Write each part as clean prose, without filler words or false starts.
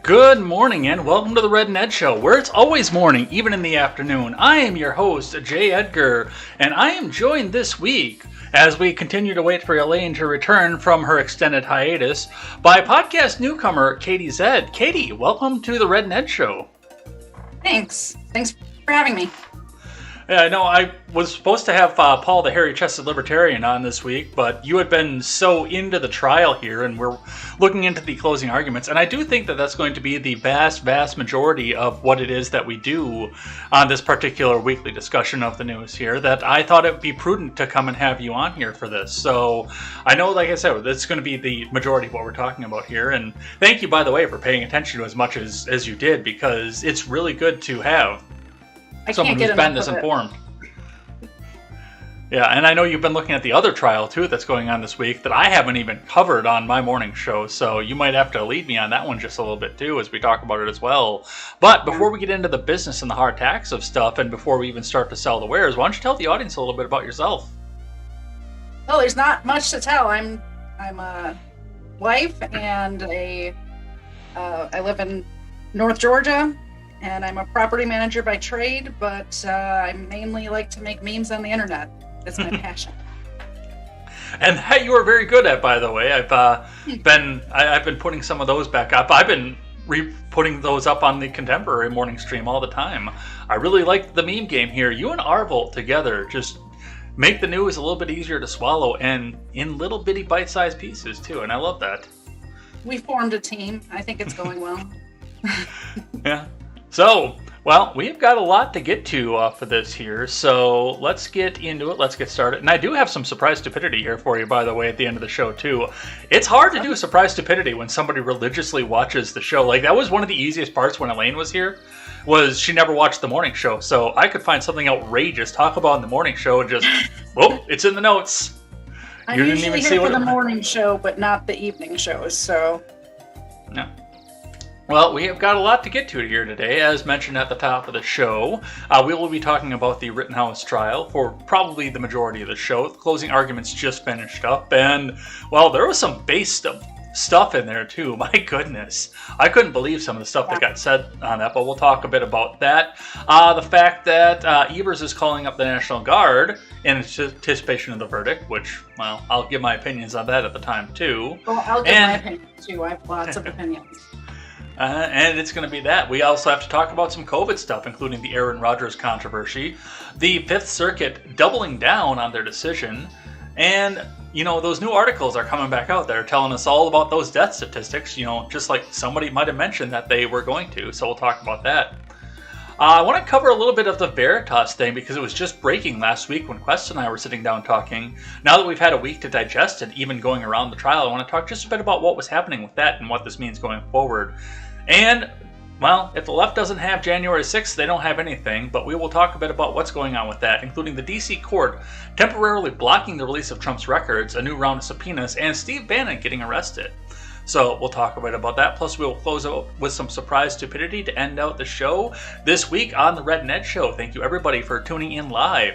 Good morning and welcome to the Red and Ed Show, where it's always morning, even in the afternoon. I am your host, Jay Edgar, and I am joined this week, as we continue to wait for Elaine to return from her extended hiatus, by podcast newcomer Katie Zed. Katie, welcome to the Red and Ed Show. Thanks for having me. Yeah, I know I was supposed to have Paul the hairy-chested libertarian on this week, but you had been so into the trial here, and we're looking into the closing arguments, and I do think that that's going to be the vast majority of what it is that we do on this particular weekly discussion of the news here, that I thought it would be prudent to come and have you on here for this. So I know, like I said, that's going to be the majority of what we're talking about here, and thank you, by the way, for paying attention to as much as you did, because it's really good to have someone who's been this informed. Yeah, and I know you've been looking at the other trial, too, that's going on this week that I haven't even covered on my morning show, so you might have to lead me on that one just a little bit, too, as we talk about it as well. But before we get into the business and the hard tax of stuff, and before we even start to sell the wares, why don't you tell the audience a little bit about yourself? Well, there's not much to tell. I'm a wife, and I live in North Georgia, and I'm a property manager by trade, but I mainly like to make memes on the internet. That's my passion. And that you are very good at, by the way. I've been putting some of those back up. I've been putting those up on the Contemporary morning stream all the time. I really like the meme game here. You and Arvolt together just make the news a little bit easier to swallow, and in little bitty bite-sized pieces, too, and I love that. We formed a team. I think it's going well. Yeah. So, well, we've got a lot to get to for this here, so let's get into it. Let's get started. And I do have some surprise stupidity here for you, by the way, at the end of the show, too. It's hard to do surprise stupidity when somebody religiously watches the show. Like, that was one of the easiest parts when Elaine was here, was she never watched the morning show. So I could find something outrageous, talk about in the morning show, and just, well, it's in the notes. I'm usually here for the morning show, but not the evening shows, so... No. Well, we have got a lot to get to here today. As mentioned at the top of the show, we will be talking about the Rittenhouse trial for probably the majority of the show. The closing arguments just finished up, and, well, there was some base stuff in there, too. My goodness. I couldn't believe some of the stuff that got said on that, but we'll talk a bit about that. The fact that Evers is calling up the National Guard in anticipation of the verdict, which, well, I'll give my opinions on that at the time, too. Well, I'll give my opinion, too. I have lots of opinions. And it's going to be that. We also have to talk about some COVID stuff, including the Aaron Rodgers controversy, the Fifth Circuit doubling down on their decision, and, you know, those new articles are coming back out that are telling us all about those death statistics, you know, just like somebody might have mentioned that they were going to, so we'll talk about that. I want to cover a little bit of the Veritas thing because it was just breaking last week when Quest and I were sitting down talking. Now that we've had a week to digest it, even going around the trial, I want to talk just a bit about what was happening with that and what this means going forward. And, well, if the left doesn't have January 6th, they don't have anything, but we will talk a bit about what's going on with that, including the D.C. court temporarily blocking the release of Trump's records, a new round of subpoenas, and Steve Bannon getting arrested. So we'll talk a bit about that, plus we'll close out with some surprise stupidity to end out the show this week on the Red and Ed Show. Thank you, everybody, for tuning in live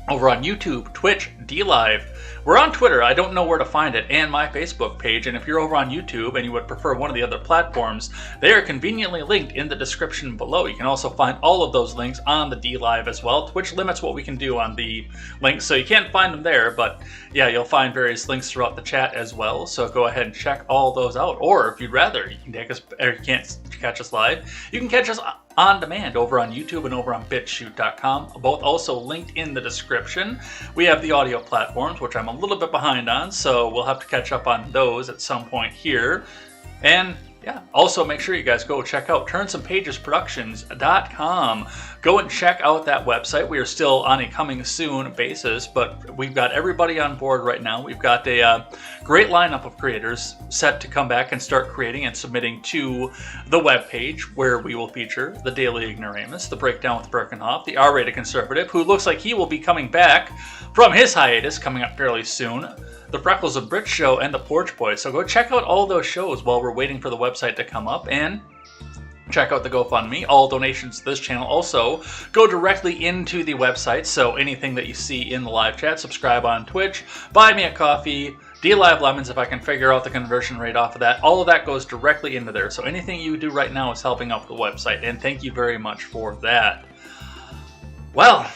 over on YouTube, Twitch, DLive. We're on Twitter, I don't know where to find it, and my Facebook page. And if you're over on YouTube and you would prefer one of the other platforms, they are conveniently linked in the description below. You can also find all of those links on the DLive as well. Twitch limits what we can do on the links, so you can't find them there. But yeah, you'll find various links throughout the chat as well. So go ahead and check all those out. Or if you'd rather, you can take us, or you can't catch us live, you can catch us on demand over on YouTube and over on BitChute.com, both also linked in the description. We have the audio platforms, which I'm a little bit behind on, so we'll have to catch up on those at some point here. And yeah, also make sure you guys go check out TurnSomePagesProductions.com. Go and check out that website. We are still on a coming soon basis, but we've got everybody on board right now. We've got a great lineup of creators set to come back and start creating and submitting to the webpage, where we will feature the Daily Ignoramus, the Breakdown with Birkenhoff, the R-Rated Conservative, who looks like he will be coming back from his hiatus coming up fairly soon, the Freckles of Brit Show, and the Porch Boys. So go check out all those shows while we're waiting for the website to come up, and check out the GoFundMe. All donations to this channel also go directly into the website, so anything that you see in the live chat, subscribe on Twitch, buy me a coffee, D-Live Lemons, if I can figure out the conversion rate off of that, all of that goes directly into there. So anything you do right now is helping out the website, and thank you very much for that. Well,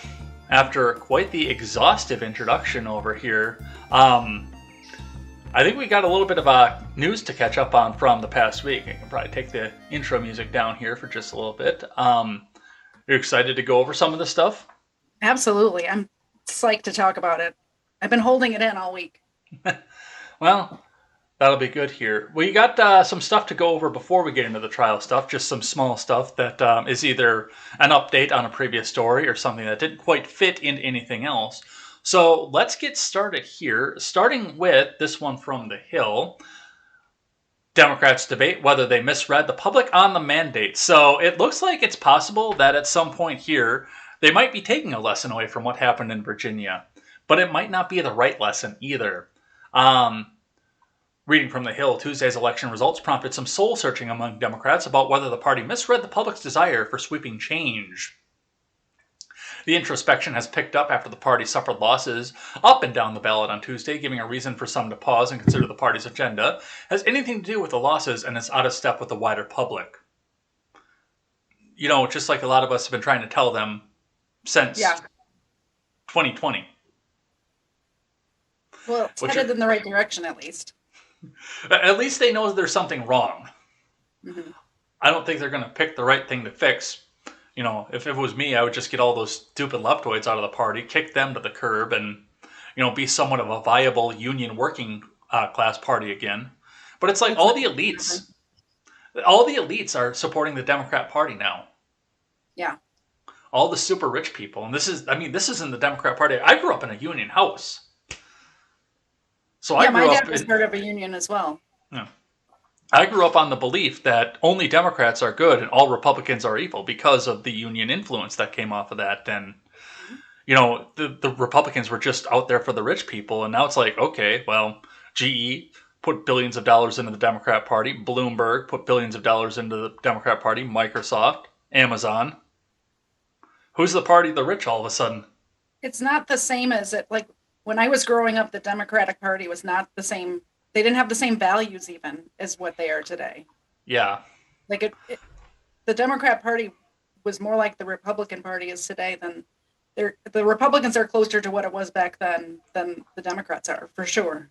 after quite the exhaustive introduction over here, I think we got a little bit of news to catch up on from the past week. I can probably take the intro music down here for just a little bit. You're excited to go over some of this stuff? Absolutely. I'm psyched to talk about it. I've been holding it in all week. Well, that'll be good here. We got some stuff to go over before we get into the trial stuff, just some small stuff that is either an update on a previous story or something that didn't quite fit into anything else. So let's get started here, starting with this one from The Hill. Democrats debate whether they misread the public on the mandate. So it looks like it's possible that at some point here, they might be taking a lesson away from what happened in Virginia. But it might not be the right lesson either. Reading from The Hill, Tuesday's election results prompted some soul-searching among Democrats about whether the party misread the public's desire for sweeping change. The introspection has picked up after the party suffered losses up and down the ballot on Tuesday, giving a reason for some to pause and consider the party's agenda has anything to do with the losses and is out of step with the wider public. You know, just like a lot of us have been trying to tell them since 2020. Well, it's headed in the right direction, at least. At least they know there's something wrong. Mm-hmm. I don't think they're going to pick the right thing to fix. You know, if it was me, I would just get all those stupid leftoids out of the party, kick them to the curb, and, you know, be somewhat of a viable union working class party again. But it's like all the elites are supporting the Democrat Party now. Yeah. All the super rich people. And this isn't the Democrat Party. I grew up in a union house. So yeah, my dad was part of a union as well. Yeah. I grew up on the belief that only Democrats are good and all Republicans are evil because of the union influence that came off of that. And, you know, the Republicans were just out there for the rich people. And now it's like, okay, well, GE put billions of dollars into the Democrat Party. Bloomberg put billions of dollars into the Democrat Party. Microsoft, Amazon. Who's the party of the rich all of a sudden? It's not the same as it, like, when I was growing up, the Democratic Party was not the same. They didn't have the same values even as what they are today. Yeah. Like the Democrat Party was more like the Republican Party is today than the Republicans are closer to what it was back then than the Democrats are, for sure.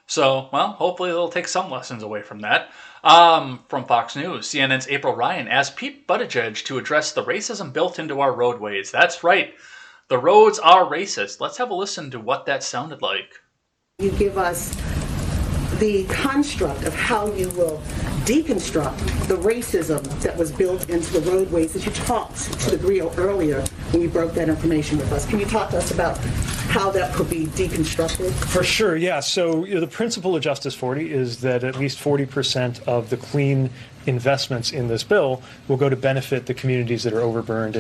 So, well, hopefully they'll take some lessons away from that. From Fox News, CNN's April Ryan asked Pete Buttigieg to address the racism built into our roadways. That's right. The roads are racist. Let's have a listen to what that sounded like. You give us the construct of how you will deconstruct the racism that was built into the roadways that you talked to the degree earlier when you broke that information with us. Can you talk to us about how that could be deconstructed? For sure, yeah. So the principle of Justice 40 is that at least 40% of the clean investments in this bill will go to benefit the communities that are overburdened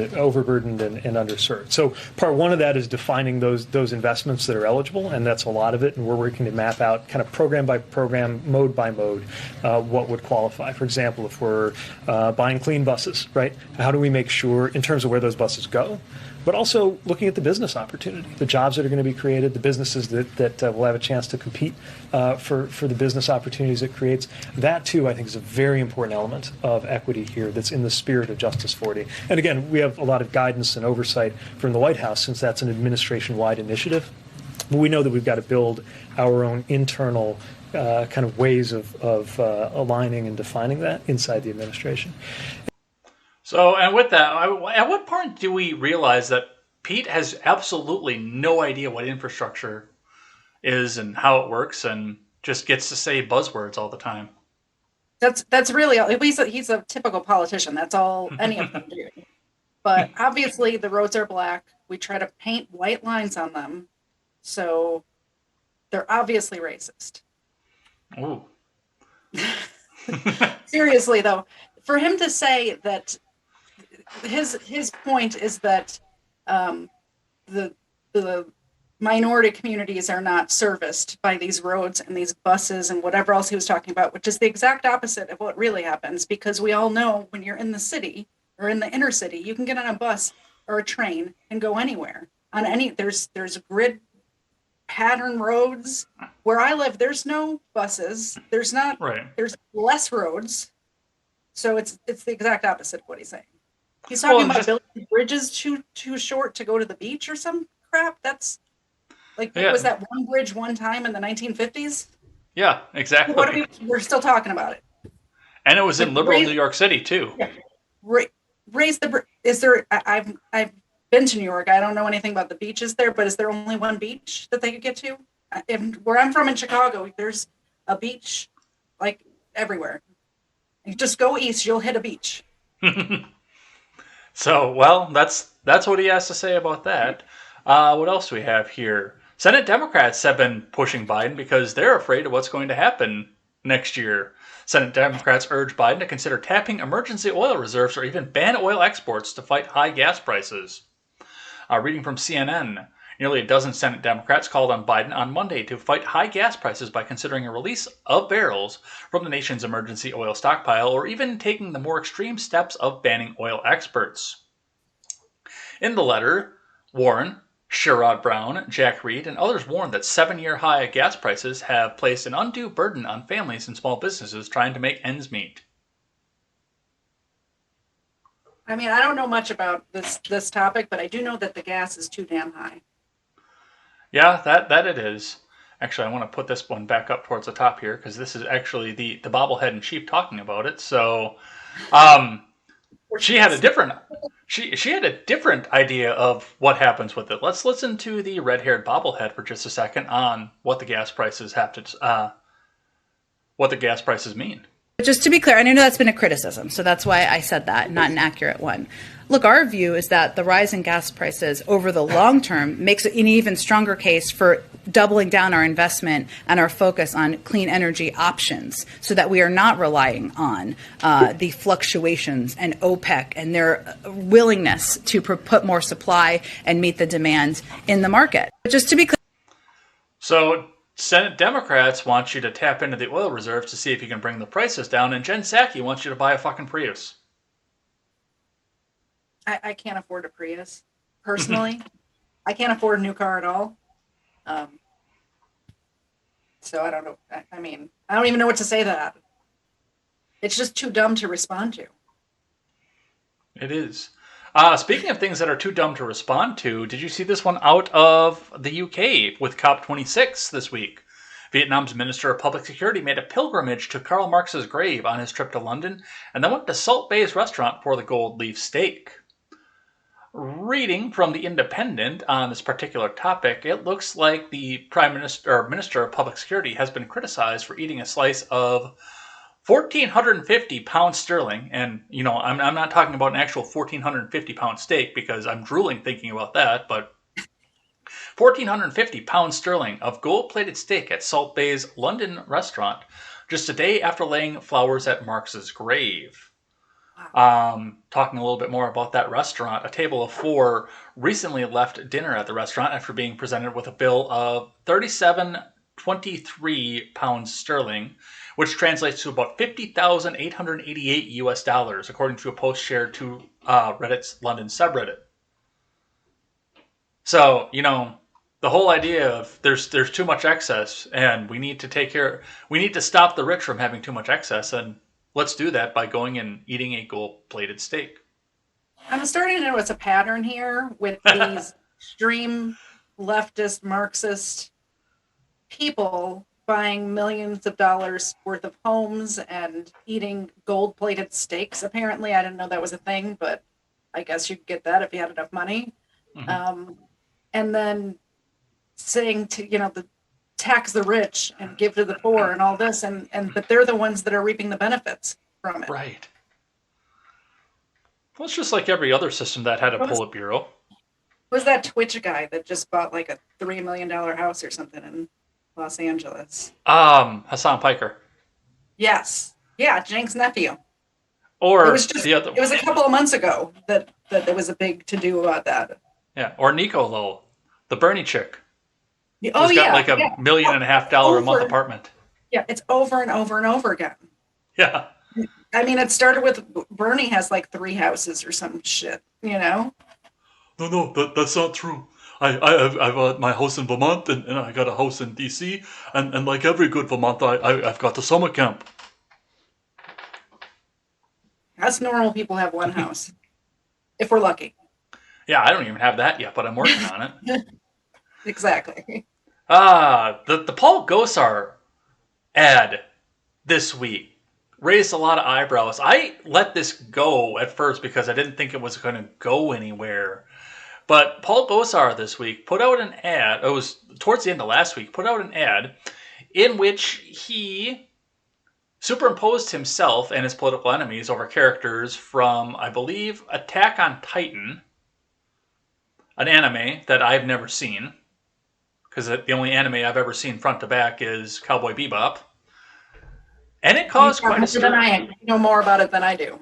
and underserved. So part one of that is defining those investments that are eligible, and that's a lot of it, and we're working to map out kind of program by program, mode by mode, what would qualify. For example, if we're buying clean buses, right, how do we make sure in terms of where those buses go, but also looking at the business opportunity, the jobs that are going to be created, the businesses that will have a chance to compete for the business opportunities it creates. That, too, I think is a very important element of equity here that's in the spirit of Justice 40. And again, we have a lot of guidance and oversight from the White House since that's an administration-wide initiative. But we know that we've got to build our own internal kind of ways of aligning and defining that inside the administration. So, and with that, at what point do we realize that Pete has absolutely no idea what infrastructure is and how it works and just gets to say buzzwords all the time? That's really, he's a typical politician. That's all any of them do. But obviously the roads are black. We try to paint white lines on them. So they're obviously racist. Ooh. Seriously, though, for him to say that his point is that the minority communities are not serviced by these roads and these buses and whatever else he was talking about, which is the exact opposite of what really happens, because we all know when you're in the city or in the inner city, you can get on a bus or a train and go anywhere. There's grid pattern roads. Where I live, there's no buses. There's not. Right. There's less roads. So it's the exact opposite of what he's saying. He's Well, talking about just- building bridges too short to go to the beach or some crap. That's like, Yeah. was that one bridge one time in the 1950s? Yeah, exactly. What are we're still talking about it. And it was in Like, liberal raise- New York City too. Yeah. Raise the is there? I've been to New York. I don't know anything about the beaches there, but is there only one beach that they could get to? Where I'm from in Chicago, there's a beach like everywhere. You just go east, you'll hit a beach. So, well, that's what he has to say about that. What else do we have here? Senate Democrats have been pushing Biden because they're afraid of what's going to happen next year. Senate Democrats urge Biden to consider tapping emergency oil reserves or even ban oil exports to fight high gas prices. Reading from CNN, nearly a dozen Senate Democrats called on Biden on Monday to fight high gas prices by considering a release of barrels from the nation's emergency oil stockpile or even taking the more extreme steps of banning oil exports. In the letter, Warren, Sherrod Brown, Jack Reed, and others warned that 7-year high gas prices have placed an undue burden on families and small businesses trying to make ends meet. I mean, I don't know much about this topic, but I do know that the gas is too damn high. Yeah, that it is. Actually, I want to put this one back up towards the top here because this is actually the bobblehead in chief talking about it. So, she had a different she had a different idea of what happens with it. Let's listen to the red-haired bobblehead for just a second on what the gas prices mean. Just to be clear, and I know that's been a criticism, so that's why I said that, not an accurate one. Look, our view is that the rise in gas prices over the long term makes an even stronger case for doubling down our investment and our focus on clean energy options so that we are not relying on the fluctuations and OPEC and their willingness to put more supply and meet the demand in the market. But just to be clear. So, Senate Democrats want you to tap into the oil reserves to see if you can bring the prices down, and Jen Psaki wants you to buy a fucking Prius. I can't afford a Prius, personally. I can't afford a new car at all. So I don't know. I mean, I don't even know what to say to that. It's just too dumb to respond to. It is. Speaking of things that are too dumb to respond to, did you see this one out of the UK with COP26 this week? Vietnam's Minister of Public Security made a pilgrimage to Karl Marx's grave on his trip to London and then went to Salt Bay's restaurant for the gold leaf steak. Reading from The Independent on this particular topic, it looks like the Prime Minister or Minister of Public Security has been criticized for eating a slice of 1,450 pounds sterling, and I'm not talking about an actual 1,450 pound steak because I'm drooling thinking about that, but 1,450 pounds sterling of gold-plated steak at Salt Bay's London restaurant just a day after laying flowers at Marx's grave. Talking a little bit more about that restaurant, a table of 4 recently left dinner at the restaurant after being presented with a bill of 37.23 pounds sterling, which translates to about $50,888 US, according to a post shared to Reddit's London subreddit. So, the whole idea of there's too much excess and we need to stop the rich from having too much excess, and let's do that by going and eating a gold-plated steak. I'm starting to notice a pattern here with these extreme leftist Marxist people buying millions of dollars worth of homes and eating gold-plated steaks. Apparently, I didn't know that was a thing, but I guess you could get that if you had enough money. Mm-hmm. And then saying to the tax the rich and give to the poor and all this, but they're the ones that are reaping the benefits from it. Right. Well, it's just like every other system that had a Politburo. Was that Twitch guy that just bought like a $3 million house or something in Los Angeles? Hassan Piker. Yes. Yeah, Jenk's nephew. Or it was the other. It was a couple of months ago that there was a big to-do about that. Yeah, or Nico Lowell, the Bernie chick. Oh, who's got like $1.5 million a month apartment. Yeah, it's over and over and over again. Yeah. I mean, it started with Bernie has like 3 houses or some shit, No, that's not true. I've my house in Vermont, and I got a house in D.C., and like every good Vermont, I've got the summer camp. Us normal people have one house, if we're lucky. Yeah, I don't even have that yet, but I'm working on it. Exactly. The Paul Gosar ad this week raised a lot of eyebrows. I let this go at first because I didn't think it was going to go anywhere. But Paul Gosar this week put out an ad. It was towards the end of last week. Put out an ad in which he superimposed himself and his political enemies over characters from, I believe, Attack on Titan, an anime that I've never seen, because the only anime I've ever seen front to back is Cowboy Bebop. And it caused quite a stir. You know more about it than I do.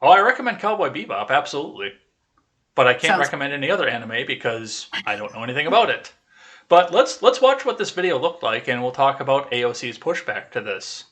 Oh, I recommend Cowboy Bebop, absolutely. But I can't recommend any other anime because I don't know anything about it. But let's watch what this video looked like, and we'll talk about AOC's pushback to this.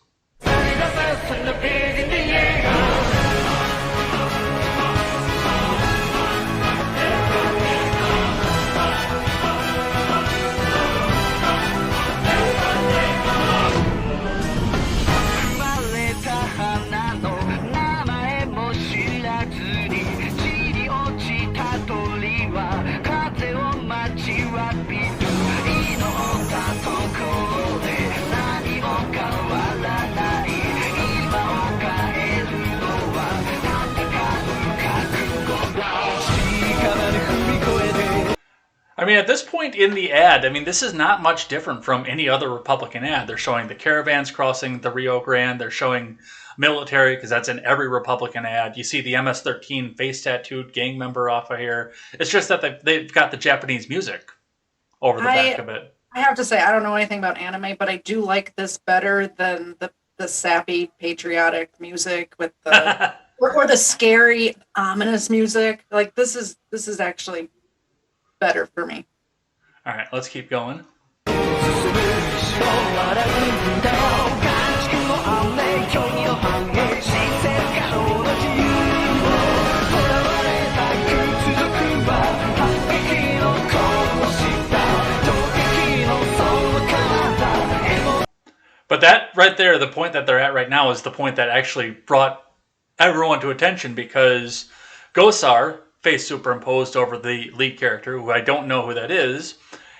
I mean, at this point in the ad, I mean, this is not much different from any other Republican ad. They're showing the caravans crossing the Rio Grande. They're showing military, because that's in every Republican ad. You see the MS-13 face tattooed gang member off of here. It's just that they've got the Japanese music over the back of it. I have to say, I don't know anything about anime, but I do like this better than the sappy, patriotic music with the or the scary, ominous music. Like this is actually better for me. All right, let's keep going. But that right there, the point that they're at right now, is the point that actually brought everyone to attention, because Gosar, face superimposed over the lead character, who I don't know who that is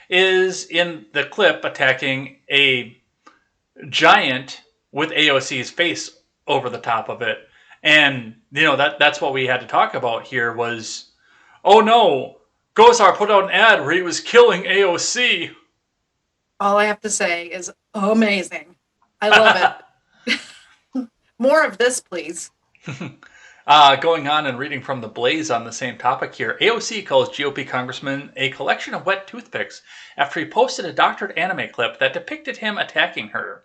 in the clip attacking a giant with AOC's face over the top of it. And, you know, that's what we had to talk about here was, oh no, Gosar put out an ad where he was killing AOC. All I have to say is amazing. I love it. More of this, please. Going on and reading from The Blaze on the same topic here, AOC calls GOP congressman a collection of wet toothpicks after he posted a doctored anime clip that depicted him attacking her.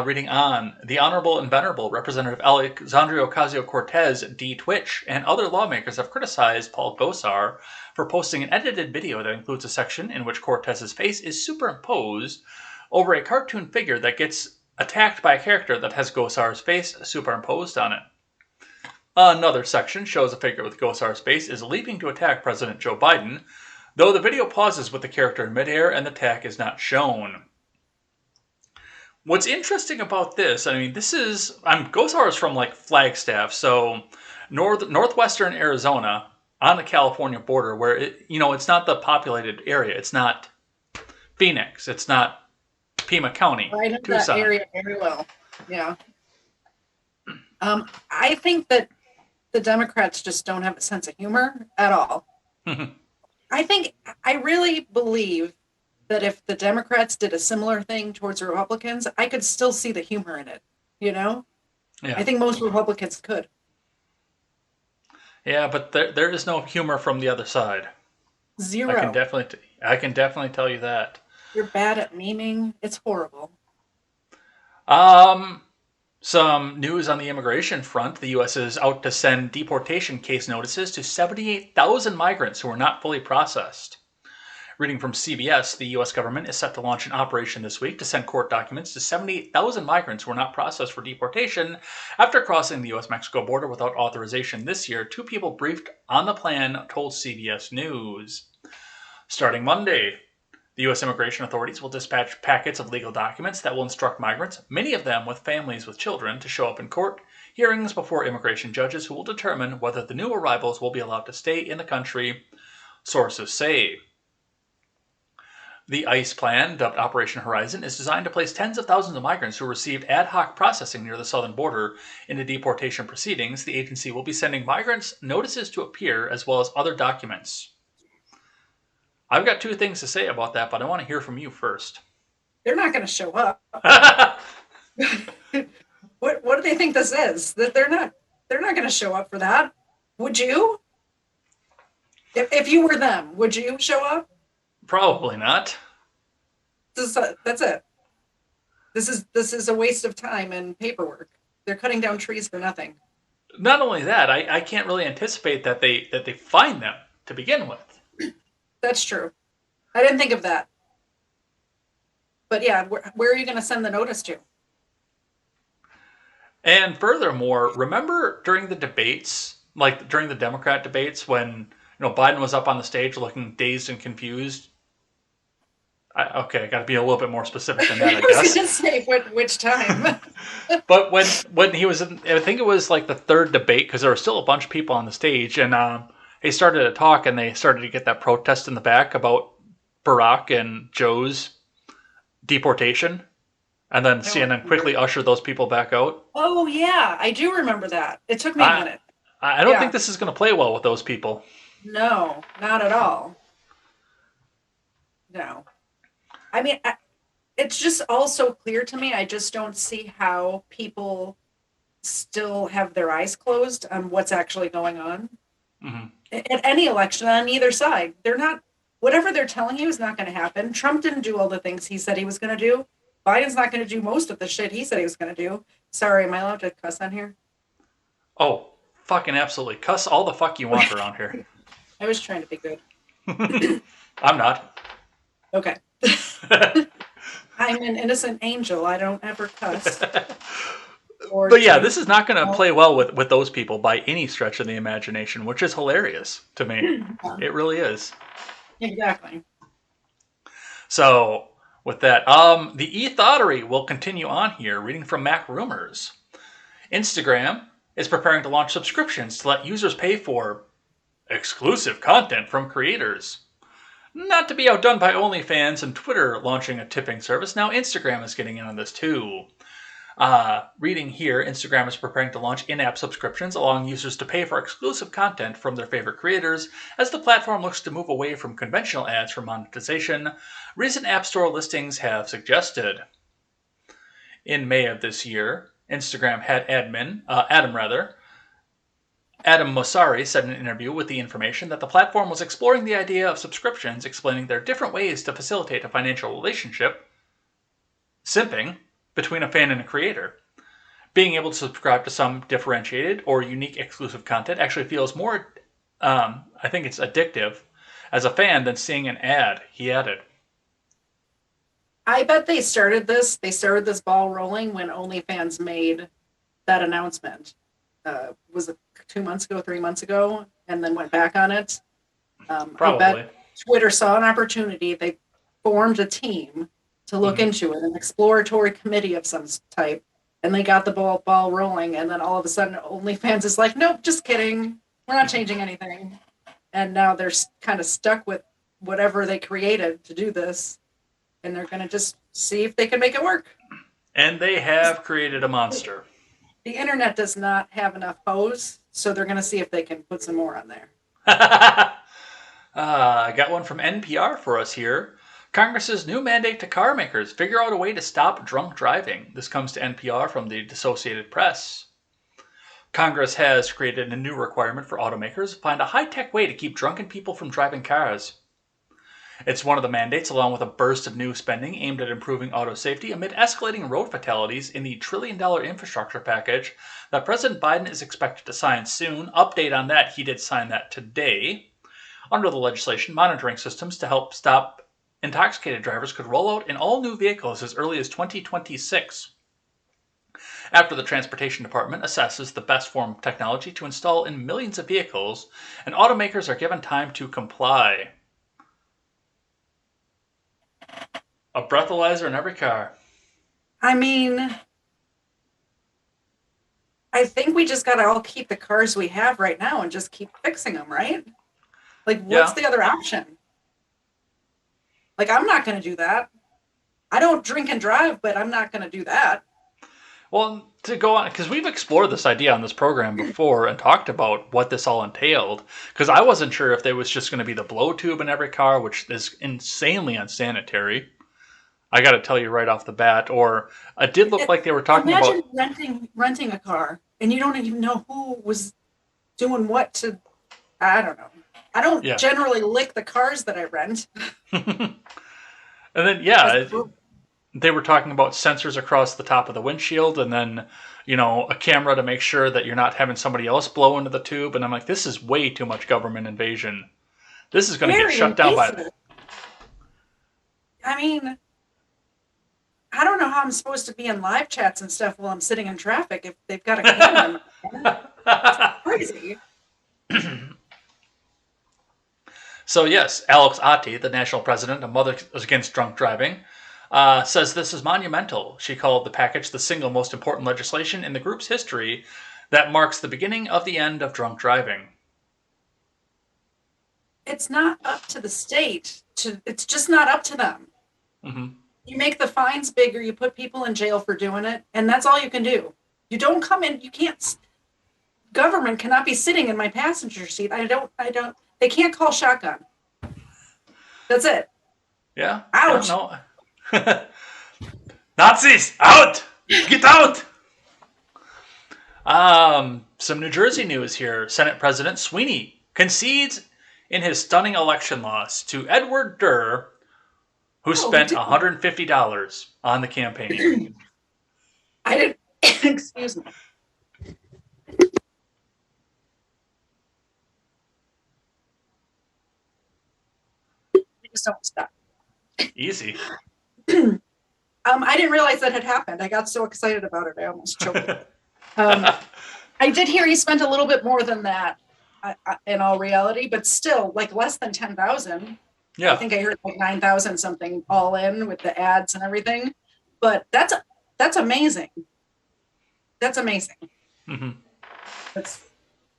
Reading on, the Honorable and Venerable Representative Alexandria Ocasio-Cortez, D. Twitch, and other lawmakers have criticized Paul Gosar for posting an edited video that includes a section in which Cortez's face is superimposed over a cartoon figure that gets attacked by a character that has Gosar's face superimposed on it. Another section shows a figure with Gosar's face is leaping to attack President Joe Biden, though the video pauses with the character in midair and the attack is not shown. What's interesting about this, I mean, Gosar is from like Flagstaff, so northwestern Arizona on the California border, where it's not the populated area. It's not Phoenix. It's not Pima County. I know Tucson. that area very well. Yeah. I think that the Democrats just don't have a sense of humor at all. I really believe that if the Democrats did a similar thing towards Republicans, I could still see the humor in it, you know? Yeah. I think most Republicans could. Yeah, but there is no humor from the other side. Zero. I can definitely tell you that. You're bad at memeing. It's horrible. Some news on the immigration front. The U.S. is out to send deportation case notices to 78,000 migrants who are not fully processed. Reading from CBS, the U.S. government is set to launch an operation this week to send court documents to 78,000 migrants who were not processed for deportation after crossing the U.S.-Mexico border without authorization this year. 2 people briefed on the plan told CBS News. Starting Monday, the U.S. immigration authorities will dispatch packets of legal documents that will instruct migrants, many of them with families with children, to show up in court hearings before immigration judges who will determine whether the new arrivals will be allowed to stay in the country, sources say. The ICE plan, dubbed Operation Horizon, is designed to place tens of thousands of migrants who received ad hoc processing near the southern border into deportation proceedings. The agency will be sending migrants notices to appear as well as other documents. I've got 2 things to say about that, but I want to hear from you first. They're not going to show up. What do they think this is? That they're not going to show up for that. Would you? If you were them, would you show up? Probably not. That's it. This is a waste of time and paperwork. They're cutting down trees for nothing. Not only that, I can't really anticipate that they find them to begin with. That's true. I didn't think of that. But yeah, where are you going to send the notice to? And furthermore, remember during the debates, like during the Democrat debates, when Biden was up on the stage looking dazed and confused. I got to be a little bit more specific than that, I guess. I was going to say which time. But when he was in, I think it was like the 3rd debate, because there were still a bunch of people on the stage, and they started to talk, and they started to get that protest in the back about Barack and Joe's deportation, and then CNN quickly ushered those people back out. Oh yeah, I do remember that. It took me a minute. I don't think this is going to play well with those people. No, not at all. No. I mean, it's just all so clear to me. I just don't see how people still have their eyes closed on what's actually going on. Mm-hmm. At any election on either side. They're not, whatever they're telling you is not going to happen. Trump didn't do all the things he said he was going to do. Biden's not going to do most of the shit he said he was going to do. Sorry, am I allowed to cuss on here? Oh, fucking absolutely. Cuss all the fuck you want around here. I was trying to be good. I'm not. Okay. I'm an innocent angel. I don't ever cuss. But yeah, this is not going to play well with those people by any stretch of the imagination, which is hilarious to me. It really is. Exactly. So, with that, the e-thottery will continue on here, reading from Mac Rumors. Instagram is preparing to launch subscriptions to let users pay for exclusive content from creators. Not to be outdone by OnlyFans and Twitter launching a tipping service, now Instagram is getting in on this too. Reading here, Instagram is preparing to launch in-app subscriptions, allowing users to pay for exclusive content from their favorite creators, as the platform looks to move away from conventional ads for monetization, recent App Store listings have suggested. In May of this year, Instagram head Adam Mosseri said in an interview with The Information that the platform was exploring the idea of subscriptions, explaining there are different ways to facilitate a financial relationship, simping, between a fan and a creator. Being able to subscribe to some differentiated or unique exclusive content actually feels more, I think it's addictive, as a fan than seeing an ad, he added. I bet they started this ball rolling when OnlyFans made that announcement. Was it 2 months ago, 3 months ago, and then went back on it? Probably. I bet Twitter saw an opportunity. They formed a team to look into it, an exploratory committee of some type, and they got the ball rolling, and then all of a sudden OnlyFans is like, nope, just kidding. We're not changing anything. And now they're kind of stuck with whatever they created to do this, and they're going to just see if they can make it work. And they have created a monster. The internet does not have enough hoes, so they're going to see if they can put some more on there. I got one from NPR for us here. Congress's new mandate to car makers: figure out a way to stop drunk driving. This comes to NPR from the Associated Press. Congress has created a new requirement for automakers to find a high-tech way to keep drunken people from driving cars. It's one of the mandates, along with a burst of new spending aimed at improving auto safety amid escalating road fatalities in the trillion-dollar infrastructure package that President Biden is expected to sign soon. Update on that, he did sign that today. Under the legislation, monitoring systems to help stop intoxicated drivers could roll out in all new vehicles as early as 2026. After the Transportation Department assesses the best form of technology to install in millions of vehicles, and automakers are given time to comply. A breathalyzer in every car. I mean, I think we just got to all keep the cars we have right now and just keep fixing them, right? Like, what's the other option? Like, I'm not going to do that. I don't drink and drive, but I'm not going to do that. Well, to go on, because we've explored this idea on this program before and talked about what this all entailed, because I wasn't sure if there was just going to be the blow tube in every car, which is insanely unsanitary. I got to tell you right off the bat. Or it did look like they were talking about renting a car and you don't even know who was doing what to. I don't know. I don't generally lick the cars that I rent. And then they were talking about sensors across the top of the windshield, and then a camera to make sure that you're not having somebody else blow into the tube. And I'm like, this is way too much government invasion. This is going to get shut down by. I mean, I don't know how I'm supposed to be in live chats and stuff while I'm sitting in traffic if they've got a camera. It's crazy. So yes, Alex Atti, the national president of Mothers Against Drunk Driving, says this is monumental. She called the package the single most important legislation in the group's history that marks the beginning of the end of drunk driving. It's not up to the state. It's just not up to them. Mm-hmm. You make the fines bigger, you put people in jail for doing it, and that's all you can do. You don't come in, you can't, government cannot be sitting in my passenger seat. They can't call shotgun. That's it. Yeah. Ouch. No. Nazis, out! Get out! Some New Jersey news here. Senate President Sweeney concedes in his stunning election loss to Edward Durr, who spent $150 on the campaign. I didn't. Excuse me. Just don't stop. Easy. I didn't realize that had happened. I got so excited about it, I almost choked. I did hear he spent a little bit more than that, in all reality, but still, like less than 10,000. Yeah, I think I heard like 9,000 something all in with the ads and everything. But that's amazing. That's amazing. Mm-hmm.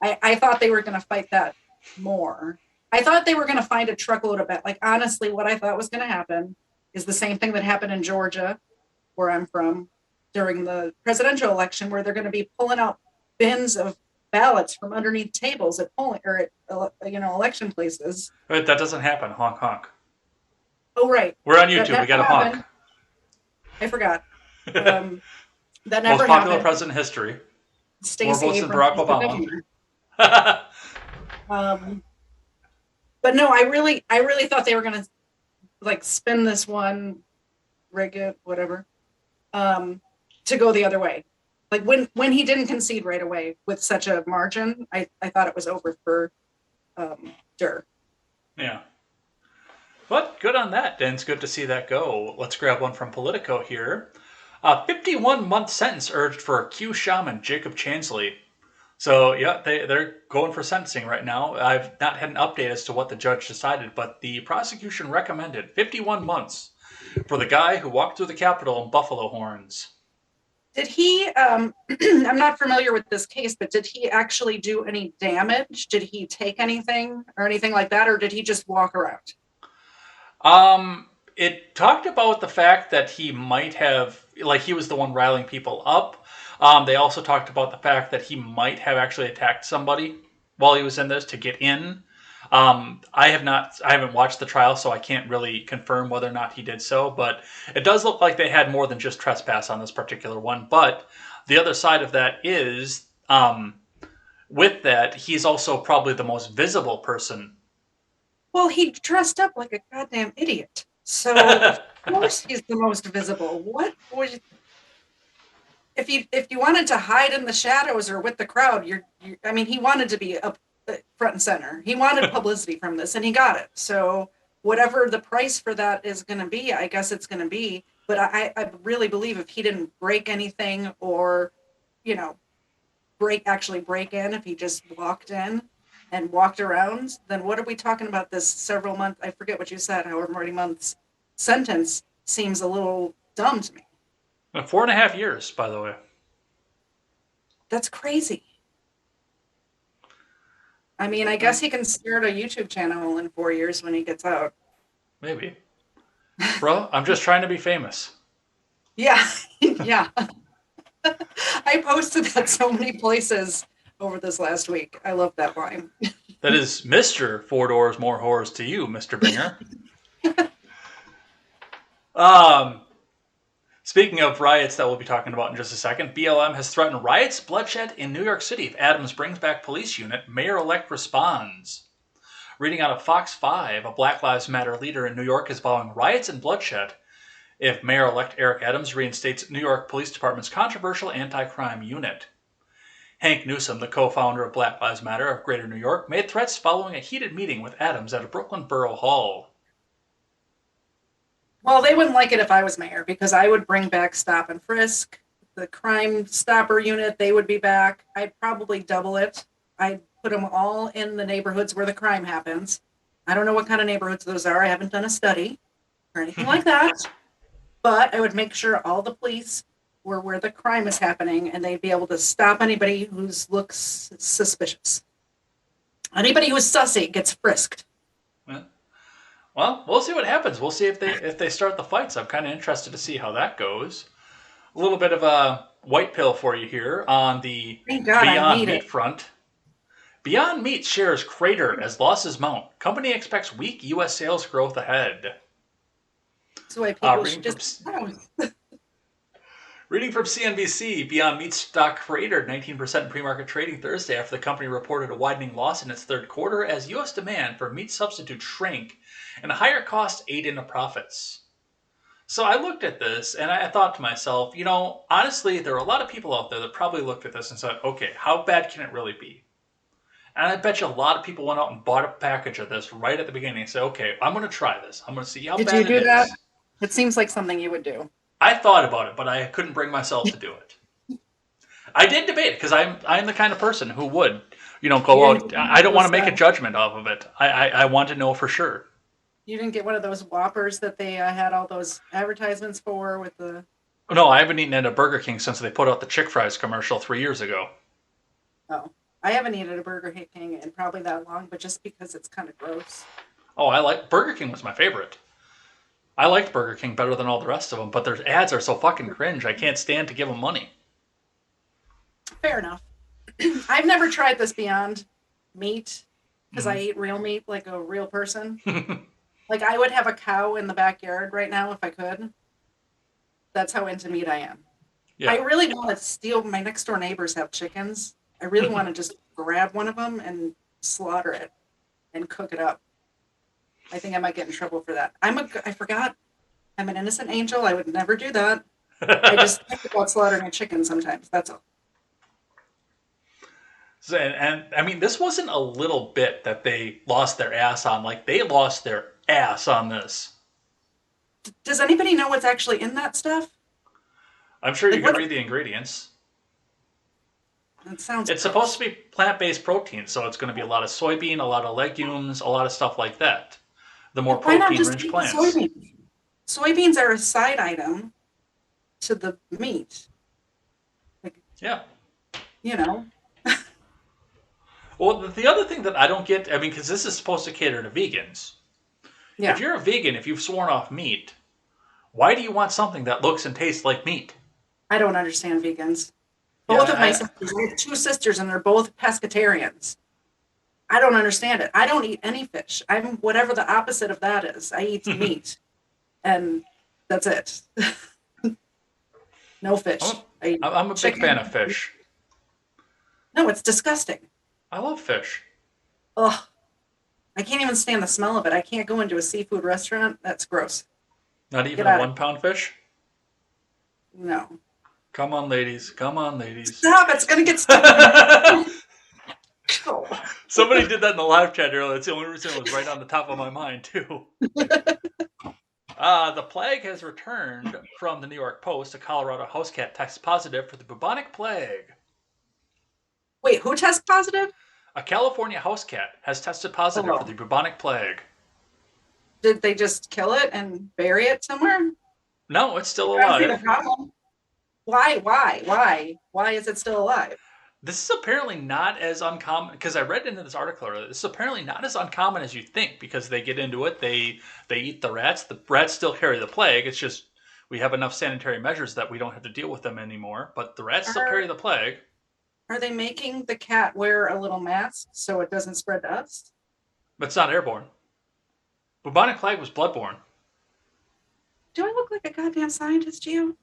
I thought they were going to fight that more. I thought they were going to find a truckload of it. Like, honestly, what I thought was going to happen is the same thing that happened in Georgia, where I'm from, during the presidential election, where they're going to be pulling out bins of ballots from underneath tables at polling or at election places. But that doesn't happen. Honk honk. Oh right. We're on YouTube. We got a honk. I forgot. That never happened. Most popular president in history. Stacey More votes than Barack Obama. But no, I really thought they were gonna like spin this one, rig it, whatever, to go the other way. Like when he didn't concede right away with such a margin, I thought it was over for Durr. Yeah. But good on that, Dan. It's good to see that go. Let's grab one from Politico here. 51-month sentence urged for Q shaman Jacob Chansley. So, yeah, they're going for sentencing right now. I've not had an update as to what the judge decided, but the prosecution recommended 51 months for the guy who walked through the Capitol in buffalo horns. Did he, I'm not familiar with this case, but did he actually do any damage? Did he take anything or anything like that, or did he just walk around? It talked about the fact that he might have, like he was the one riling people up. They also talked about the fact that he might have actually attacked somebody while he was in this to get in. I haven't watched the trial, so I can't really confirm whether or not he did so, but it does look like they had more than just trespass on this particular one. But the other side of that is, with that, he's also probably the most visible person. Well, he dressed up like a goddamn idiot. So, of course he's the most visible. What would... If you wanted to hide in the shadows or with the crowd, I mean, he wanted to be up front and center. He wanted publicity from this, and he got it. So whatever the price for that is going to be, I guess it's going to be. But I really believe if he didn't break anything or, you know, break in, if he just walked in and walked around, then what are we talking about? This several months, I forget what you said, however many months sentence seems a little dumb to me. 4.5 years, by the way. That's crazy. I mean, I guess he can start a YouTube channel in 4 years when he gets out. Maybe. Bro, I'm just trying to be famous. Yeah, yeah. I posted that so many places over this last week. I love that line. That is Mr. 4 Doors More Whores to you, Mr. Binger. Speaking of riots that we'll be talking about in just a second, BLM has threatened riots, bloodshed in New York City if Adams brings back police unit. Mayor-elect responds. Reading out of Fox 5, a Black Lives Matter leader in New York is vowing riots and bloodshed if Mayor-elect Eric Adams reinstates New York Police Department's controversial anti-crime unit. Hank Newsom, the co-founder of Black Lives Matter of Greater New York, made threats following a heated meeting with Adams at a Brooklyn Borough Hall. Well, they wouldn't like it if I was mayor, because I would bring back stop and frisk. The crime stopper unit, they would be back. I'd probably double it. I'd put them all in the neighborhoods where the crime happens. I don't know what kind of neighborhoods those are. I haven't done a study or anything like that. But I would make sure all the police were where the crime is happening, and they'd be able to stop anybody who looks suspicious. Anybody who's sussy gets frisked. Well, we'll see what happens. We'll see if they start the fights. I'm kind of interested to see how that goes. A little bit of a white pill for you here on the Beyond Meat front. Beyond Meat shares crater as losses mount. Company expects weak U.S. sales growth ahead. That's why people should just... Reading from CNBC, Beyond Meat stock cratered 19% in pre-market trading Thursday after the company reported a widening loss in its third quarter as U.S. demand for meat substitutes shrank and higher costs ate into profits. So I looked at this and I thought to myself, you know, honestly, there are a lot of people out there that probably looked at this and said, okay, how bad can it really be? And I bet you a lot of people went out and bought a package of this right at the beginning and said, okay, I'm going to try this. I'm going to see how bad it is. Did you do that? It seems like something you would do. I thought about it, but I couldn't bring myself to do it. I did debate it because I'm the kind of person who would, go out. I don't want to make a judgment off of it. I want to know for sure. You didn't get one of those Whoppers that they had all those advertisements for with the... No, I haven't eaten at a Burger King since they put out the Chick Fries commercial 3 years ago. Oh, I haven't eaten at a Burger King in probably that long, but just because it's kind of gross. Oh, Burger King was my favorite. I liked Burger King better than all the rest of them, but their ads are so fucking cringe. I can't stand to give them money. Fair enough. I've never tried this Beyond Meat because I eat real meat like a real person. Like I would have a cow in the backyard right now if I could. That's how into meat I am. Yeah. I really want to steal. My next door neighbors have chickens. I really want to just grab one of them and slaughter it and cook it up. I think I might get in trouble for that. I forgot. I'm an innocent angel. I would never do that. I just think about slaughtering a chicken sometimes. That's all. So, and I mean, this wasn't a little bit that they lost their ass on. Like, they lost their ass on this. Does anybody know what's actually in that stuff? I'm sure you can read the ingredients. That sounds It's supposed to be plant-based protein, so it's going to be a lot of soybean, a lot of legumes, a lot of stuff like that. The more protein-rich plants. Soybeans? Soybeans are a side item to the meat. Like, yeah. You know. Well, the other thing that I don't get, I mean, because this is supposed to cater to vegans. Yeah. If you're a vegan, if you've sworn off meat, why do you want something that looks and tastes like meat? I don't understand vegans. Both of my sisters, I have two sisters, and they're both pescatarians. I don't understand it. I don't eat any fish. I'm whatever the opposite of that is. I eat meat, and that's it. No fish. I'm a big fan of fish. No, it's disgusting. I love fish. Ugh. I can't even stand the smell of it. I can't go into a seafood restaurant. That's gross. Not even a 1 pound fish? No. Come on, ladies. Come on, ladies. Stop. It's going to get stuck. Somebody did that in the live chat earlier. That's the only reason it was right on the top of my mind, too. The plague has returned from the New York Post. A Colorado house cat tests positive for the bubonic plague. Wait, who tests positive? A California house cat has tested positive for the bubonic plague. Did they just kill it and bury it somewhere? No, it's still I don't see the alive. problem. Why is it still alive? This is apparently not as uncommon, because I read into this article earlier. This is apparently not as uncommon as you think, because they get into it, they eat the rats. The rats still carry the plague. It's just we have enough sanitary measures that we don't have to deal with them anymore. But the rats still carry the plague. Are they making the cat wear a little mask so it doesn't spread to us? But it's not airborne. Bubonic plague was bloodborne. Do I look like a goddamn scientist, Gio?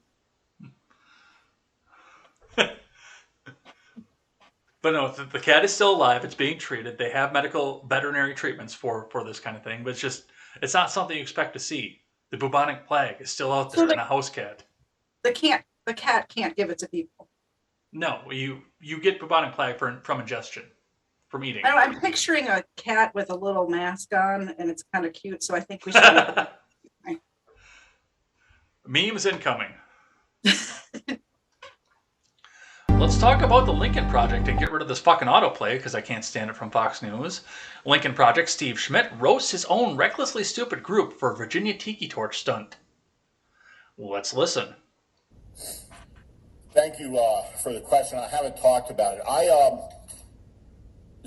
But no, the cat is still alive. It's being treated. They have medical veterinary treatments for this kind of thing. But it's not something you expect to see. The bubonic plague is still out there in a house cat. The cat can't give it to people. No, you get bubonic plague from ingestion, from eating. I know, I'm picturing a cat with a little mask on, and it's kind of cute. So I think we should. Memes incoming. Let's talk about the Lincoln Project and get rid of this fucking autoplay because I can't stand it from Fox News. Lincoln Project Steve Schmidt roasts his own recklessly stupid group for Virginia Tiki Torch stunt. Let's listen. Thank you for the question. I haven't talked about it.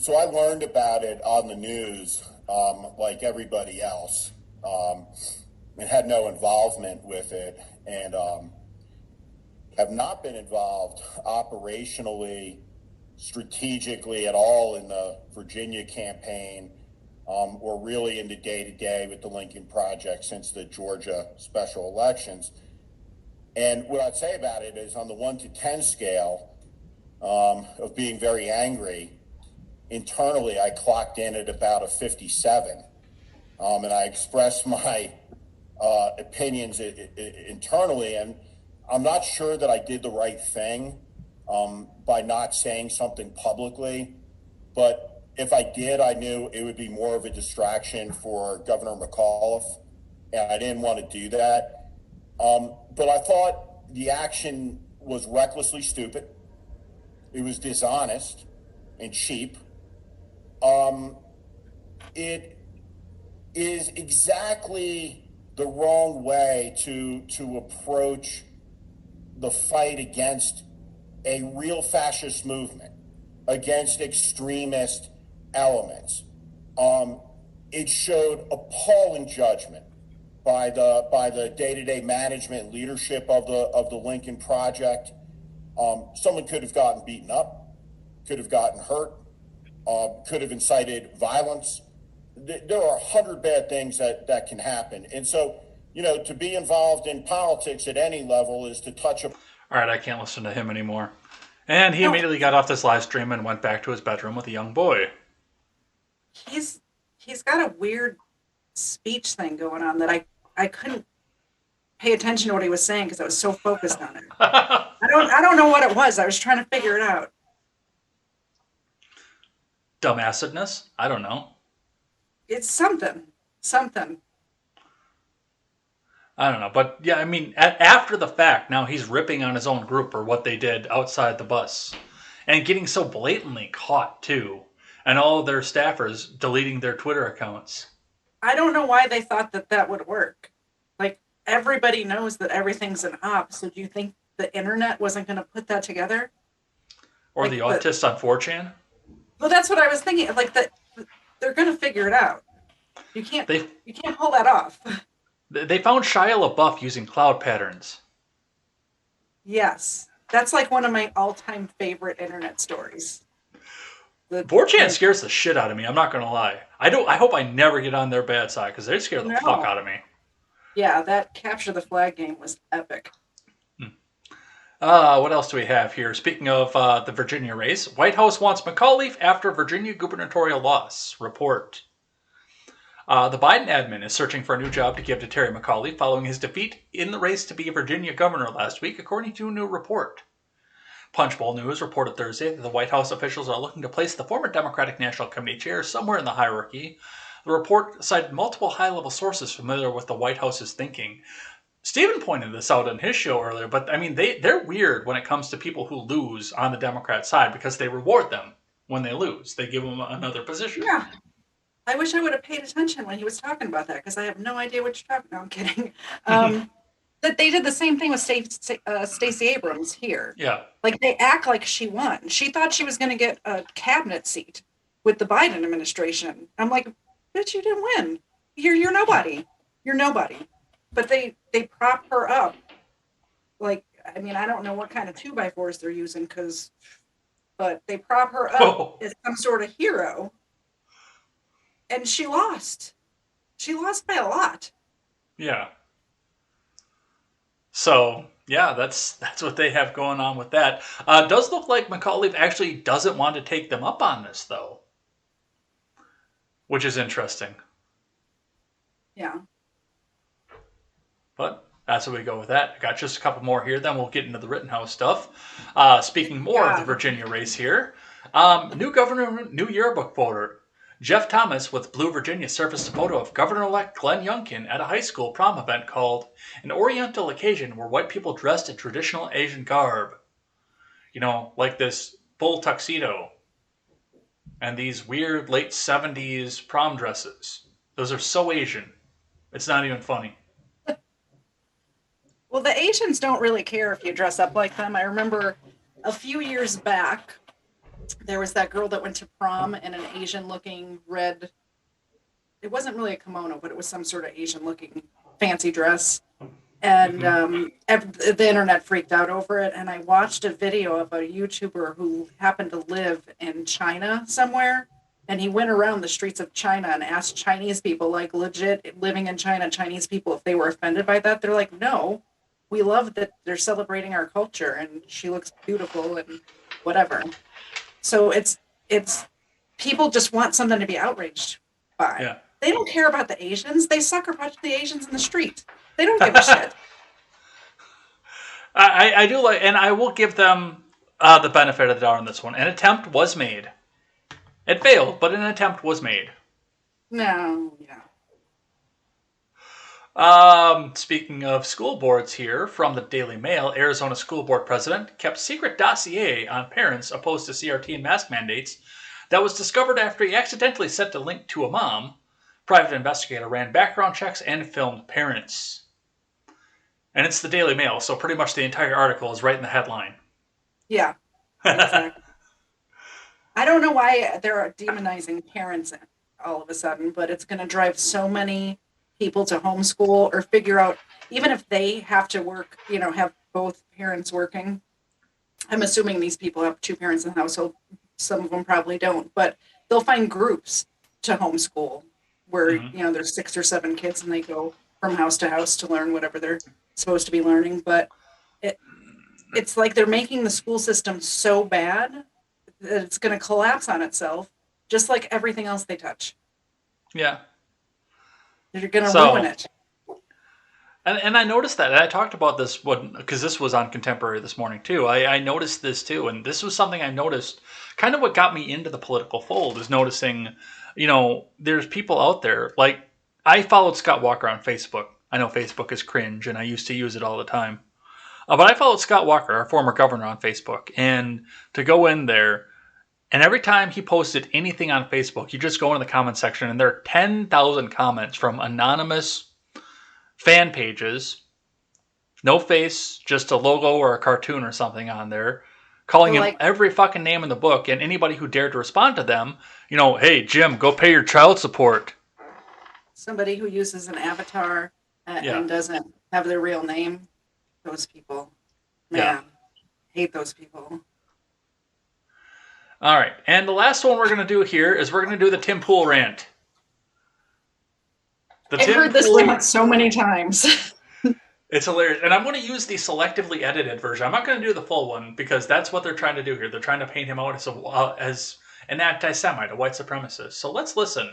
So I learned about it on the news, like everybody else, and had no involvement with it, and have not been involved operationally, strategically at all in the Virginia campaign, or really in the day-to-day with the Lincoln Project since the Georgia special elections. And what I'd say about it is on the 1 to 10 scale of being very angry, internally I clocked in at about a 57. And I expressed my opinions internally, and I'm not sure that I did the right thing by not saying something publicly, but if I did, I knew it would be more of a distraction for Governor McAuliffe, and I didn't want to do that. But I thought the action was recklessly stupid. It was dishonest and cheap. It is exactly the wrong way to approach the fight against a real fascist movement, against extremist elements. It showed appalling judgment by the day-to-day management and leadership of the Lincoln Project. Someone could have gotten beaten up, could have gotten hurt, could have incited violence. There are 100 bad things that can happen. And so, to be involved in politics at any level is to touch a... All right, I can't listen to him anymore. And he immediately got off this live stream and went back to his bedroom with a young boy. He's got a weird speech thing going on that I couldn't pay attention to what he was saying because I was so focused on it. I don't know what it was. I was trying to figure it out. Dumbassedness? I don't know. It's something. I don't know. But yeah, I mean, after the fact, now he's ripping on his own group or what they did outside the bus. And getting so blatantly caught, too. And all of their staffers deleting their Twitter accounts. I don't know why they thought that would work. Like, everybody knows that everything's an op, so do you think the internet wasn't going to put that together? Or like the autists on 4chan? Well, that's what I was thinking. Like, they're going to figure it out. You can't pull that off. They found Shia LaBeouf using cloud patterns. Yes. That's like one of my all-time favorite internet stories. 4chan scares the shit out of me. I'm not going to lie. I hope I never get on their bad side because they scare the fuck out of me. Yeah, that capture the flag game was epic. What else do we have here? Speaking of the Virginia race, White House wants McAuliffe after Virginia gubernatorial loss. Report. The Biden admin is searching for a new job to give to Terry McAuliffe following his defeat in the race to be Virginia governor last week, according to a new report. Punchbowl News reported Thursday that the White House officials are looking to place the former Democratic National Committee chair somewhere in the hierarchy. The report cited multiple high-level sources familiar with the White House's thinking. Stephen pointed this out on his show earlier, but I mean, they're weird when it comes to people who lose on the Democrat side because they reward them when they lose. They give them another position. Yeah. I wish I would have paid attention when he was talking about that because I have no idea what you're talking about. No, I'm kidding. That they did the same thing with Stacey Abrams here. Yeah. Like, they act like she won. She thought she was going to get a cabinet seat with the Biden administration. I'm like, bitch, you didn't win. You're nobody. You're nobody. But they prop her up. Like, I mean, I don't know what kind of 2x4s they're using, but they prop her up as some sort of hero. And she lost. She lost by a lot. Yeah. So, yeah, that's what they have going on with that. Does look like McAuliffe actually doesn't want to take them up on this, though. Which is interesting. Yeah. But that's where we go with that. I got just a couple more here, then we'll get into the Rittenhouse stuff. Speaking more of the Virginia race here, new governor, new yearbook voter. Jeff Thomas with Blue Virginia surfaced a photo of Governor-elect Glenn Youngkin at a high school prom event called An Oriental Occasion Where White People Dressed in Traditional Asian Garb. You know, like this full tuxedo and these weird late 70s prom dresses. Those are so Asian. It's not even funny. Well, the Asians don't really care if you dress up like them. I remember a few years back, there was that girl that went to prom in an Asian-looking red. It wasn't really a kimono, but it was some sort of Asian-looking fancy dress. And the internet freaked out over it. And I watched a video of a YouTuber who happened to live in China somewhere. And he went around the streets of China and asked Chinese people, like legit living in China, Chinese people, if they were offended by that. They're like, no, we love that they're celebrating our culture and she looks beautiful and whatever. So it's people just want something to be outraged by. Yeah. They don't care about the Asians. They sucker punch the Asians in the street. They don't give a shit. I do like, and I will give them the benefit of the doubt on this one. An attempt was made. It failed, but an attempt was made. No, yeah. Speaking of school boards here, from the Daily Mail, Arizona school board president kept secret dossier on parents opposed to CRT and mask mandates that was discovered after he accidentally sent a link to a mom. Private investigator ran background checks and filmed parents. And it's the Daily Mail, so pretty much the entire article is right in the headline. Yeah, exactly. I don't know why they're demonizing parents all of a sudden, but it's going to drive so many people to homeschool or figure out, even if they have to work, have both parents working. I'm assuming these people have two parents in the household. Some of them probably don't, but they'll find groups to homeschool where, there's 6 or 7 kids and they go from house to house to learn whatever they're supposed to be learning. But it's like they're making the school system so bad that it's going to collapse on itself, just like everything else they touch. Yeah. They're going to ruin it. And I noticed that. And I talked about this one because this was on Contemporary this morning too. I noticed this too. And this was something I noticed. Kind of what got me into the political fold is noticing, there's people out there. Like, I followed Scott Walker on Facebook. I know Facebook is cringe and I used to use it all the time. But I followed Scott Walker, our former governor, on Facebook. And to go in there, and every time he posted anything on Facebook, you just go into the comment section and there are 10,000 comments from anonymous fan pages, no face, just a logo or a cartoon or something on there, calling him every fucking name in the book, and anybody who dared to respond to them, hey, Jim, go pay your child support. Somebody who uses an avatar and doesn't have their real name, those people, man, hate those people. All right, and the last one we're going to do here is we're going to do the Tim Pool rant. I've heard this rant so many times. It's hilarious. And I'm going to use the selectively edited version. I'm not going to do the full one because that's what they're trying to do here. They're trying to paint him out as an anti-Semite, a white supremacist. So let's listen.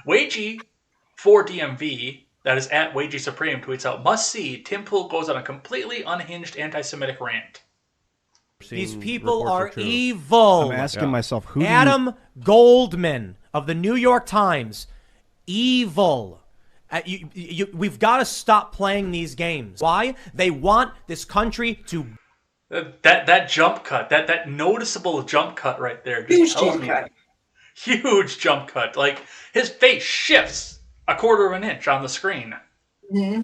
Wagey for DMV, that is at Wagey Supreme, tweets out, must see Tim Pool goes on a completely unhinged anti-Semitic rant. These seen people reports are or two. evil. I'm asking myself, who Adam Goldman of the New York Times, evil. We've got to stop playing these games. Why? They want this country to... That jump cut, that noticeable jump cut right there just Huge tells jump me cut. huge jump cut. Like his face shifts a quarter of an inch on the screen. Mm-hmm.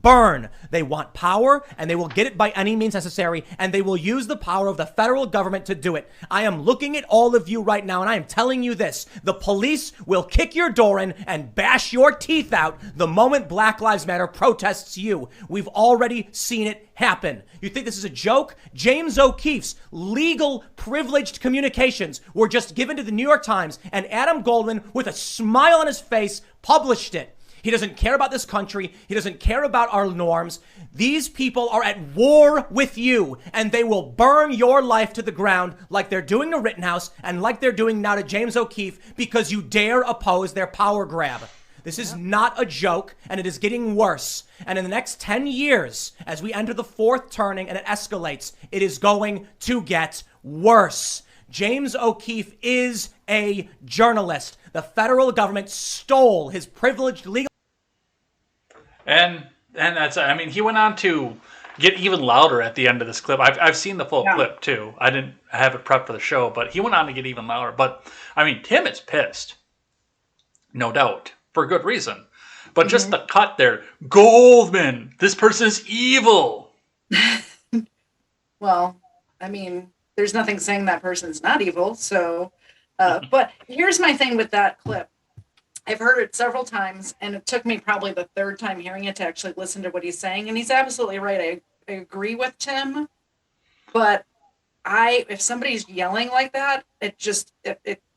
burn. They want power, and they will get it by any means necessary, and they will use the power of the federal government to do it. I am looking at all of you right now, and I am telling you this. The police will kick your door in and bash your teeth out the moment Black Lives Matter protests you. We've already seen it happen. You think this is a joke? James O'Keefe's legal privileged communications were just given to the New York Times, and Adam Goldman, with a smile on his face, published it. He doesn't care about this country. He doesn't care about our norms. These people are at war with you, and they will burn your life to the ground like they're doing to Rittenhouse and like they're doing now to James O'Keefe because you dare oppose their power grab. This is not a joke, and it is getting worse. And in the next 10 years, as we enter the fourth turning and it escalates, it is going to get worse. James O'Keefe is a journalist. The federal government stole his privileged legal... And that's, I mean, he went on to get even louder at the end of this clip. I've seen the full clip too. I didn't have it prepped for the show, but he went on to get even louder. But I mean, Tim is pissed, no doubt, for good reason. But just the cut there, Goldman, this person's evil. Well, I mean, there's nothing saying that person's not evil. So, but here's my thing with that clip. I've heard it several times, and it took me probably the third time hearing it to actually listen to what he's saying. And he's absolutely right. I agree with Tim. But if somebody's yelling like that, it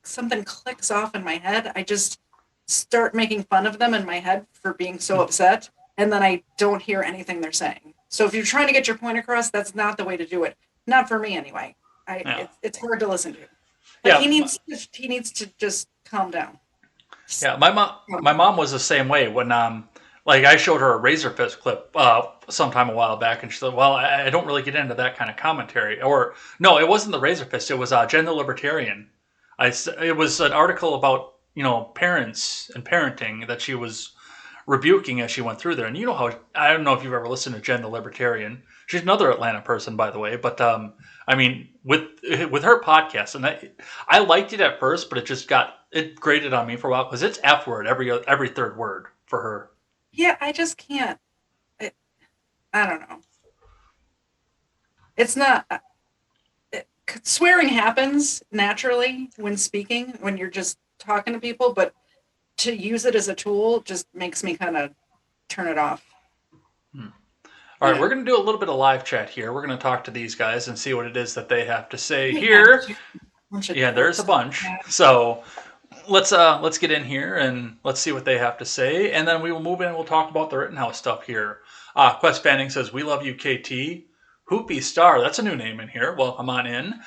something clicks off in my head. I just start making fun of them in my head for being so upset, and then I don't hear anything they're saying. So if you're trying to get your point across, that's not the way to do it. Not for me anyway. It's hard to listen to. But he needs to just calm down. Yeah, my mom was the same way when like I showed her a Razor Fist clip sometime a while back, and she said, "Well, I don't really get into that kind of commentary." Or no, it wasn't the Razor Fist; it was Jen the Libertarian. It was an article about parents and parenting that she was rebuking as she went through there. And you know how, I don't know if you've ever listened to Jen the Libertarian. She's another Atlanta person, by the way. But I mean, with her podcast, and I liked it at first, but it grated on me for a while because it's F word every third word for her. Yeah, I just can't. I don't know. It's not. Swearing happens naturally when speaking, when you're just talking to people, but to use it as a tool just makes me kind of turn it off. All right, we're going to do a little bit of live chat here. We're going to talk to these guys and see what it is that they have to say here. Yeah, there's a bunch. So let's get in here and let's see what they have to say, and then we will move in and we'll talk about the Rittenhouse stuff here. Quest Fanning says, "We love you, KT." Hoopy Star, that's a new name in here. Welcome on in.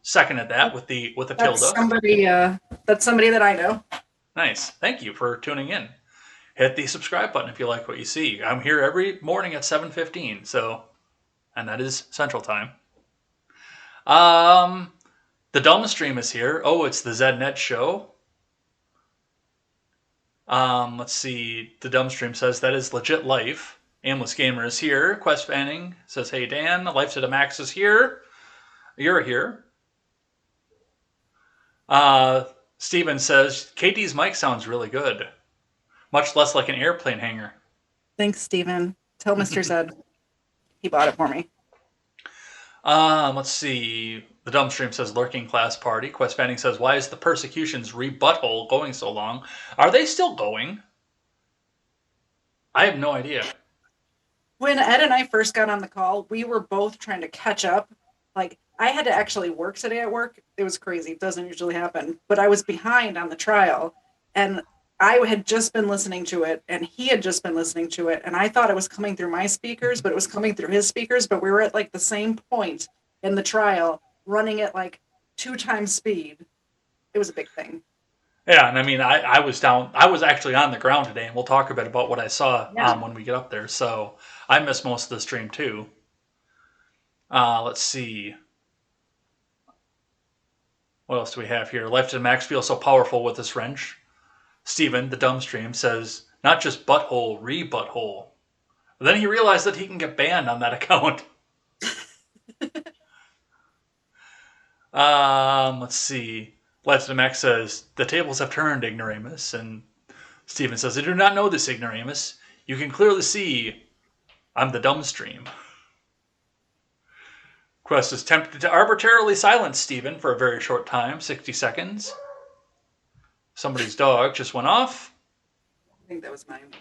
Seconded that with the tilde. That's somebody that I know. Nice. Thank you for tuning in. Hit the subscribe button if you like what you see. I'm here every morning at 7:15, and that is Central Time. The Dumb Stream is here. Oh, it's the ZNet show. Let's see. The Dumb Stream says that is legit life. Aimless Gamer is here. Quest Fanning says, "Hey Dan, Life to the Max is here. You're here." Steven says, "KT's mic sounds really good. Much less like an airplane hangar." Thanks, Steven. Tell Mr. Zed he bought it for me. Let's see. The Dumb Stream says, "Lurking Class Party." Quest Fanning says, "Why is the persecution's rebuttal going so long? Are they still going?" I have no idea. When Ed and I first got on the call, we were both trying to catch up. Like, I had to actually work today at work. It was crazy. It doesn't usually happen. But I was behind on the trial, and I had just been listening to it, and he had just been listening to it, and I thought it was coming through my speakers, but it was coming through his speakers, but we were at, like, the same point in the trial, running at, like, 2 times speed. It was a big thing. Yeah, and I mean, I was down. I was actually on the ground today, and we'll talk a bit about what I saw when we get up there. So I missed most of the stream too. Let's see. What else do we have here? Leibt and Max feel so powerful with this wrench. Steven, the dumbstream, says, not just butthole, re-butthole. Then he realized that he can get banned on that account. Let's see. Leibt and Max says, the tables have turned, Ignoramus. And Steven says, I do not know this, Ignoramus. You can clearly see I'm the dumbstream. Quest is tempted to arbitrarily silence Steven for a very short time, 60 seconds. Somebody's dog just went off. I think that was mine.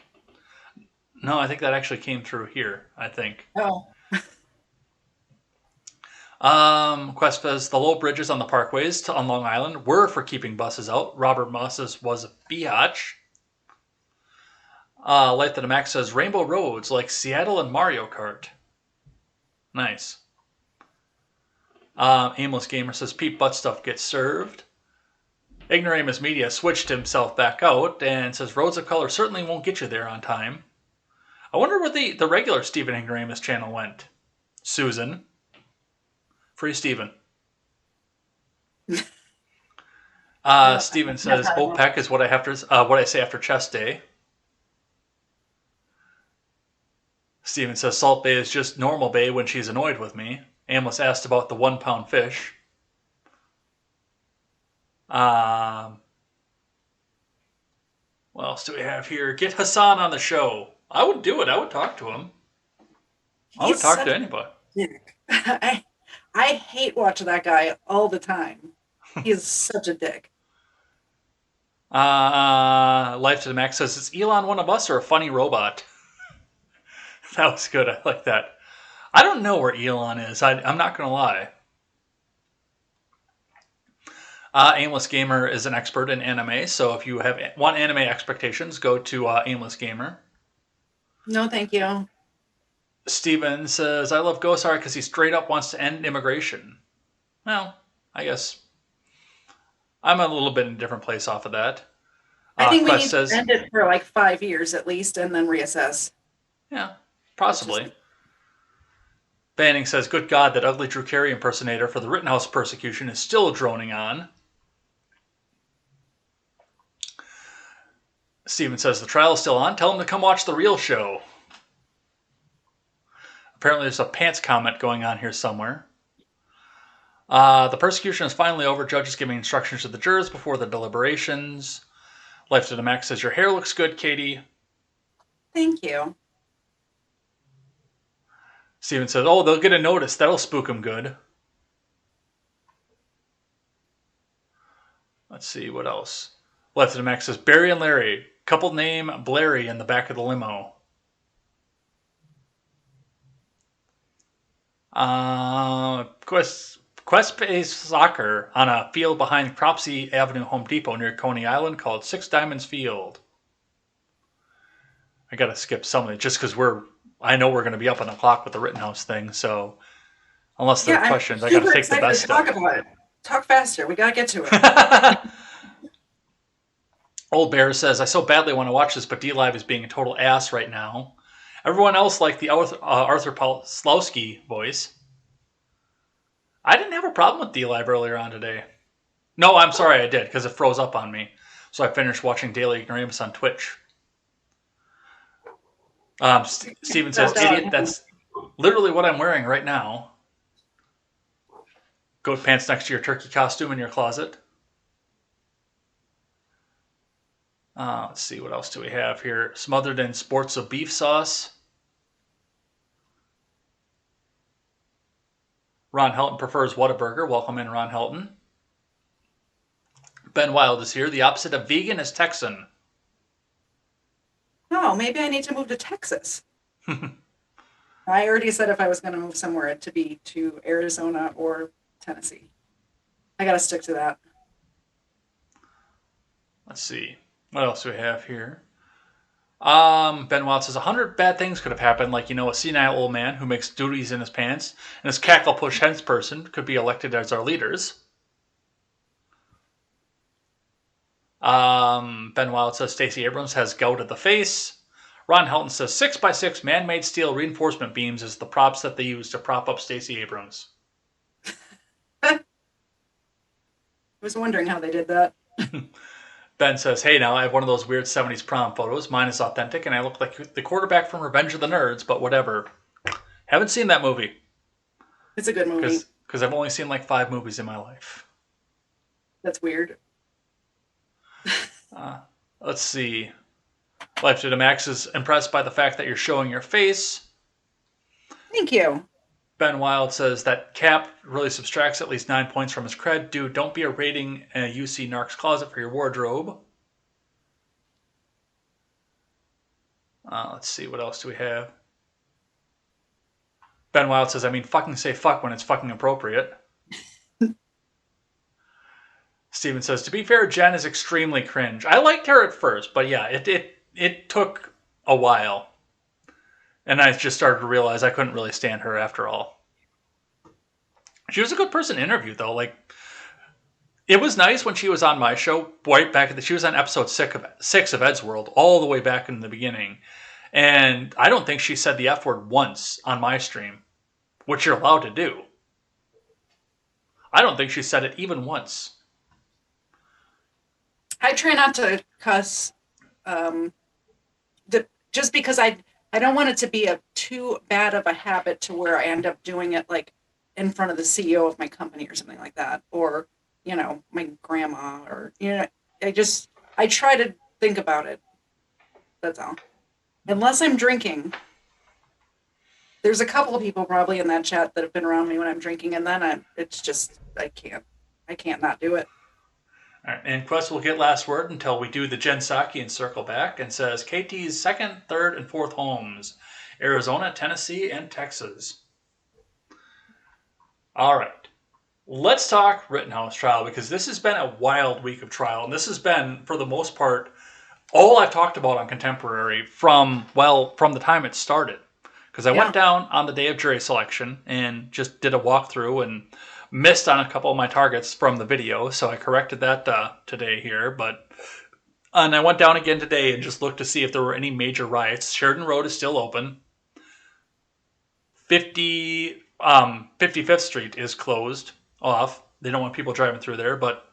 No, I think that actually came through here, I think. Oh. Quest says the low bridges on the parkways on Long Island were for keeping buses out. Robert Moss's was a biatch. Leibt and Max says rainbow roads like Seattle and Mario Kart. Nice. Aimless Gamer says Pete Buttstuff gets served. Ignoramus Media switched himself back out and says Roads of Color certainly won't get you there on time. I wonder where the regular Stephen Ignoramus channel went. Susan. Free Stephen. Stephen says OPEC is what I say after chest day. Stephen says Salt Bay is just normal Bay when she's annoyed with me. Amless asked about the 1 pound fish. What else do we have here? Get Hassan on the show. I would do it. I would talk to him. I would talk to anybody. I hate watching that guy all the time. He's such a dick. Life to the Max says, is Elon one of us or a funny robot? That was good. I like that. I don't know where Elon is. I'm not going to lie. Aimless Gamer is an expert in anime, so if you want anime expectations, go to Aimless Gamer. No, thank you. Steven says, I love Gosar because he straight up wants to end immigration. Well, I guess I'm a little bit in a different place off of that. I think we need to end it for like 5 years at least and then reassess. Yeah, possibly. Banning says, good God, that ugly Drew Carey impersonator for the Rittenhouse persecution is still droning on. Steven says, the trial is still on. Tell him to come watch the real show. Apparently there's a pants comment going on here somewhere. The persecution is finally over. Judges giving instructions to the jurors before the deliberations. Life to the Max says, your hair looks good, Katie. Thank you. Steven says, oh, they'll get a notice. That'll spook them good. Let's see, what else? Left to the Max says, Barry and Larry, couple name Blairy in the back of the limo. Quest plays soccer on a field behind Cropsey Avenue Home Depot near Coney Island called Six Diamonds Field. I gotta skip some of it just because I know we're going to be up on the clock with the Rittenhouse thing, so unless there are questions, I got to take the best stuff. Talk about it. Talk faster. We got to get to it. Old Bear says, I so badly want to watch this, but D-Live is being a total ass right now. Everyone else liked the Arthur Slowski voice. I didn't have a problem with D-Live earlier on today. No, I'm sorry I did, because it froze up on me. So I finished watching Daily Ignoramus on Twitch. Steven says, idiot, that's literally what I'm wearing right now. Goat pants next to your turkey costume in your closet. Let's see, what else do we have here? Smothered in sports of beef sauce. Ron Helton prefers Whataburger. Welcome in, Ron Helton. Ben Wild is here. The opposite of vegan is Texan. Oh, maybe I need to move to Texas. I already said if I was going to move somewhere to be to Arizona or Tennessee. I got to stick to that. Let's see. What else do we have here? Ben Wild says, 100 bad things could have happened, like, a senile old man who makes duties in his pants, and this cackle push hens person could be elected as our leaders. Ben Wild says Stacey Abrams has gout at the face. Ron Helton says 6x6 man-made steel reinforcement beams is the props that they use to prop up Stacey Abrams. I was wondering how they did that. Ben says, hey, now I have one of those weird 70s prom photos. Mine is authentic, and I look like the quarterback from Revenge of the Nerds, but whatever. Haven't seen that movie. It's a good movie. Because I've only seen like 5 movies in my life. That's weird. Let's see. Leibt, Max is impressed by the fact that you're showing your face. Thank you. Ben Wild says that Cap really subtracts at least 9 points from his cred. Dude, don't be raiding a UC Narc's closet for your wardrobe. Let's see, what else do we have? Ben Wild says, I mean, fucking say fuck when it's fucking appropriate. Steven says, to be fair, Jen is extremely cringe. I liked her at first, but yeah, it took a while. And I just started to realize I couldn't really stand her after all. She was a good person to interview, though. Like, it was nice when she was on my show, right back she was on episode 6 of Ed's World, all the way back in the beginning. And I don't think she said the F word once on my stream, which you're allowed to do. I don't think she said it even once. I try not to cuss, just because I don't want it to be too bad of a habit to where I end up doing it like in front of the CEO of my company or something like that, or my grandma, or I try to think about it. That's all. Unless I'm drinking. There's a couple of people probably in that chat that have been around me when I'm drinking, and then I can't not do it. All right, and Quest will get last word until we do the Jen Psaki and circle back, and says KT's second, third, and fourth homes: Arizona, Tennessee, and Texas. All right, let's talk Rittenhouse trial, because this has been a wild week of trial, and this has been, for the most part, all I've talked about on Contemporary from the time it started. Because I went down on the day of jury selection and just did a walkthrough and missed on a couple of my targets from the video, so I corrected that today here. And I went down again today and just looked to see if there were any major riots. Sheridan Road is still open. 55th Street is closed off. They don't want people driving through there, but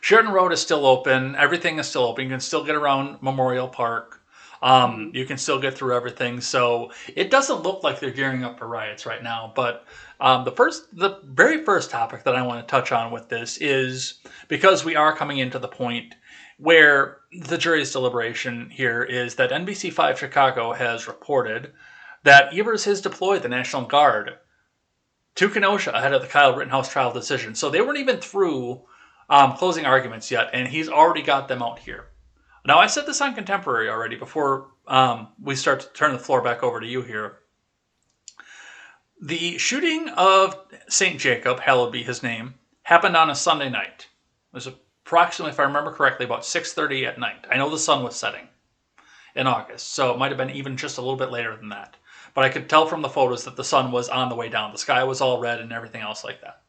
Sheridan Road is still open. Everything is still open. You can still get around Memorial Park. You can still get through everything. So it doesn't look like they're gearing up for riots right now. But the very first topic that I want to touch on with this is, because we are coming into the point where the jury's deliberation here, is that NBC5 Chicago has reported that Evers has deployed the National Guard to Kenosha ahead of the Kyle Rittenhouse trial decision. So they weren't even through closing arguments yet, and he's already got them out here. Now, I said this on Contemporary already before we start to turn the floor back over to you here. The shooting of St. Jacob, hallowed be his name, happened on a Sunday night. It was approximately, if I remember correctly, about 6:30 at night. I know the sun was setting in August, so it might have been even just a little bit later than that. But I could tell from the photos that the sun was on the way down. The sky was all red and everything else like that.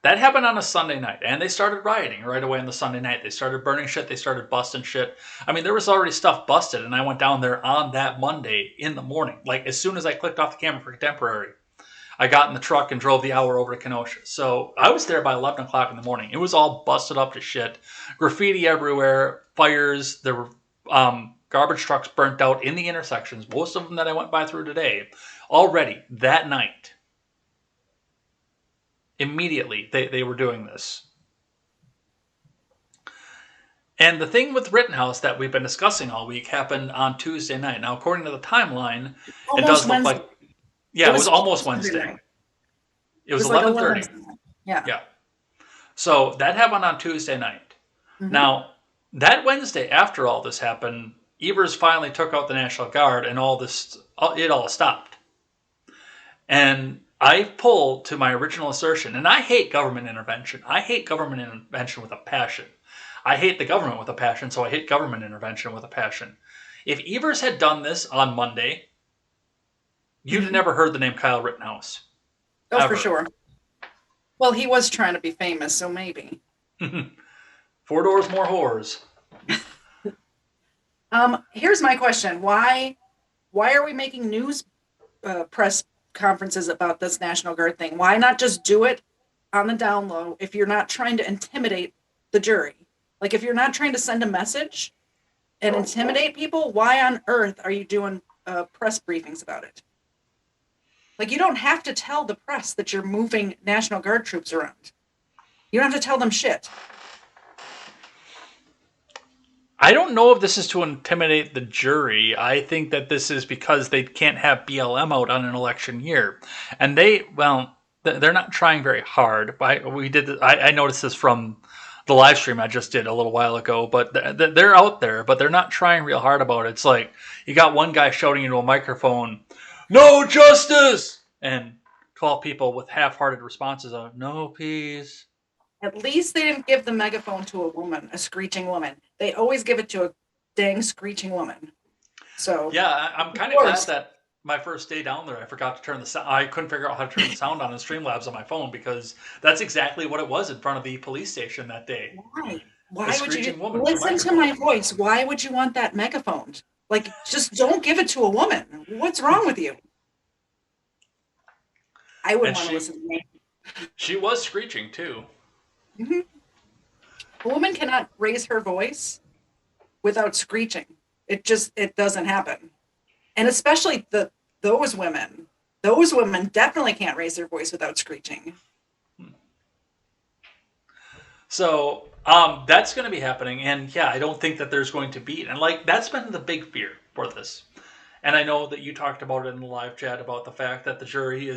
That happened on a Sunday night, and they started rioting right away on the Sunday night. They started burning shit. They started busting shit. I mean, there was already stuff busted, and I went down there on that Monday in the morning. Like, as soon as I clicked off the camera for Contemporary, I got in the truck and drove the hour over to Kenosha. So I was there by 11 o'clock in the morning. It was all busted up to shit. Graffiti everywhere, fires. There were garbage trucks burnt out in the intersections, most of them that I went by through today, already that night. Immediately, they were doing this. And the thing with Rittenhouse that we've been discussing all week happened on Tuesday night. Now, according to the timeline, it does look like... Yeah, it was almost Wednesday. It was 11:30. Yeah. So that happened on Tuesday night. Mm-hmm. Now, that Wednesday, after all this happened, Evers finally took out the National Guard, and it all stopped. And I pull to my original assertion, and I hate government intervention. I hate government intervention with a passion. I hate the government with a passion, so I hate government intervention with a passion. If Evers had done this on Monday, you'd have never heard the name Kyle Rittenhouse. Oh, ever. For sure. Well, he was trying to be famous, so maybe. 4 doors, more whores. Here's my question: Why are we making news press conferences about this National Guard thing? Why not just do it on the down low if you're not trying to intimidate the jury? Like, if you're not trying to send a message and intimidate people, why on earth are you doing press briefings about it? Like, you don't have to tell the press that you're moving National Guard troops around. You don't have to tell them shit. I don't know if this is to intimidate the jury. I think that this is because they can't have BLM out on an election year. And they're not trying very hard. I noticed this from the live stream I just did a little while ago, but they're out there, but they're not trying real hard about it. It's like you got one guy shouting into a microphone, "No justice!" and 12 people with half-hearted responses of "No peace." At least they didn't give the megaphone to a woman, a screeching woman. They always give it to a dang screeching woman. So yeah, I'm kind of glad that my first day down there, I forgot to turn the sound. I couldn't figure out how to turn the sound on in Streamlabs on my phone because that's exactly what it was in front of the police station that day. Why? Why would you listen to my voice? Why would you want that megaphone? Like, just don't give it to a woman. What's wrong with you? I wouldn't want to listen to me. She was screeching too. Mm-hmm. A woman cannot raise her voice without screeching. It doesn't happen. And especially those women definitely can't raise their voice without screeching. So that's going to be happening. And yeah, I don't think that there's going to be, and like, that's been the big fear for this. And I know that you talked about it in the live chat about the fact that the jury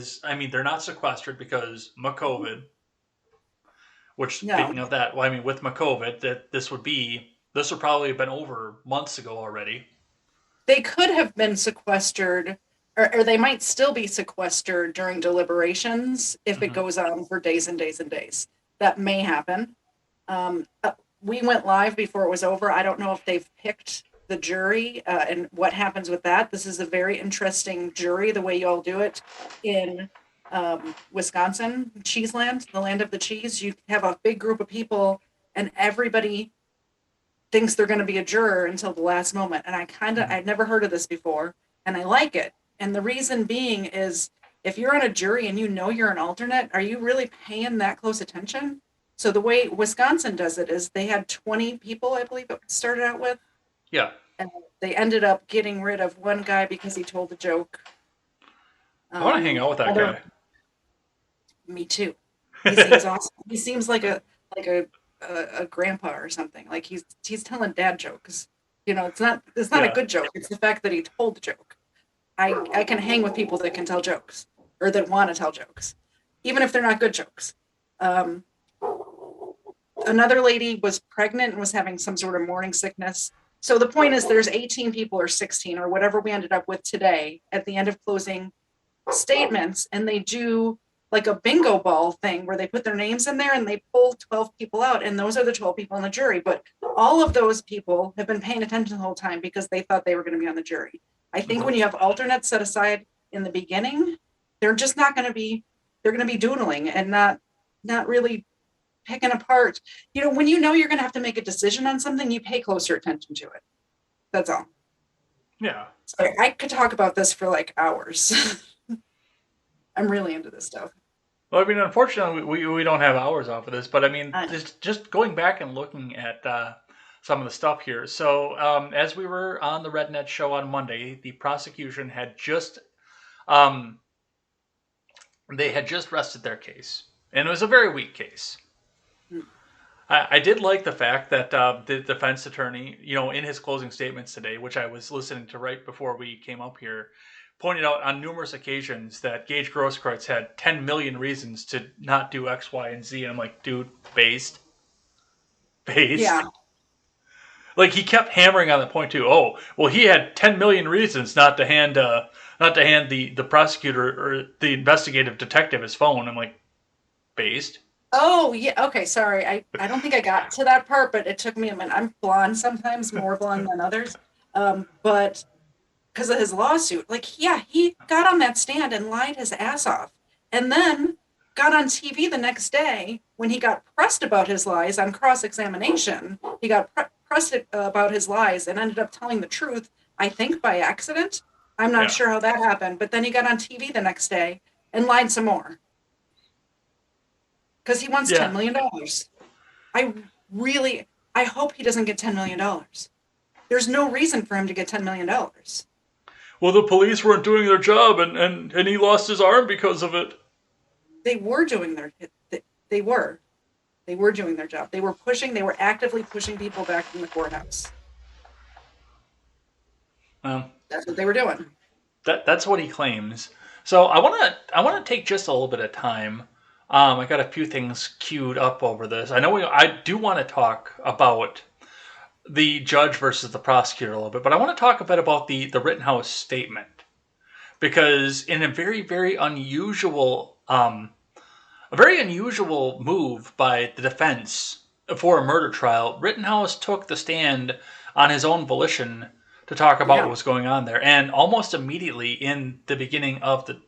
they're not sequestered because COVID. Which, speaking of that, with COVID, this would probably have been over months ago already. They could have been sequestered, or they might still be sequestered during deliberations if it goes on for days and days and days. That may happen. We went live before it was over. I don't know if they've picked the jury and what happens with that. This is a very interesting jury, the way you all do it in Wisconsin, Cheeseland, the land of the cheese. You have a big group of people and everybody thinks they're going to be a juror until the last moment. And I'd never heard of this before and I like it. And the reason being is if you're on a jury and you know you're an alternate, are you really paying that close attention? So the way Wisconsin does it is they had 20 people, I believe it started out with. Yeah. And they ended up getting rid of one guy because he told a joke. I want to hang out with that guy. Me too. He seems awesome. He seems like a grandpa or something. Like he's telling dad jokes. It's not a good joke. It's the fact that he told the joke. I can hang with people that can tell jokes or that want to tell jokes, even if they're not good jokes. Another lady was pregnant and was having some sort of morning sickness. So the point is there's 18 people or 16 or whatever we ended up with today at the end of closing statements, and they do like a bingo ball thing where they put their names in there and they pull 12 people out, and those are the 12 people on the jury. But all of those people have been paying attention the whole time because they thought they were going to be on the jury. I think when you have alternates set aside in the beginning, they're just not going to be, they're going to be doodling and not really picking apart. When you're going to have to make a decision on something, you pay closer attention to it. That's all. Yeah. So I could talk about this for like hours. I'm really into this stuff. Well, unfortunately, we don't have hours off of this, but just going back and looking at some of the stuff here. So as we were on the RedNet show on Monday, the prosecution had just rested their case, and it was a very weak case. I did like the fact that the defense attorney, in his closing statements today, which I was listening to right before we came up here, pointed out on numerous occasions that Gage Grosskreutz had 10 million reasons to not do X, Y, and Z. And I'm like, dude, based. Yeah. Like, he kept hammering on that point too. Oh, well, he had 10 million reasons not to hand the prosecutor or the investigative detective his phone. I'm like, based. Oh, yeah. Okay, sorry. I don't think I got to that part, but it took me a minute. I'm blonde sometimes, more blonde than others. But because of his lawsuit, he got on that stand and lied his ass off. And then got on TV the next day when he got pressed about his lies on cross-examination. He got pressed about his lies and ended up telling the truth, I think by accident. I'm not sure how that happened, but then he got on TV the next day and lied some more. Because he wants $10 million. I hope he doesn't get $10 million. There's no reason for him to get $10 million. Well, the police weren't doing their job, and he lost his arm because of it. They were doing their job. They were actively pushing people back from the courthouse. That's what they were doing. That's what he claims. So I want to take just a little bit of time. I got a few things queued up over this. I do want to talk about the judge versus the prosecutor a little bit, but I want to talk a bit about the Rittenhouse statement, because in a very, very unusual move by the defense for a murder trial, Rittenhouse took the stand on his own volition to talk about what was going on there, and almost immediately in the beginning of the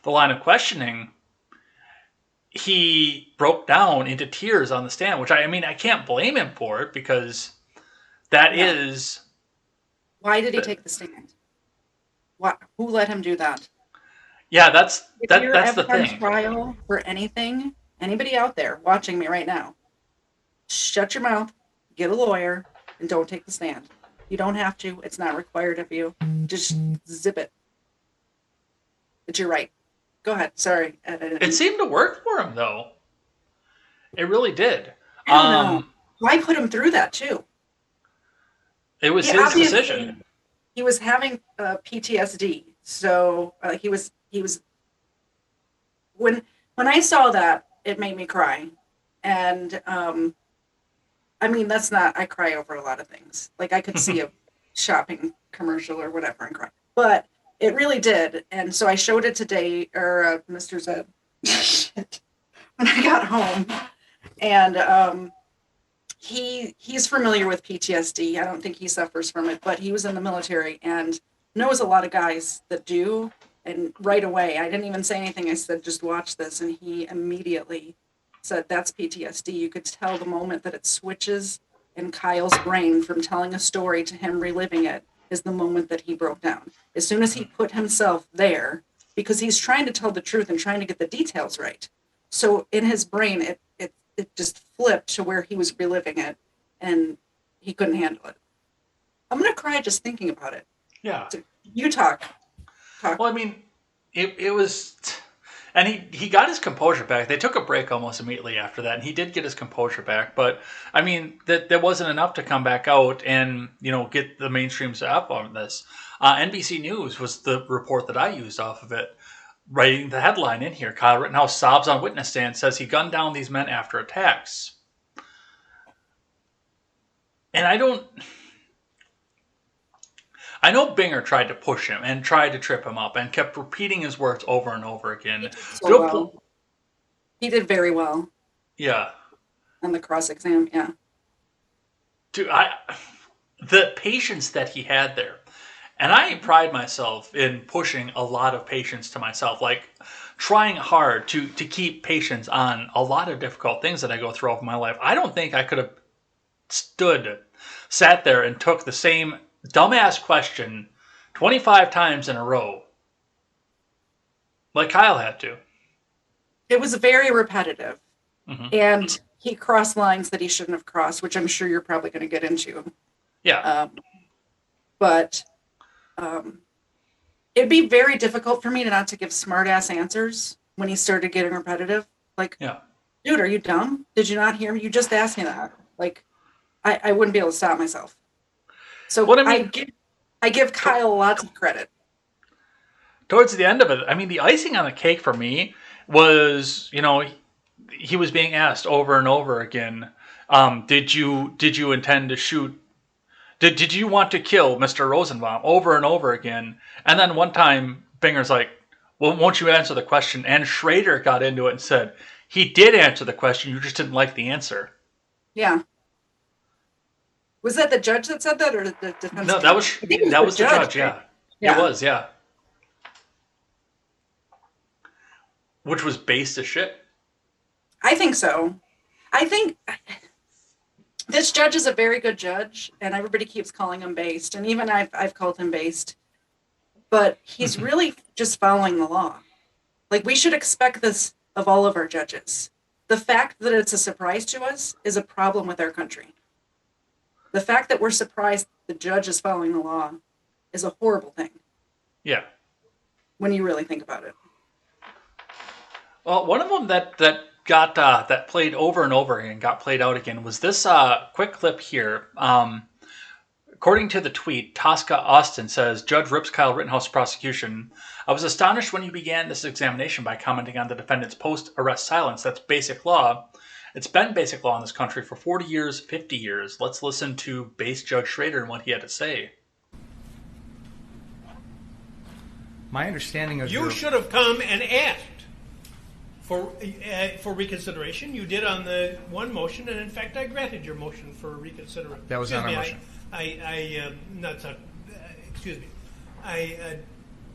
line of questioning, he broke down into tears on the stand, which I can't blame him for it, because that is... Why did he take the stand? Who let him do that? Yeah, that's if the you're ever thing. on trial for anything, anybody out there watching me right now, shut your mouth, get a lawyer, and don't take the stand. You don't have to. It's not required of you. Just zip it. It's your right. Go ahead. Sorry. It seemed to work for him, though. It really did. I don't know. Why put him through that, too? It was his decision. He was having PTSD. So he was when I saw that, it made me cry. And I cry over a lot of things. Like, I could see a shopping commercial or whatever and cry. But it really did. And so I showed it today, or Mr. Zed, when I got home. And he's familiar with PTSD. I don't think he suffers from it, but he was in the military and knows a lot of guys that do. And right away, I didn't even say anything. I said, just watch this. And he immediately said, that's PTSD. You could tell the moment that it switches in Kyle's brain from telling a story to him reliving it is the moment that he broke down. As soon as he put himself there, because he's trying to tell the truth and trying to get the details right. So in his brain, it just flipped to where he was reliving it, and he couldn't handle it. I'm going to cry just thinking about it. Yeah. So you talk. Well, it was... And he got his composure back. They took a break almost immediately after that, and he did get his composure back. But, that wasn't enough to come back out and, get the mainstream's up on this. NBC News was the report that I used off of it, writing the headline in here. Kyle Rittenhouse sobs on witness stand, says he gunned down these men after attacks. And I know Binger tried to push him and tried to trip him up and kept repeating his words over and over again. He did very well. Yeah. On the cross-exam, yeah. Dude, the patience that he had there. And I pride myself in pushing a lot of patience to myself, like trying hard to keep patience on a lot of difficult things that I go through over my life. I don't think I could have sat there and took the same dumbass question 25 times in a row like Kyle had to. It was very repetitive. Mm-hmm. And he crossed lines that he shouldn't have crossed, which I'm sure you're probably going to get into. Yeah. But it'd be very difficult for me not to give smart-ass answers when he started getting repetitive. Like, dude, are you dumb? Did you not hear me? You just asked me that. Like, I wouldn't be able to stop myself. So I give Kyle lots of credit. Towards the end of it, the icing on the cake for me was, he was being asked over and over again, did you intend to shoot? Did you want to kill Mr. Rosenbaum? Over and over again. And then one time, Binger's like, well, won't you answer the question? And Schrader got into it and said, he did answer the question, you just didn't like the answer. Yeah. Was that the judge that said that, or the defense? No, that was the judge. Yeah. It was. Yeah. Which was based as shit. I think so. I think This judge is a very good judge, and everybody keeps calling him based, and even I've called him based. But he's really just following the law. Like, we should expect this of all of our judges. The fact that it's a surprise to us is a problem with our country. The fact that we're surprised the judge is following the law is a horrible thing. Yeah. When you really think about it. Well, one of them that got that played over and over again, got played out again, was this quick clip here. According to the tweet, Tosca Austin says, Judge rips Kyle Rittenhouse prosecution. I was astonished when you began this examination by commenting on the defendant's post-arrest silence. That's basic law. It's been basic law in this country for 40 years, 50 years. Let's listen to base Judge Schrader and what he had to say. My understanding of you should have come and asked for reconsideration. You did on the one motion, and in fact, I granted your motion for reconsideration. That was not our motion. Excuse me. I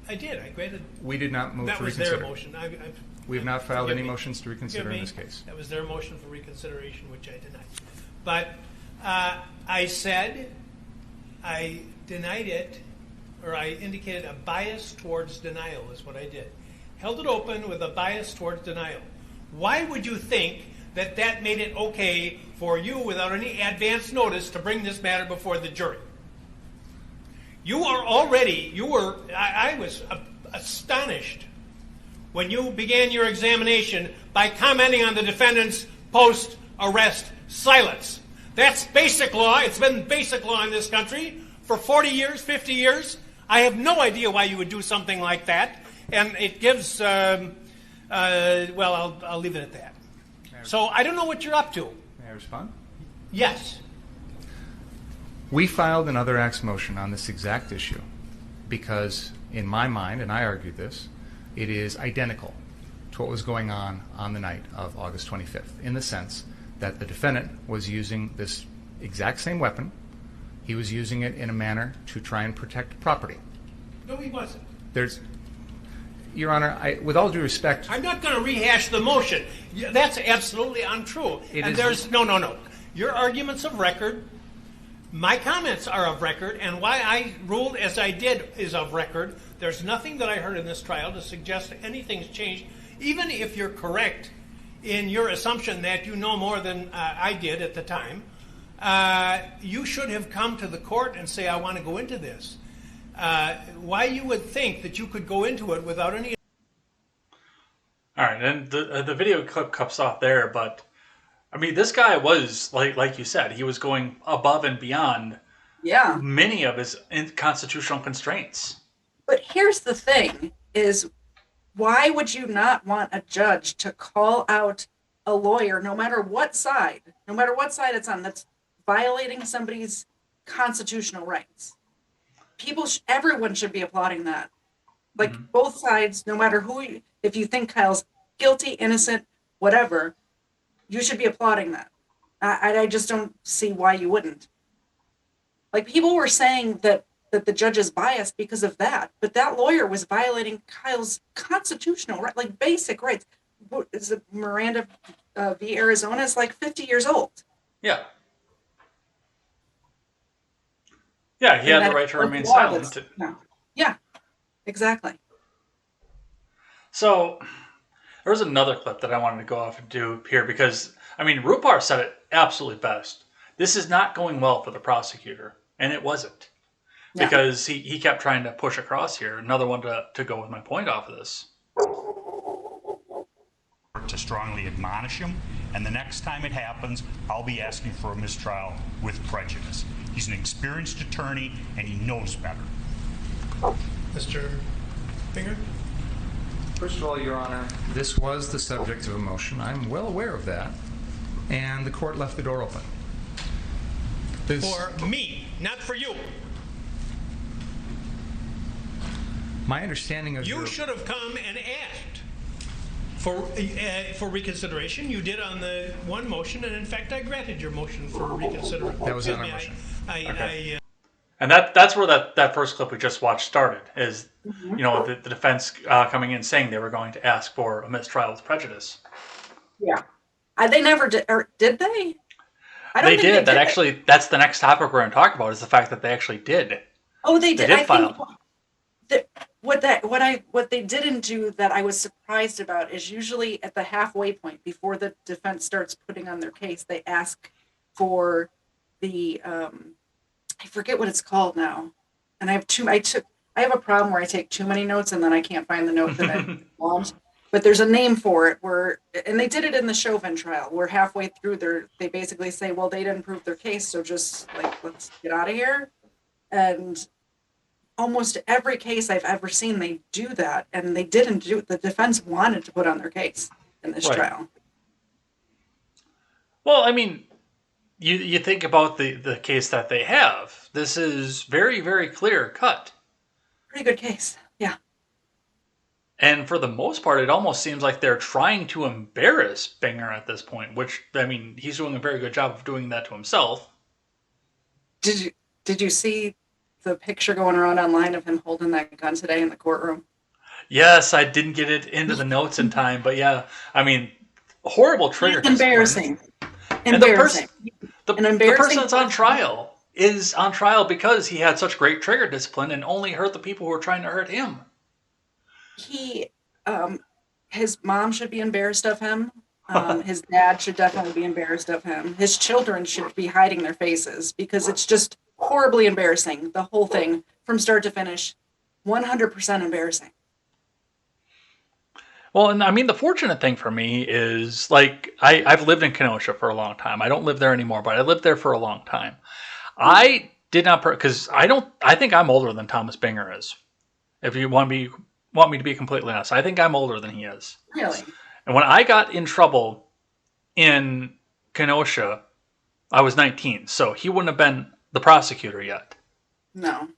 did. I granted. We did not move that to was reconsider. Their motion. We have not filed any motions to reconsider in this case. That was their motion for reconsideration, which I denied. But I said I denied it, or I indicated a bias towards denial is what I did. Held it open with a bias towards denial. Why would you think that that made it okay for you, without any advance notice, to bring this matter before the jury? I was astonished when you began your examination by commenting on the defendant's post-arrest silence. That's basic law. It's been basic law in this country for 40 years, 50 years. I have no idea why you would do something like that. And it gives, I'll leave it at that. So I don't know what you're up to. May I respond? Yes. We filed an other acts motion on this exact issue because, in my mind, and I argued this, it is identical to what was going on the night of August 25th, in the sense that the defendant was using this exact same weapon. He was using it in a manner to try and protect property. No, he wasn't. Your Honor, with all due respect, I'm not going to rehash the motion. That's absolutely untrue. No. Your argument's of record. My comments are of record, and why I ruled as I did is of record. There's nothing that I heard in this trial to suggest that anything's changed. Even if you're correct in your assumption that you know more than I did at the time, you should have come to the court and say, I want to go into this. Why you would think that you could go into it without any... All right, and the video clip cuts off there, but I mean, this guy was, like you said, he was going above and beyond many of his constitutional constraints. But here's the thing, is why would you not want a judge to call out a lawyer, no matter what side it's on, that's violating somebody's constitutional rights? Everyone should be applauding that. Like, both sides, no matter who, if you think Kyle's guilty, innocent, whatever, you should be applauding that. I just don't see why you wouldn't. Like, people were saying that the judge is biased because of that, but that lawyer was violating Kyle's constitutional right, like basic rights. What is it, Miranda v. Arizona is like 50 years old. Yeah. Yeah, he had the right to remain silent. Yeah, exactly. So there was another clip that I wanted to go off and do here because, I mean, Rupar said it absolutely best. This is not going well for the prosecutor, and it wasn't. No. Because he kept trying to push across here. Another one to go with my point off of this. To strongly admonish him, and the next time it happens, I'll be asking for a mistrial with prejudice. He's an experienced attorney, and he knows better. Mr. Finger? first of all, Your Honor, this was the subject of a motion. I'm well aware of that, and the court left the door open. For me, not for you. My understanding of you should have come and asked for reconsideration. You did on the one motion, and in fact, I granted your motion for reconsideration. That was not our motion. And that's where that first clip we just watched started. Is you know the defense coming in saying they were going to ask for a mistrial with prejudice. Yeah, they never did. Or did they? I don't They think did. they That did. actually, that's the next topic we're going to talk about is the fact that they actually did. Oh, they They did. did I file. think what they didn't do that I was surprised about is usually at the halfway point before the defense starts putting on their case, they ask for the I forget what it's called now, and I have a problem where I take too many notes and then I can't find the note that I want. But there's a name for it and they did it in the Chauvin trial, where halfway through they basically say, well, they didn't prove their case, so just like let's get out of here. And almost every case I've ever seen, they do that, and they didn't do it. The defense wanted to put on their case in this trial. Well, I mean, you think about the case that they have. This is very, very clear cut. Pretty good case, yeah. And for the most part, it almost seems like they're trying to embarrass Binger at this point, which, I mean, he's doing a very good job of doing that to himself. Did you see the picture going around online of him holding that gun today in the courtroom? Yes, I didn't get it into the notes in time, but yeah, I mean, horrible trigger. Embarrassing. And Embarrassing. the person that's on trial is on trial because he had such great trigger discipline and only hurt the people who were trying to hurt him. His mom should be embarrassed of him. His dad should definitely be embarrassed of him. His children should be hiding their faces because it's just horribly embarrassing. The whole thing from start to finish, 100% embarrassing. Well, and I mean, the fortunate thing for me is, like, I've lived in Kenosha for a long time. I don't live there anymore, but I lived there for a long time. I did not, because I think I'm older than Thomas Binger is. If you want me to be completely honest, I think I'm older than he is. Really? And when I got in trouble in Kenosha, I was 19, so he wouldn't have been the prosecutor yet. No.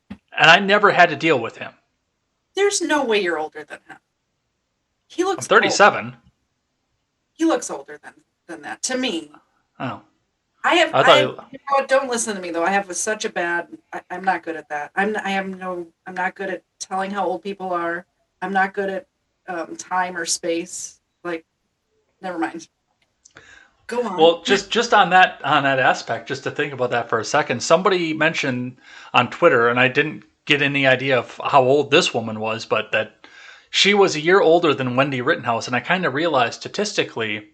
And I never had to deal with him. There's no way you're older than him. He looks I'm 37. Old. He looks older than that to me. Oh. Don't listen to me though. I have such a bad. I'm not good at that. I'm not good at telling how old people are. I'm not good at time or space. Like, never mind. Go on. Well, just on that aspect, just to think about that for a second. Somebody mentioned on Twitter, and I didn't get any idea of how old this woman was, but that she was a year older than Wendy Rittenhouse, and I kind of realized statistically,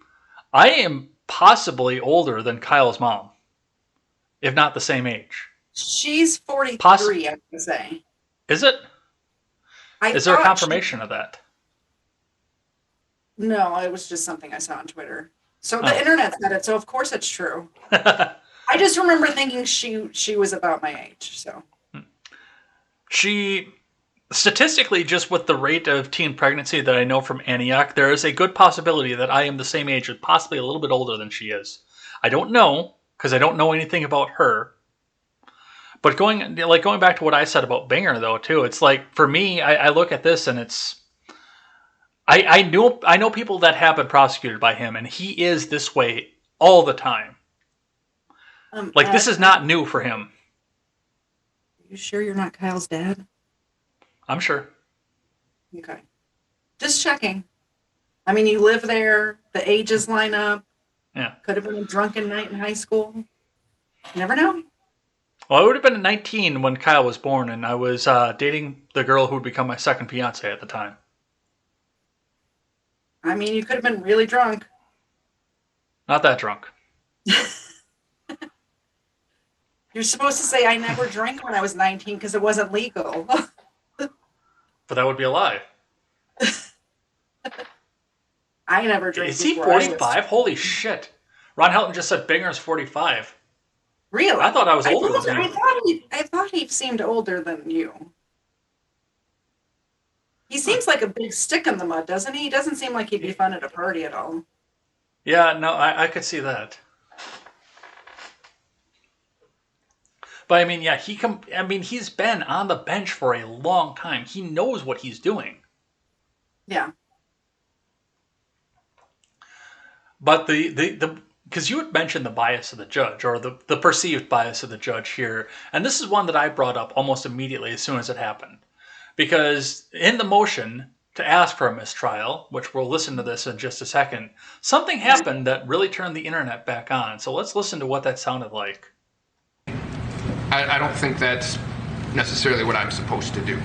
I am possibly older than Kyle's mom, if not the same age. She's 43, I would say. Is it? Is there a confirmation of that? No, it was just something I saw on Twitter. So the internet said it, so of course it's true. I just remember thinking she was about my age, so. She, statistically, just with the rate of teen pregnancy that I know from Antioch, there is a good possibility that I am the same age, or possibly a little bit older than she is. I don't know, because I don't know anything about her. But going back to what I said about Binger, though, too, it's like, for me, I look at this and it's... I know people that have been prosecuted by him, and he is this way all the time. This is not new for him. You sure you're not Kyle's dad? I'm sure. Okay. Just checking. I mean, you live there. The ages line up. Yeah. Could have been a drunken night in high school. You never know. Well, I would have been 19 when Kyle was born, and I was dating the girl who would become my second fiance at the time. I mean, you could have been really drunk. Not that drunk. You're supposed to say I never drank when I was 19 because it wasn't legal. But that would be a lie. I never drank. Is he 45? Holy shit. Ron Helton just said Binger's 45. Really? I thought I was older than him. I thought he seemed older than you. He seems like a big stick in the mud, doesn't he? He doesn't seem like he'd be fun at a party at all. Yeah, no, I could see that. But I mean, yeah, he's been on the bench for a long time. He knows what he's doing. Yeah. But because you had mentioned the bias of the judge, or the perceived bias of the judge here, and this is one that I brought up almost immediately as soon as it happened. Because in the motion, to ask for a mistrial, which we'll listen to this in just a second, something happened that really turned the internet back on. So let's listen to what that sounded like. I don't think that's necessarily what I'm supposed to do.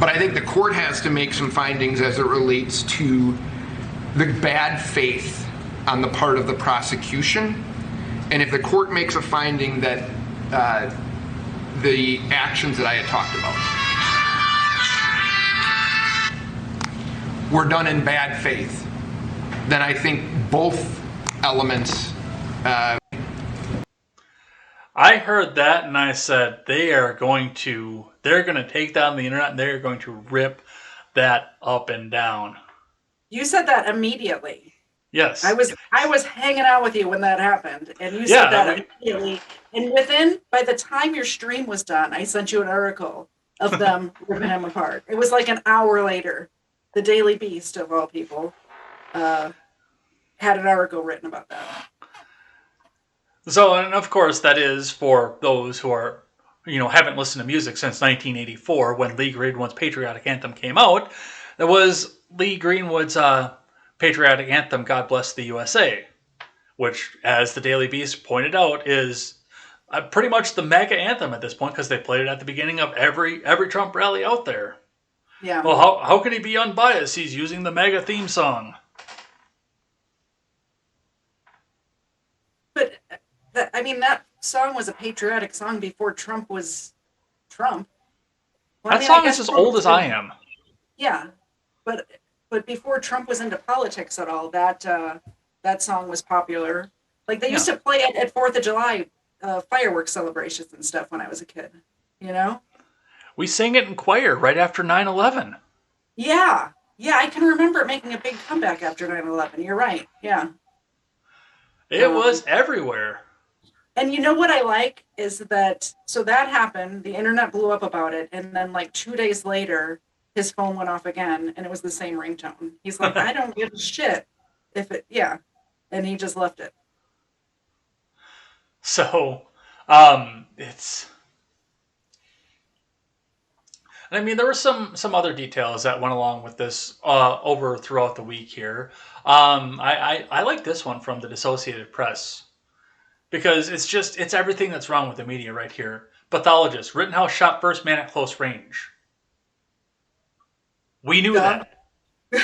But I think the court has to make some findings as it relates to the bad faith on the part of the prosecution. And if the court makes a finding that the actions that I had talked about were done in bad faith, then I think both elements. I heard that and I said they're going to take down the internet and they're going to rip that up and down. You said that immediately. Yes. I was hanging out with you when that happened, and you said that immediately. And by the time your stream was done, I sent you an article of them ripping him apart. It was like an hour later. The Daily Beast, of all people, had an article written about that. So, and of course, that is for those who are, haven't listened to music since 1984 when Lee Greenwood's patriotic anthem came out. That was Lee Greenwood's patriotic anthem, God Bless the USA, which, as the Daily Beast pointed out, is pretty much the mega anthem at this point because they played it at the beginning of every Trump rally out there. Yeah. Well, how can he be unbiased? He's using the mega theme song. But, that song was a patriotic song before Trump was Trump. Well, that song is as old as I am. Yeah, but before Trump was into politics at all, that song was popular. Like, they used to play it at 4th of July fireworks celebrations and stuff when I was a kid, We sang it in choir right after 9/11. Yeah, I can remember it making a big comeback after 9/11. You're right, yeah. It was everywhere. And you know what I like is that, so that happened, the internet blew up about it, and then like 2 days later, his phone went off again, and it was the same ringtone. He's like, I don't give a shit if it, and he just left it. So, it's... there were some other details that went along with this over throughout the week here. I like this one from the Associated Press because it's everything that's wrong with the media right here. Pathologist, Rittenhouse shot first man at close range. We knew that.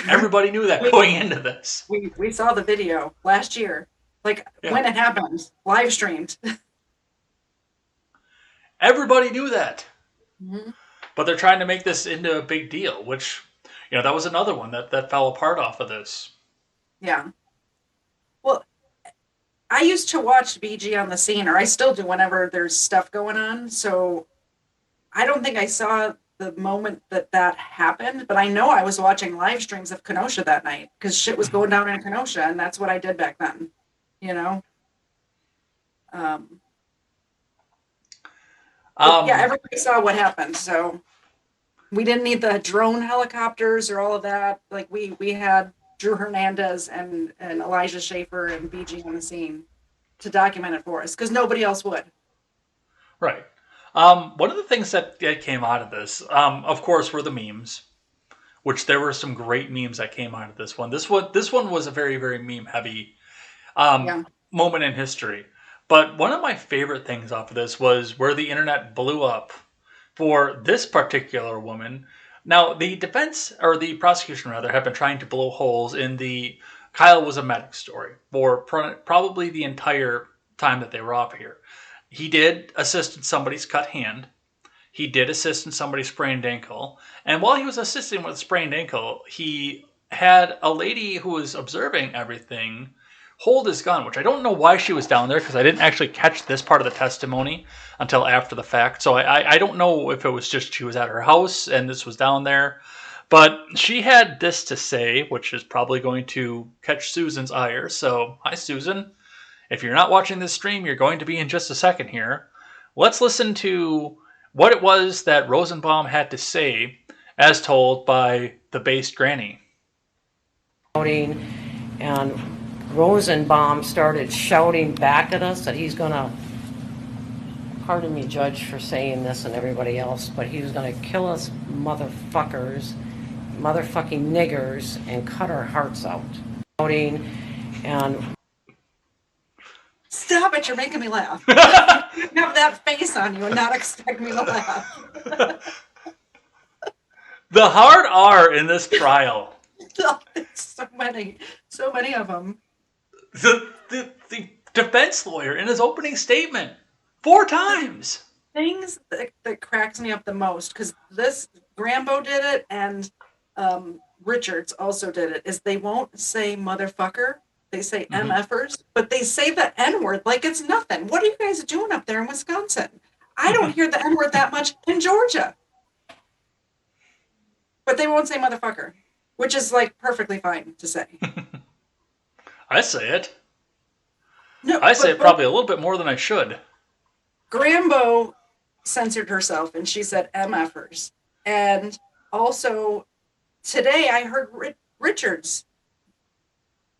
Everybody knew that going into this. We saw the video last year, when it happened, live streamed. Everybody knew that. Mm-hmm. But they're trying to make this into a big deal, which, that was another one that fell apart off of this. Yeah. Well, I used to watch BG on the Scene, or I still do whenever there's stuff going on. So I don't think I saw the moment that happened, but I know I was watching live streams of Kenosha that night because shit was going down in Kenosha, and that's what I did back then, everybody saw what happened, so we didn't need the drone helicopters or all of that. Like, we had Drew Hernandez and Elijah Schaefer and BG on the scene to document it for us because nobody else would. Right. One of the things that came out of this, of course, were the memes, which there were some great memes that came out of this one. This one was a very, very meme-heavy moment in history. But one of my favorite things off of this was where the internet blew up for this particular woman. Now, the defense, or the prosecution rather, have been trying to blow holes in the Kyle was a medic story for probably the entire time that they were off here. He did assist in somebody's cut hand. He did assist in somebody's sprained ankle. And while he was assisting with a sprained ankle, he had a lady who was observing everything hold his gun, which I don't know why she was down there because I didn't actually catch this part of the testimony until after the fact. So I don't know if it was just she was at her house and this was down there. But she had this to say, which is probably going to catch Susan's ire. So, hi, Susan. If you're not watching this stream, you're going to be in just a second here. Let's listen to what it was that Rosenbaum had to say as told by the based granny. And Rosenbaum started shouting back at us that he's going to, pardon me, Judge, for saying this and everybody else, but he was going to kill us motherfuckers motherfucking niggers and cut our hearts out. And Stop it, you're making me laugh. You have that face on you and not expect me to laugh. The hard R in this trial. so many of them. The defense lawyer in his opening statement 4 times. Things that cracks me up the most, because this Grambo did it and Richards also did it, is they won't say motherfucker. They say MFers, but they say the N-word like it's nothing. What are you guys doing up there in Wisconsin? I don't hear the N-word that much in Georgia. But they won't say motherfucker, which is like perfectly fine to say. I say it. No, I say it probably a little bit more than I should. Grambo censored herself and she said MFers. And also today I heard Richards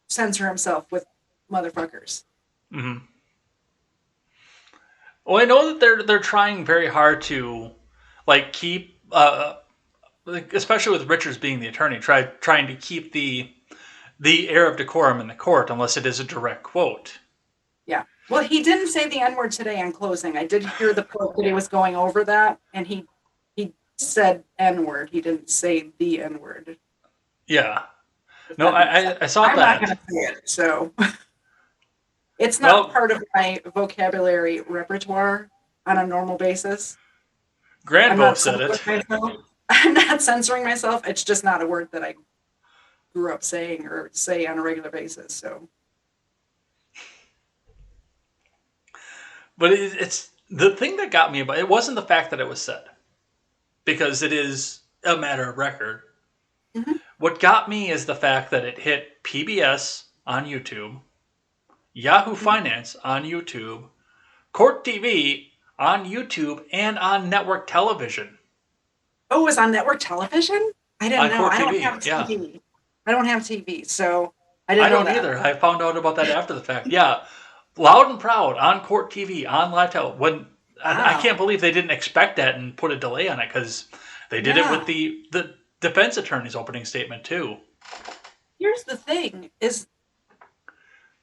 censor himself with motherfuckers. Mm-hmm. Well, I know that they're trying very hard to like keep, especially with Richards being the attorney, trying to keep the air of decorum in the court unless it is a direct quote. Yeah. Well, he didn't say the N-word today in closing. I did hear the quote that he was going over that, and he said N-word. He didn't say the N-word. Yeah. No, I saw that. I'm not going to say it, so it's not part of my vocabulary repertoire on a normal basis. Granbo said it. I'm not censoring myself. It's just not a word that I grew up saying or say on a regular basis. So, but it's the thing that got me about it wasn't the fact that it was said, because it is a matter of record. Mm-hmm. What got me is the fact that it hit PBS on YouTube, Yahoo Finance on YouTube, Court TV on YouTube, and on network television. Oh, it was on network television? I didn't know. Court I don't TV, have TV. yeah. I don't have TV, so I didn't know that. I don't either. I found out about that after the fact. Yeah. Loud and Proud on Court TV, on live television. I can't believe they didn't expect that and put a delay on it, because they did it with the defense attorney's opening statement too. Here's the thing: is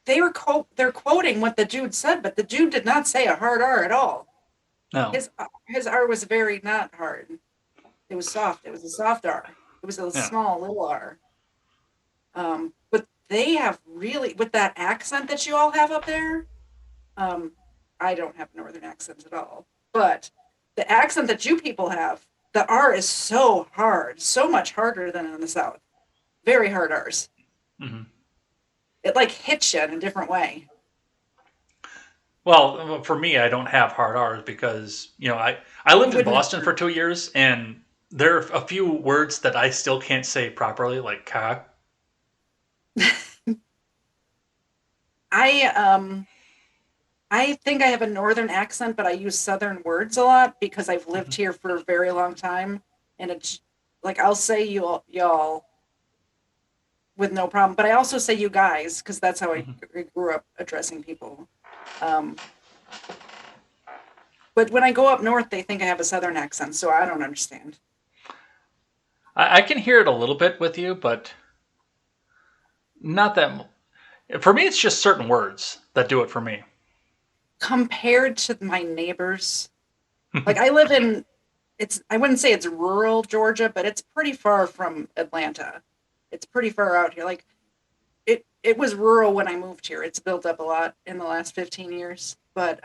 they're quoting what the dude said, but the dude did not say a hard R at all. No, his R was very not hard. It was soft. It was a soft R. It was a small little R. But they have really, with that accent that you all have up there. I don't have northern accents at all, but the accent that you people have. The R is so hard, so much harder than in the South. Very hard R's. Mm-hmm. It like hits you in a different way. Well, for me, I don't have hard R's because, I lived in Boston for 2 years, and there are a few words that I still can't say properly, like cock. I think I have a northern accent, but I use southern words a lot because I've lived here for a very long time. And it's like, I'll say y'all with no problem, but I also say you guys, because that's how I grew up addressing people. But when I go up north, they think I have a southern accent, so I don't understand. I can hear it a little bit with you, but not that. For me, it's just certain words that do it for me. Compared to my neighbors, like I live in, I wouldn't say it's rural Georgia, but it's pretty far from Atlanta. It's pretty far out here. Like it was rural when I moved here. It's built up a lot in the last 15 years. But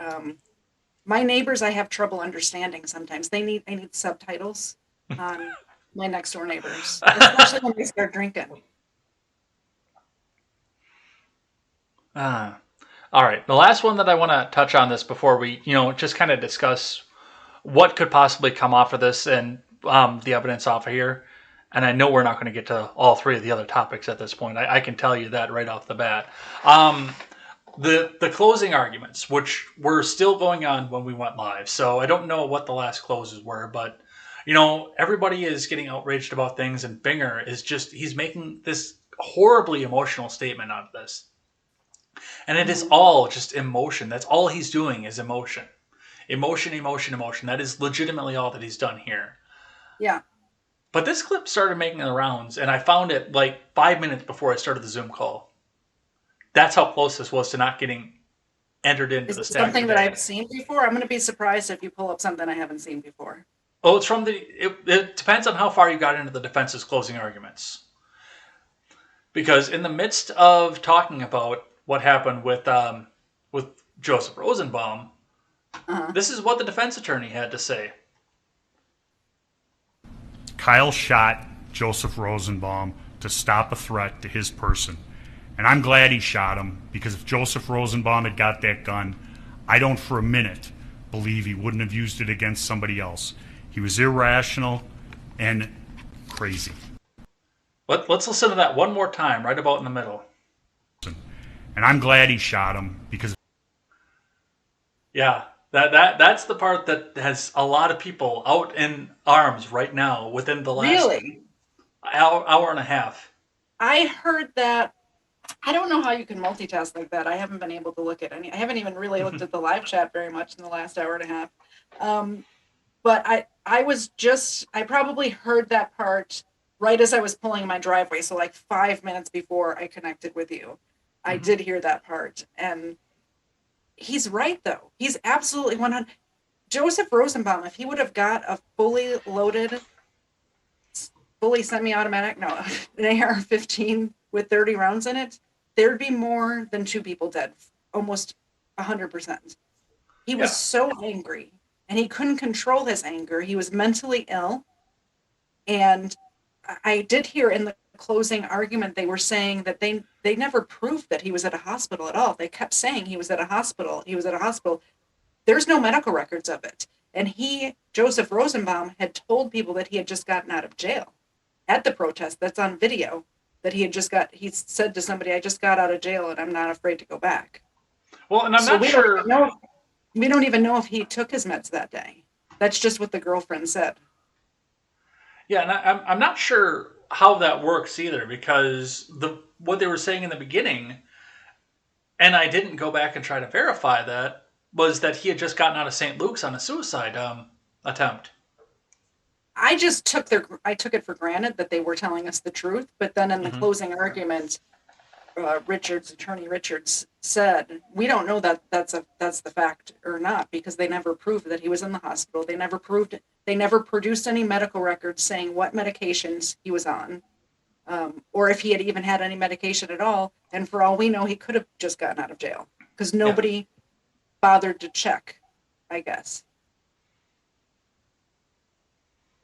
my neighbors, I have trouble understanding sometimes. I need subtitles on my next door neighbors, especially when they start drinking. All right. The last one that I want to touch on this before we, just kind of discuss what could possibly come off of this and the evidence off of here. And I know we're not going to get to all 3 of the other topics at this point. I can tell you that right off the bat. The closing arguments, which were still going on when we went live. So I don't know what the last closes were, but, everybody is getting outraged about things. And Binger is he's making this horribly emotional statement out of this. And it is all just emotion. That's all he's doing is emotion. Emotion, emotion, emotion. That is legitimately all that he's done here. Yeah. But this clip started making the rounds, and I found it like 5 minutes before I started the Zoom call. That's how close this was to not getting entered into Is the it stack something of that the day. I've seen before? I'm going to be surprised if you pull up something I haven't seen before. Oh, it's from it depends on how far you got into the defense's closing arguments. Because in the midst of talking about what happened with Joseph Rosenbaum, this is what the defense attorney had to say. Kyle shot Joseph Rosenbaum to stop a threat to his person. And I'm glad he shot him, because if Joseph Rosenbaum had got that gun, I don't for a minute believe he wouldn't have used it against somebody else. He was irrational and crazy. Let's listen to that one more time, right about in the middle. And I'm glad he shot him, because... Yeah, that's the part that has a lot of people out in arms right now within the last hour and a half. I heard that. I don't know how you can multitask like that. I haven't been able to look at any. I haven't even really looked at the live chat very much in the last hour and a half. But I probably heard that part right as I was pulling my driveway. So like 5 minutes before I connected with you, I did hear that part. And he's right, though. He's absolutely 100. Joseph Rosenbaum, if he would have got a fully loaded, fully semi-automatic, an AR-15 with 30 rounds in it, there'd be more than 2 people dead, almost 100%. He was so angry, and he couldn't control his anger. He was mentally ill, and I did hear in the closing argument they were saying that they never proved that he was at a hospital at all. They kept saying he was at a hospital. He was at a hospital. There's no medical records of it. And Joseph Rosenbaum, had told people that he had just gotten out of jail at the protest. That's on video. That he said to somebody, I just got out of jail and I'm not afraid to go back. Well, and I'm not sure. We don't even know if he took his meds that day. That's just what the girlfriend said. Yeah, and I'm not sure how that works either, because what they were saying in the beginning, and I didn't go back and try to verify that, was that he had just gotten out of St. Luke's on a suicide attempt. I just took it for granted that they were telling us the truth, but then in the closing argument, Attorney Richards said, we don't know that that's the fact or not, because they never proved that he was in the hospital. They never produced any medical records saying what medications he was on, or if he had even had any medication at all. And for all we know, he could have just gotten out of jail, because nobody bothered to check, I guess.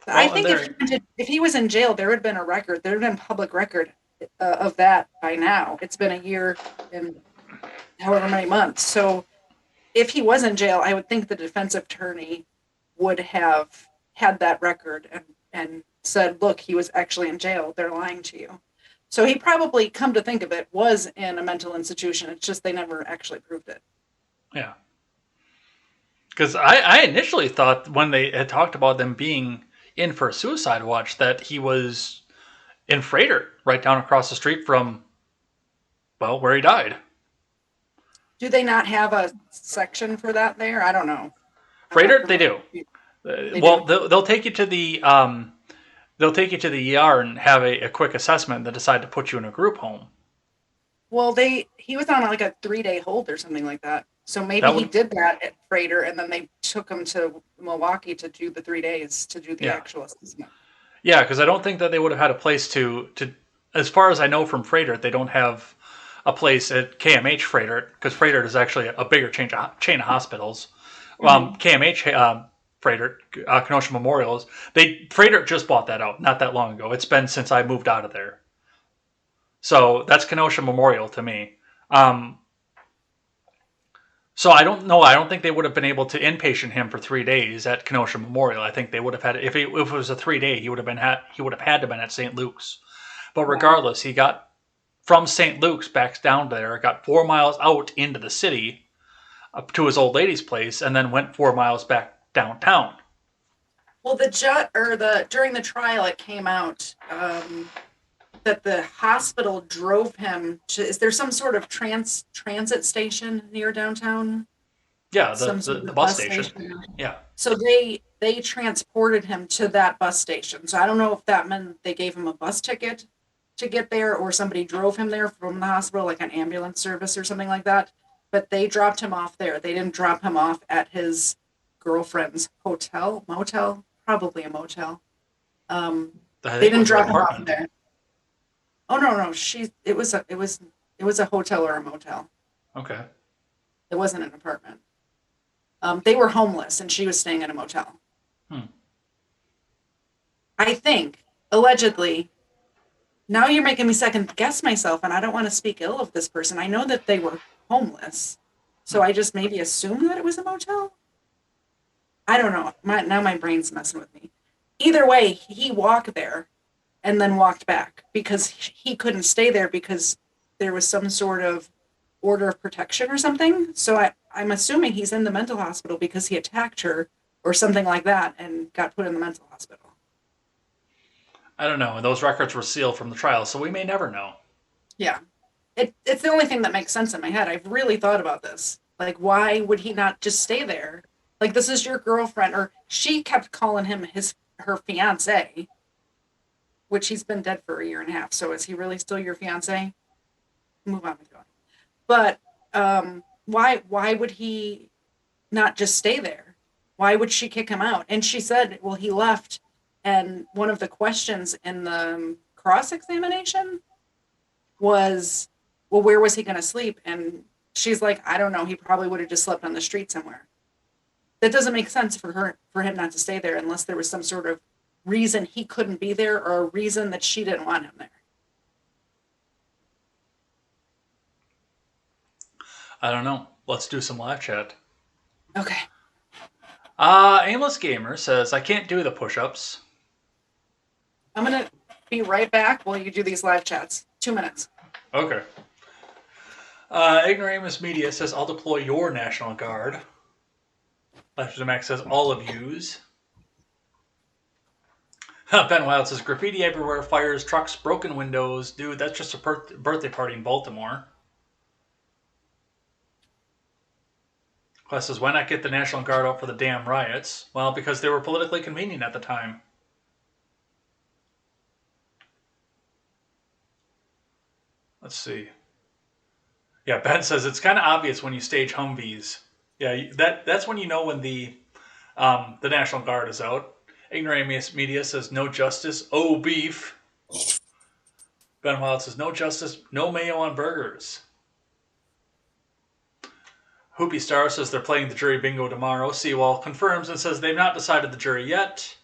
Well, I think if he was in jail, there would have been a record. There would have been public record of that by now. It's been a year and however many months. So if he was in jail, I would think the defense attorney would have had that record and said, look, he was actually in jail. They're lying to you. So he probably, come to think of it, was in a mental institution. It's just they never actually proved it. Yeah. Because I initially thought when they had talked about them being in for a suicide watch that he was in Freighter, right down across the street from, well, where he died. Do they not have a section for that there? I don't know. Freighter, they do. They'll take you to the ER and have a quick assessment and then decide to put you in a group home. Well, he was on like a 3-day hold or something like that. So maybe he did that at Freighter, and then they took him to Milwaukee to do the 3 days to do the actual assessment. Yeah, because I don't think that they would have had a place to. As far as I know from Freighter, they don't have a place at KMH Freighter, because Freighter is actually a bigger chain of hospitals. KMH Freighter, Kenosha Memorial, Freighter just bought that out not that long ago. It's been since I moved out of there. So that's Kenosha Memorial to me. So I don't know. I don't think they would have been able to inpatient him for 3 days at Kenosha Memorial. I think they would have had, if it was a 3-day, he would have had to been at St. Luke's. But regardless, he got from St. Luke's back down there, got 4 miles out into the city, up to his old lady's place, and then went 4 miles back downtown. Well, during the trial, it came out that the hospital drove him to. Is there some sort of transit station near downtown? Yeah, the bus station. Yeah. So they transported him to that bus station. So I don't know if that meant they gave him a bus ticket to get there or somebody drove him there from the hospital, like an ambulance service or something like that. But they dropped him off there. They didn't drop him off at his girlfriend's motel, probably a motel. They didn't drop him off there. Oh no, it was a hotel or a motel. Okay. It wasn't an apartment. They were homeless and she was staying in a motel. I think, allegedly, now you're making me second guess myself, and I don't want to speak ill of this person. I know that they were homeless, so I just maybe assumed that it was a motel. I don't know. Now my brain's messing with me. Either way, he walked there and then walked back because he couldn't stay there because there was some sort of order of protection or something. So I'm assuming he's in the mental hospital because he attacked her or something like that and got put in the mental hospital. I don't know. Those records were sealed from the trial, so we may never know. Yeah. It's the only thing that makes sense in my head. I've really thought about this. Like, why would he not just stay there? Like, this is your girlfriend, or she kept calling him her fiance, which he's been dead for a year and a half. So is he really still your fiance? Move on with going. But why would he not just stay there? Why would she kick him out? And she said, well, he left. And one of the questions in the cross-examination was, well, where was he going to sleep? And she's like, I don't know. He probably would have just slept on the street somewhere. That doesn't make sense for him not to stay there unless there was some sort of reason he couldn't be there or a reason that she didn't want him there. I don't know. Let's do some live chat. Okay. Aimless Gamer says, I can't do the push-ups. I'm going to be right back while you do these live chats. 2 minutes. Okay. Ignoramus Media says, I'll deploy your National Guard. Left Max says, all of yous. Ben Wild says, graffiti everywhere, fires, trucks, broken windows. Dude, that's just a birthday party in Baltimore. Quest says, why not get the National Guard out for the damn riots? Well, because they were politically convenient at the time. Let's see. Yeah, Ben says, it's kind of obvious when you stage Humvees. Yeah, that's when you know when the National Guard is out. Ignoramus Media says, no justice, oh beef. Ben Wild says, no justice, no mayo on burgers. Hoopy Star says they're playing the jury bingo tomorrow. Seawall confirms and says they've not decided the jury yet.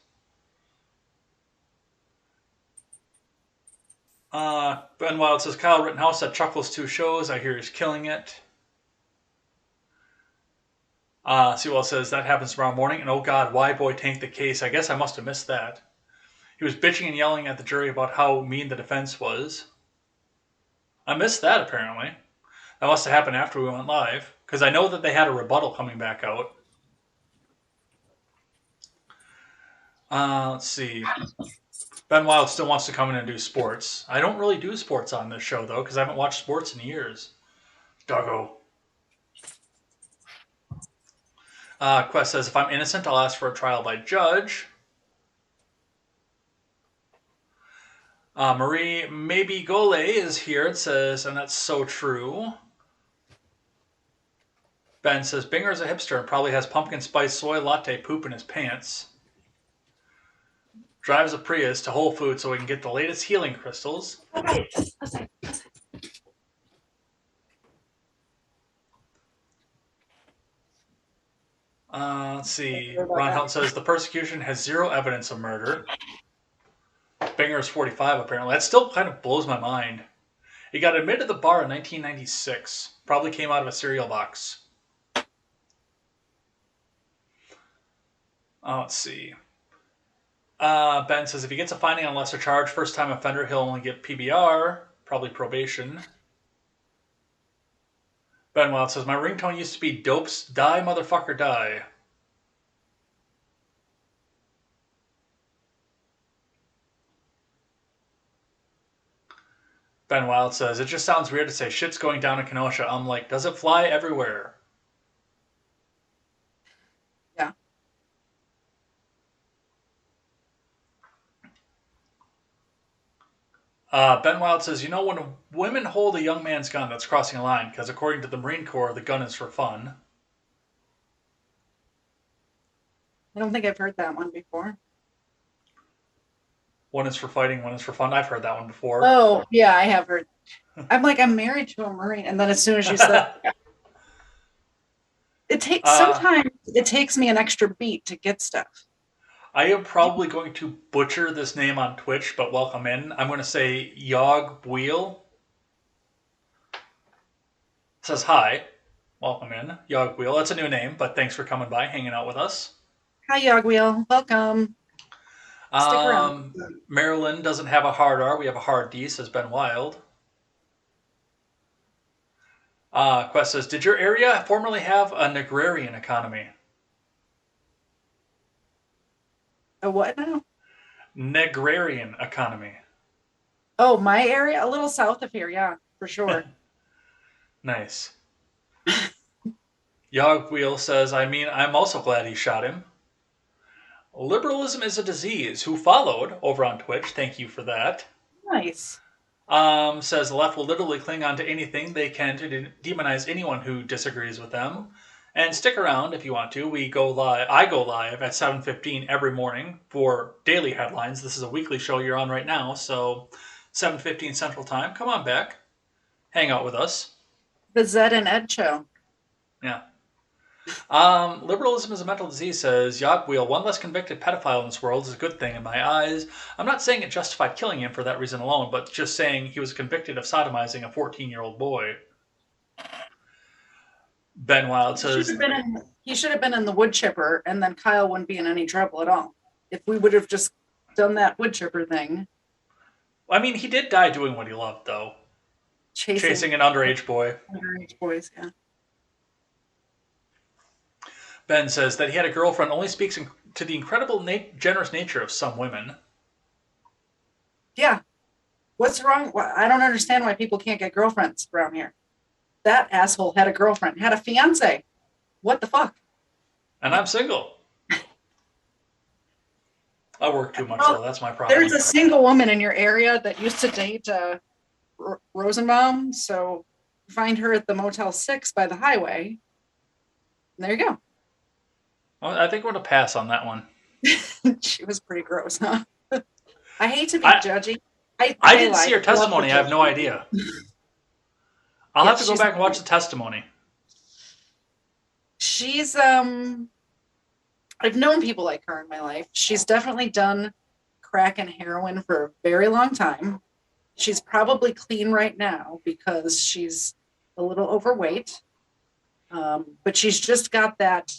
Ben Wild says Kyle Rittenhouse at Chuckles 2 shows. I hear he's killing it. Seawall says that happens tomorrow morning. And oh God, why boy tanked the case? I guess I must have missed that. He was bitching and yelling at the jury about how mean the defense was. I missed that apparently. That must have happened after we went live. Because I know that they had a rebuttal coming back out. Let's see. Ben Wild still wants to come in and do sports. I don't really do sports on this show, though, because I haven't watched sports in years. Doggo. Quest says, if I'm innocent, I'll ask for a trial by judge. Marie Maybe Gole is here. It says, and that's so true. Ben says, Binger's a hipster and probably has pumpkin spice soy latte poop in his pants. Drives a Prius to Whole Foods so he can get the latest healing crystals. Let's see. Ron Helton says, the persecution has zero evidence of murder. Binger's 45, apparently. That still kind of blows my mind. He got admitted to the bar in 1996. Probably came out of a cereal box. Let's see. Ben says if he gets a finding on lesser charge, first time offender, he'll only get PBR, probably probation. Ben Wild says, my ringtone used to be Dopes, Die Motherfucker Die. Ben Wild says, it just sounds weird to say shit's going down in Kenosha. I'm like, does it fly everywhere? Ben Wild says, when women hold a young man's gun, that's crossing a line, because according to the Marine Corps, the gun is for fun. I don't think I've heard that one before. One is for fighting, one is for fun. I've heard that one before. Oh, yeah, I have heard. I'm married to a Marine, and then as soon as you said sometimes it takes me an extra beat to get stuff. I am probably going to butcher this name on Twitch, but welcome in. I'm going to say Yog Wheel. Says hi. Welcome in. Yog Wheel. That's a new name, but thanks for coming by, hanging out with us. Hi, Yogwheel. Welcome. Stick around. Maryland doesn't have a hard R. We have a hard D, says Ben Wild. Quest says, did your area formerly have an agrarian economy? A what now? Negrarian economy. Oh, my area? A little south of here, yeah, for sure. Nice. Yog Wheel says, I'm also glad he shot him. Liberalism is a disease. Who followed over on Twitch? Thank you for that. Nice. Says the left will literally cling on to anything they can to demonize anyone who disagrees with them. And stick around if you want to. We go live. I go live at 7:15 every morning for daily headlines. This is a weekly show you're on right now, so 7:15 Central Time. Come on back, hang out with us. The Zed and Ed show. Yeah. Liberalism is a mental disease, says Yogwheel. One less convicted pedophile in this world is a good thing in my eyes. I'm not saying it justified killing him for that reason alone, but just saying he was convicted of sodomizing a 14-year-old boy. Ben Wild says he should have been in the wood chipper, and then Kyle wouldn't be in any trouble at all. If we would have just done that wood chipper thing. He did die doing what he loved, though. Chasing an underage boy. Underage boys, yeah. Ben says that he had a girlfriend only speaks to the incredible generous nature of some women. Yeah. What's wrong? I don't understand why people can't get girlfriends around here. That asshole had a girlfriend, had a fiance. What the fuck? And I'm single. I work too much, though. That's my problem. There's a single woman in your area that used to date Rosenbaum, so find her at the Motel 6 by the highway. And there you go. Well, I think we're going to pass on that one. She was pretty gross, huh? I hate to be judgy. I didn't see her testimony. I have no idea. I'll have to go back and watch the testimony. She's, I've known people like her in my life. She's definitely done crack and heroin for a very long time. She's probably clean right now because she's a little overweight. But she's just got that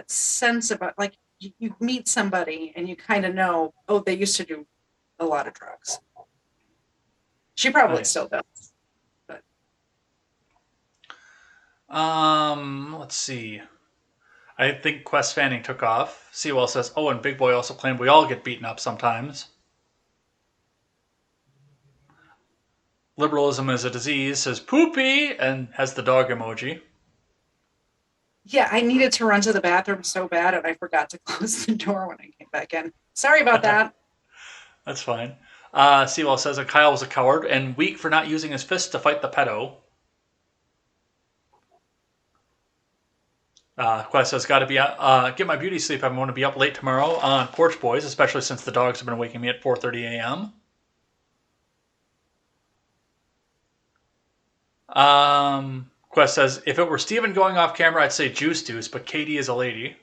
sense about, like, you meet somebody and you kind of know, oh, they used to do a lot of drugs. She probably still does. Let's see. I think Quest Fanning took off. Sewell says, oh, and Big Boy also claimed we all get beaten up sometimes. Liberalism is a disease, says Poopy, and has the dog emoji. Yeah, I needed to run to the bathroom so bad, and I forgot to close the door when I came back in. Sorry about that. That's fine. Sewell says that Kyle was a coward and weak for not using his fists to fight the pedo. Quest says, gotta be get my beauty sleep. I'm going to be up late tomorrow on Porch Boys, especially since the dogs have been waking me at 4:30 a.m. Quest says, if it were Steven going off camera, I'd say Juice Deuce, but Katie is a lady.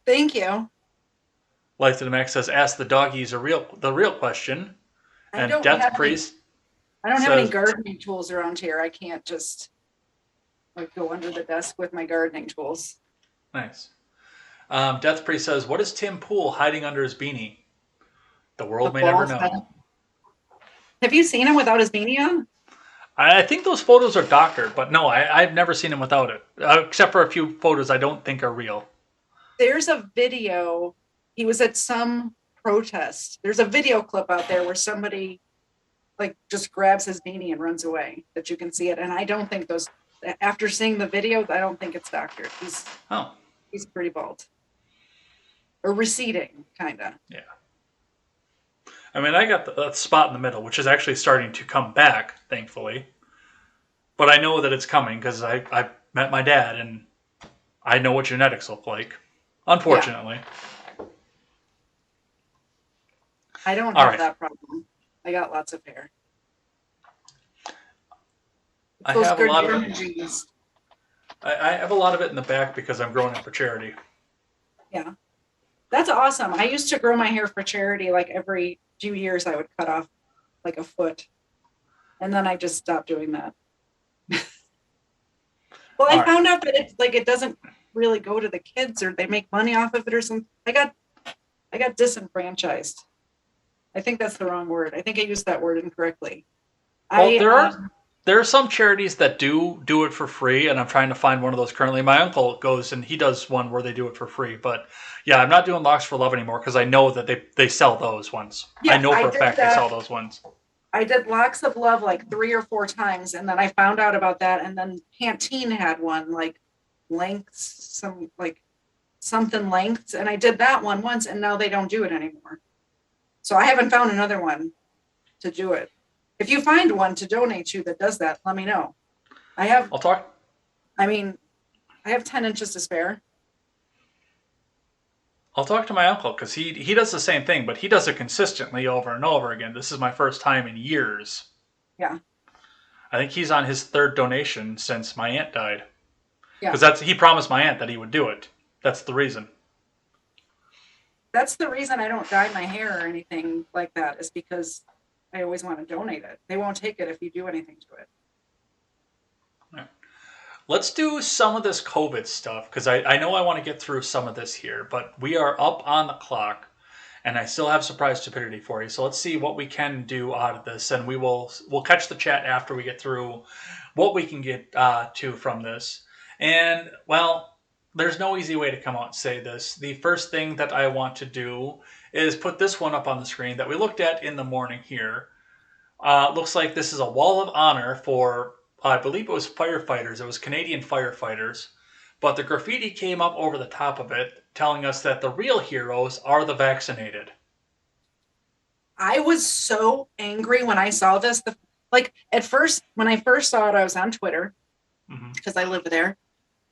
Thank you. Life to the Max says, ask the doggies the real question. And Death Priest. I don't have any gardening tools around here. I can't just go under the desk with my gardening tools. Nice. Death Priest says, what is Tim Pool hiding under his beanie? The world may never know. Have you seen him without his beanie on? I think those photos are doctored, but no, I've never seen him without it. Except for a few photos I don't think are real. There's a video. He was at some protest. There's a video clip out there where somebody just grabs his beanie and runs away, that you can see it. And I don't think those, after seeing the video, I don't think it's doctored. He's pretty bald. Or receding, kind of. Yeah. I mean, I got the spot in the middle, which is actually starting to come back, thankfully. But I know that it's coming because I met my dad, and I know what genetics look like, unfortunately. Yeah. I don't All have right. that problem. I got lots of hair. I Those have a good lot of German it. genes. I have a lot of it in the back because I'm growing it for charity. Yeah. That's awesome. I used to grow my hair for charity. Like every few years, I would cut off like a foot. And then I just stopped doing that. Well, I found out that it doesn't really go to the kids, or they make money off of it or something. I got disenfranchised. I think that's the wrong word. I think I used that word incorrectly. Well, there are some charities that do it for free, and I'm trying to find one of those currently. My uncle goes and he does one where they do it for free. But yeah, I'm not doing Locks for Love anymore because I know that they sell those ones. Yeah, I know for a fact they sell those ones. I did Locks of Love like 3 or 4 times, and then I found out about that, and then Pantene had one like lengths, something lengths, and I did that one once, and now they don't do it anymore. So I haven't found another one to do it. If you find one to donate to that does that, let me know. I'll talk. I mean, I have 10 inches to spare. I'll talk to my uncle because he does the same thing, but he does it consistently over and over again. This is my first time in years. Yeah. I think he's on his 3rd donation since my aunt died. Yeah. Because he promised my aunt that he would do it. That's the reason. That's the reason I don't dye my hair or anything like that, is because I always want to donate it. They won't take it if you do anything to it. Let's do some of this COVID stuff because I know I want to get through some of this here, but we are up on the clock and I still have surprise stupidity for you. So let's see what we can do out of this, and we'll catch the chat after we get through what we can get to from this. And well, there's no easy way to come out and say this. The first thing that I want to do is put this one up on the screen that we looked at in the morning here. Looks like this is a wall of honor for, I believe it was firefighters. It was Canadian firefighters. But the graffiti came up over the top of it, telling us that the real heroes are the vaccinated. I was so angry when I saw this. At first, when I first saw it, I was on Twitter because I live there.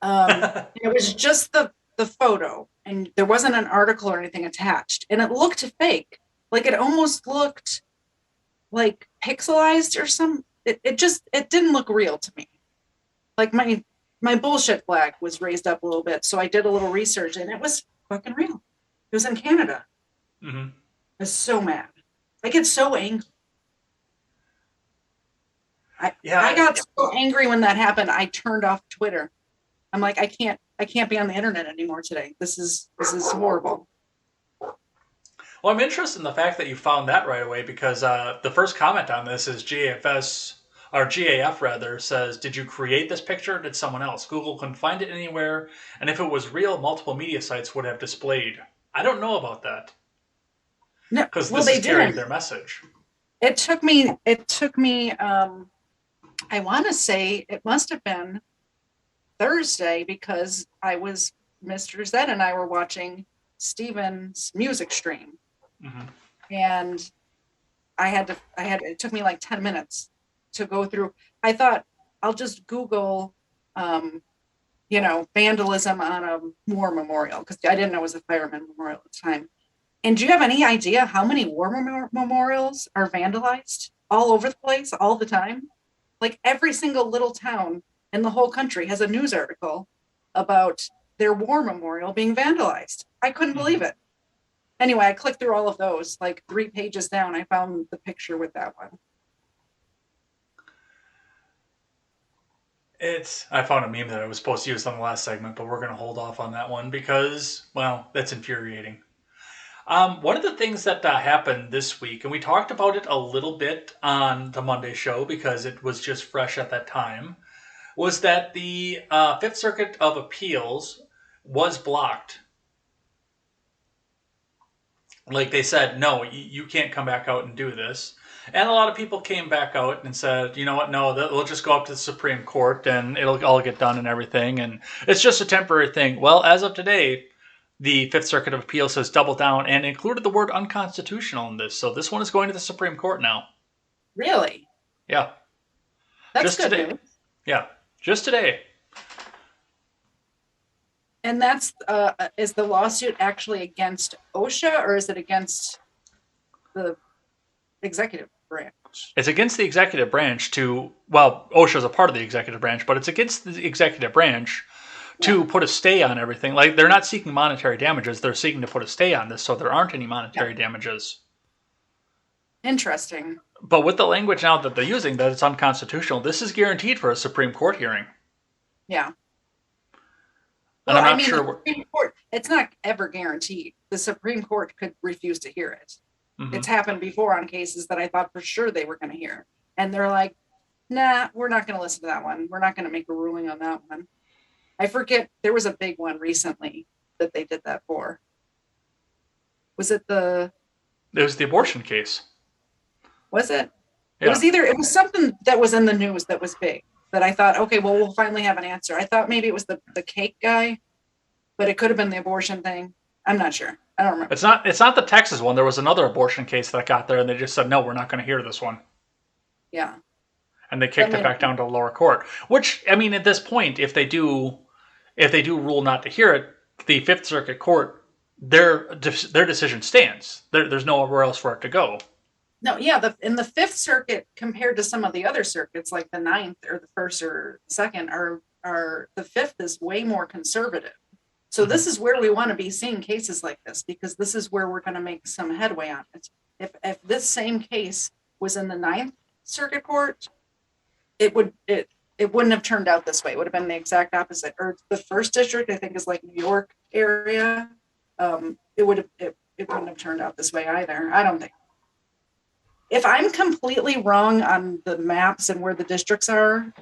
It was just the photo, and there wasn't an article or anything attached, and it looked fake. Like it almost looked like pixelized or some. It didn't look real to me. Like my bullshit flag was raised up a little bit, so I did a little research, and it was fucking real. It was in Canada. I was so mad. I get so angry. I got so angry when that happened. I turned off Twitter. I'm like, I can't be on the internet anymore today. This is horrible. Well, I'm interested in the fact that you found that right away because the first comment on this is GAF rather says, "Did you create this picture or did someone else? Google couldn't find it anywhere, and if it was real, multiple media sites would have displayed." I don't know about that. No, because this is carrying their message. It took me. I want to say it must have been Thursday because Mr. Zed and I were watching Steven's music stream, and it took me like 10 minutes to go through. I thought I'll just Google, vandalism on a war memorial because I didn't know it was a fireman memorial at the time. And do you have any idea how many war memorials are vandalized all over the place all the time? Like every single little town in the whole country has a news article about their war memorial being vandalized. I couldn't believe it. Anyway, I clicked through all of those, like 3 pages down. I found the picture with that one. I found a meme that I was supposed to use on the last segment, but we're going to hold off on that one because, well, that's infuriating. One of the things that happened this week, and we talked about it a little bit on the Monday show because it was just fresh at that time, was that the Fifth Circuit of Appeals was blocked. Like they said, no, you can't come back out and do this. And a lot of people came back out and said, you know what, no, they'll just go up to the Supreme Court and it'll all get done and everything. And it's just a temporary thing. Well, as of today, the Fifth Circuit of Appeals has doubled down and included the word unconstitutional in this. So this one is going to the Supreme Court now. Really? Yeah. That's Just good today. news. Yeah. Just today. And that's is the lawsuit actually against OSHA or is it against the executive branch? It's against the executive branch OSHA is a part of the executive branch, but it's against the executive branch to put a stay on everything. Like, they're not seeking monetary damages. They're seeking to put a stay on this, so there aren't any monetary damages. Interesting. But with the language now that they're using, that it's unconstitutional, this is guaranteed for a Supreme Court hearing. Yeah. And I'm not sure. The Supreme Court, it's not ever guaranteed. The Supreme Court could refuse to hear it. Mm-hmm. It's happened before on cases that I thought for sure they were going to hear. And they're like, nah, we're not going to listen to that one. We're not going to make a ruling on that one. I forget, there was a big one recently that they did that for. Was it It was the abortion case. Was it? Yeah. It was something that was in the news that was big. That I thought, okay, well, we'll finally have an answer. I thought maybe it was the cake guy, but it could have been the abortion thing. I'm not sure. I don't remember. It's not the Texas one. There was another abortion case that got there, and they just said, no, we're not going to hear this one. Yeah. And they kicked it back down to the lower court. Which, I mean, at this point, if they do rule not to hear it, the Fifth Circuit Court, their decision stands. There's nowhere else for it to go. No, yeah, in the Fifth Circuit compared to some of the other circuits, like the Ninth or the First or Second, are the Fifth is way more conservative. So this is where we want to be seeing cases like this, because this is where we're going to make some headway on it. If this same case was in the Ninth Circuit Court, it wouldn't have turned out this way. It would have been the exact opposite. Or the First District, I think, is like New York area. It wouldn't have turned out this way either. I don't think. If I'm completely wrong on the maps and where the districts are,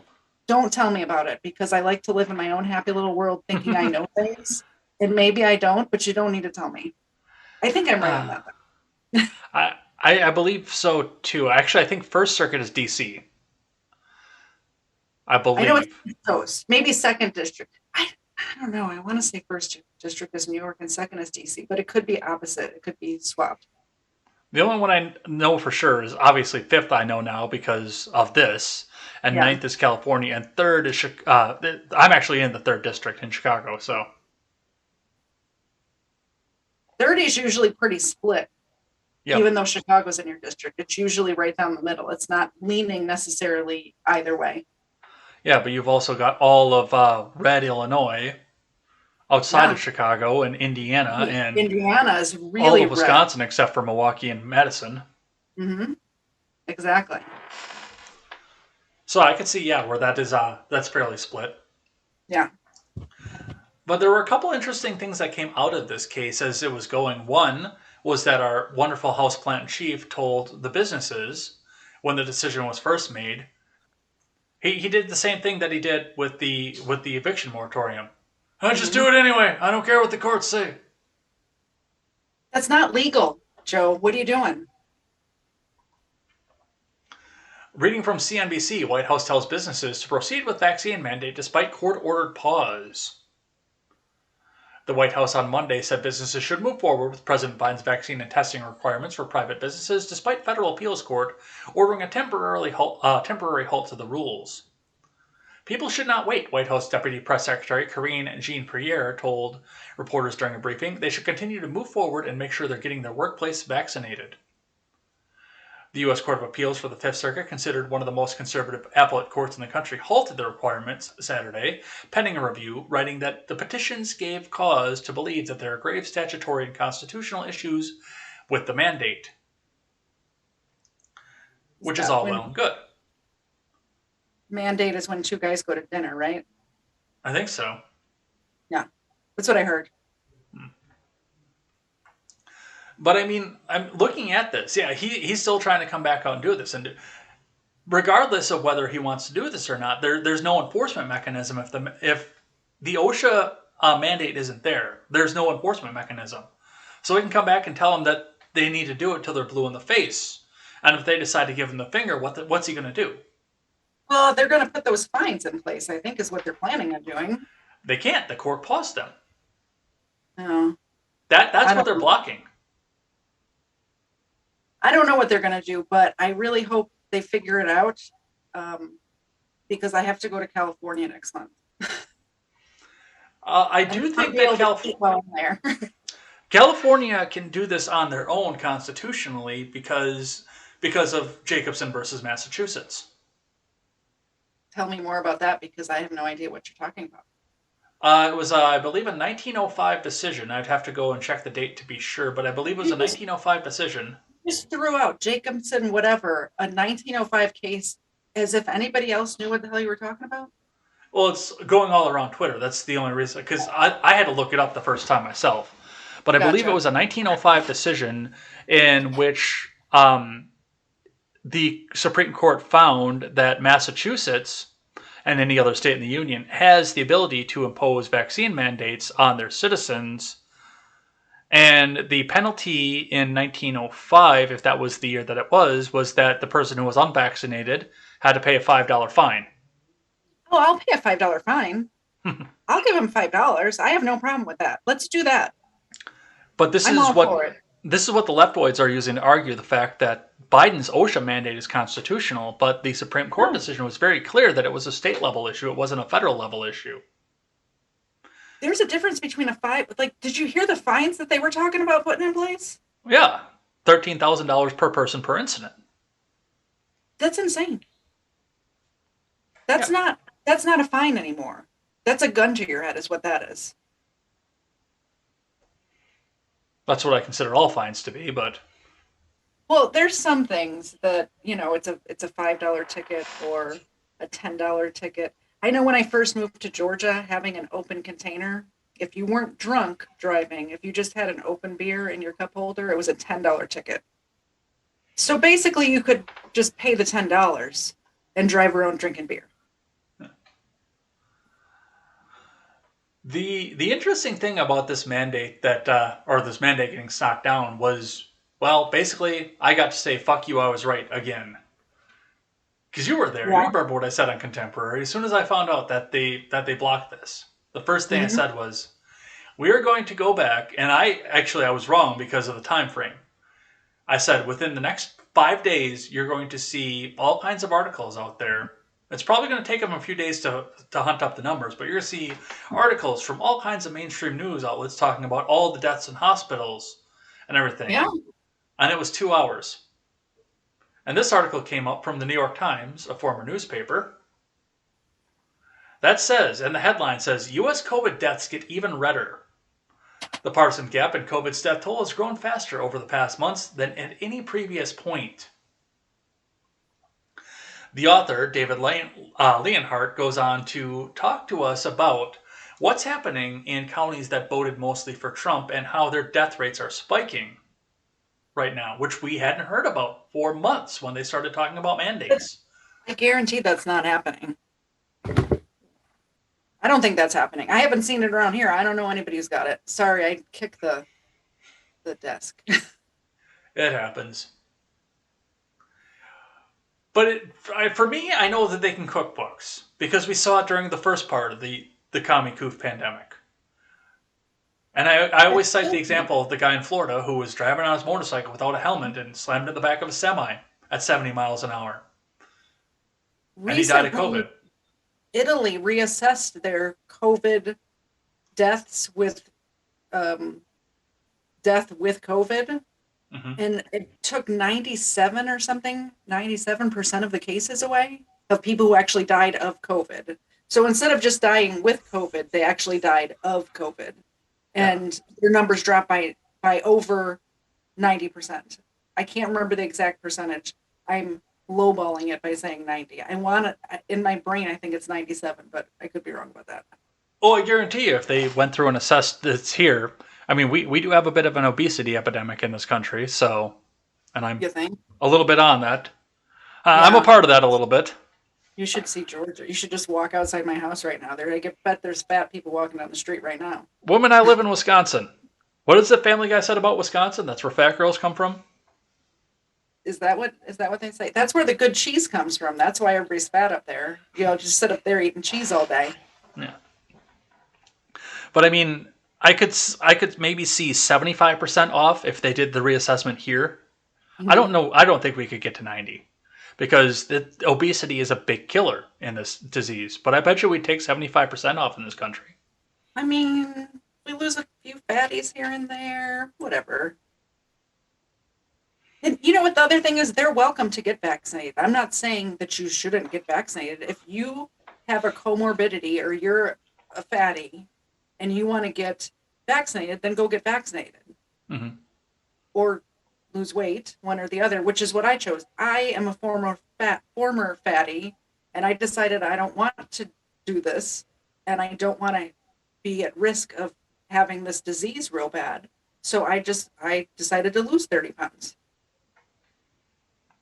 don't tell me about it, because I like to live in my own happy little world thinking I know things. And maybe I don't, but you don't need to tell me. I think I'm right on that. I believe so too. Actually, I think First Circuit is DC. I believe. I know it's East Coast. Maybe Second District. I don't know. I want to say First District is New York and Second is DC, but it could be opposite. It could be swapped. The only one I know for sure is obviously Fifth. I know now because of this, and Ninth is California, and Third is Chicago. I'm actually in the Third District in Chicago, so Third is usually pretty split. Yep. Even though Chicago's in your district, it's usually right down the middle. It's not leaning necessarily either way. Yeah, but you've also got all of red Illinois outside of Chicago and Indiana, and Indiana is really all of Wisconsin except for Milwaukee and Madison. Mm-hmm. Exactly. So I could see, where that is that's fairly split. Yeah. But there were a couple interesting things that came out of this case as it was going. One was that our wonderful houseplant chief told the businesses when the decision was first made, he did the same thing that he did with the eviction moratorium. I just do it anyway. I don't care what the courts say. That's not legal, Joe. What are you doing? Reading from CNBC, White House tells businesses to proceed with vaccine mandate despite court-ordered pause. The White House on Monday said businesses should move forward with President Biden's vaccine and testing requirements for private businesses despite federal appeals court ordering a temporary halt to the rules. People should not wait, White House Deputy Press Secretary Karine Jean-Pierre told reporters during a briefing. They should continue to move forward and make sure they're getting their workplace vaccinated. The U.S. Court of Appeals for the Fifth Circuit, considered one of the most conservative appellate courts in the country, halted the requirements Saturday, pending a review, writing that the petitions gave cause to believe that there are grave statutory and constitutional issues with the mandate. Which is all well and good. Mandate is when two guys go to dinner, right? I think so. Yeah, that's what I heard. But I mean, I'm looking at this. Yeah, he's still trying to come back out and do this. And regardless of whether he wants to do this or not, there's no enforcement mechanism. If the OSHA mandate isn't there, there's no enforcement mechanism. So we can come back and tell them that they need to do it till they're blue in the face. And if they decide to give him the finger, what's he going to do? Well, they're going to put those fines in place, I think is what they're planning on doing. They can't. The court paused them. Oh. That's what they're blocking. I don't know what they're going to do, but I really hope they figure it out, because I have to go to California next month. I do think that California can do this on their own constitutionally because of Jacobson versus Massachusetts. Tell me more about that, because I have no idea what you're talking about. It was, I believe, a 1905 decision. I'd have to go and check the date to be sure, but I believe it was a 1905 decision. Just threw out Jacobson, whatever, a 1905 case, as if anybody else knew what the hell you were talking about. Well, it's going all around Twitter. That's the only reason, because I had to look it up the first time myself. But I believe it was a 1905 decision in which the Supreme Court found that Massachusetts and any other state in the Union has the ability to impose vaccine mandates on their citizens. And the penalty in 1905, if that was the year that it was that the person who was unvaccinated had to pay a $5 fine. Oh, I'll pay a $5 fine. I'll give him $5. I have no problem with that. Let's do that. But this is what the leftoids are using to argue the fact that Biden's OSHA mandate is constitutional, but the Supreme Court decision was very clear that it was a state level issue. It wasn't a federal level issue. There's a difference between did you hear the fines that they were talking about putting in place? Yeah. $13,000 per person per incident. That's insane. That's not a fine anymore. That's a gun to your head is what that is. That's what I consider all fines to be, but well, there's some things that, it's a $5 ticket or a $10 ticket. I know when I first moved to Georgia, having an open container, if you weren't drunk driving, if you just had an open beer in your cup holder, it was a $10 ticket. So basically you could just pay the $10 and drive around drinking beer. The interesting thing about this mandate this mandate getting knocked down was, well, basically I got to say, fuck you, I was right again. Because you were there. Yeah. You remember what I said on Contemporary. As soon as I found out that they blocked this, the first thing I said was, we are going to go back, and I was wrong because of the time frame. I said, within the next 5 days, you're going to see all kinds of articles out there. It's probably going to take them a few days to hunt up the numbers, but you're going to see articles from all kinds of mainstream news outlets talking about all the deaths in hospitals and everything. Yeah. And it was 2 hours. And this article came up from the New York Times, a former newspaper. That says, and the headline says, U.S. COVID deaths get even redder. The partisan gap in COVID's death toll has grown faster over the past months than at any previous point. The author, David Leonhardt, goes on to talk to us about what's happening in counties that voted mostly for Trump and how their death rates are spiking right now, which we hadn't heard about for months when they started talking about mandates. I guarantee that's not happening. I don't think that's happening. I haven't seen it around here. I don't know anybody who's got it. Sorry, I kicked the desk. It happens. But for me, I know that they can cook books because we saw it during the first part of the commie coof pandemic. And I always cite the example of the guy in Florida who was driving on his motorcycle without a helmet and slammed in the back of a semi at 70 miles an hour. And he died of COVID. Italy reassessed their COVID deaths with death with COVID. Mm-hmm. And it took 97% of the cases away of people who actually died of COVID. So instead of just dying with COVID, they actually died of COVID. And their numbers dropped by over 90%. I can't remember the exact percentage. I'm lowballing it by saying 90. I want it in my brain. I think it's 97, but I could be wrong about that. Oh, I guarantee you, if they went through and assessed this here, I mean, we do have a bit of an obesity epidemic in this country, so, and I'm a little bit on that. I'm a part of that a little bit. You should see Georgia. You should just walk outside my house right now. I bet there's fat people walking down the street right now. Woman, I live in Wisconsin. What is the Family Guy said about Wisconsin? That's where fat girls come from? Is that what they say? That's where the good cheese comes from. That's why everybody's fat up there. Just sit up there eating cheese all day. Yeah. But I mean, I could maybe see 75% off if they did the reassessment here. I don't know. I don't think we could get to 90 because obesity is a big killer in this disease. But I bet you we'd take 75% off in this country. I mean, we lose a few fatties here and there, whatever. And you know what the other thing is? They're welcome to get vaccinated. I'm not saying that you shouldn't get vaccinated. If you have a comorbidity or you're a fatty and you want to get vaccinated, then go get vaccinated. Mm-hmm. Or lose weight, one or the other, which is what I chose. I am a former fatty, and I decided I don't want to do this, and I don't want to be at risk of having this disease real bad. So I decided to lose 30 pounds.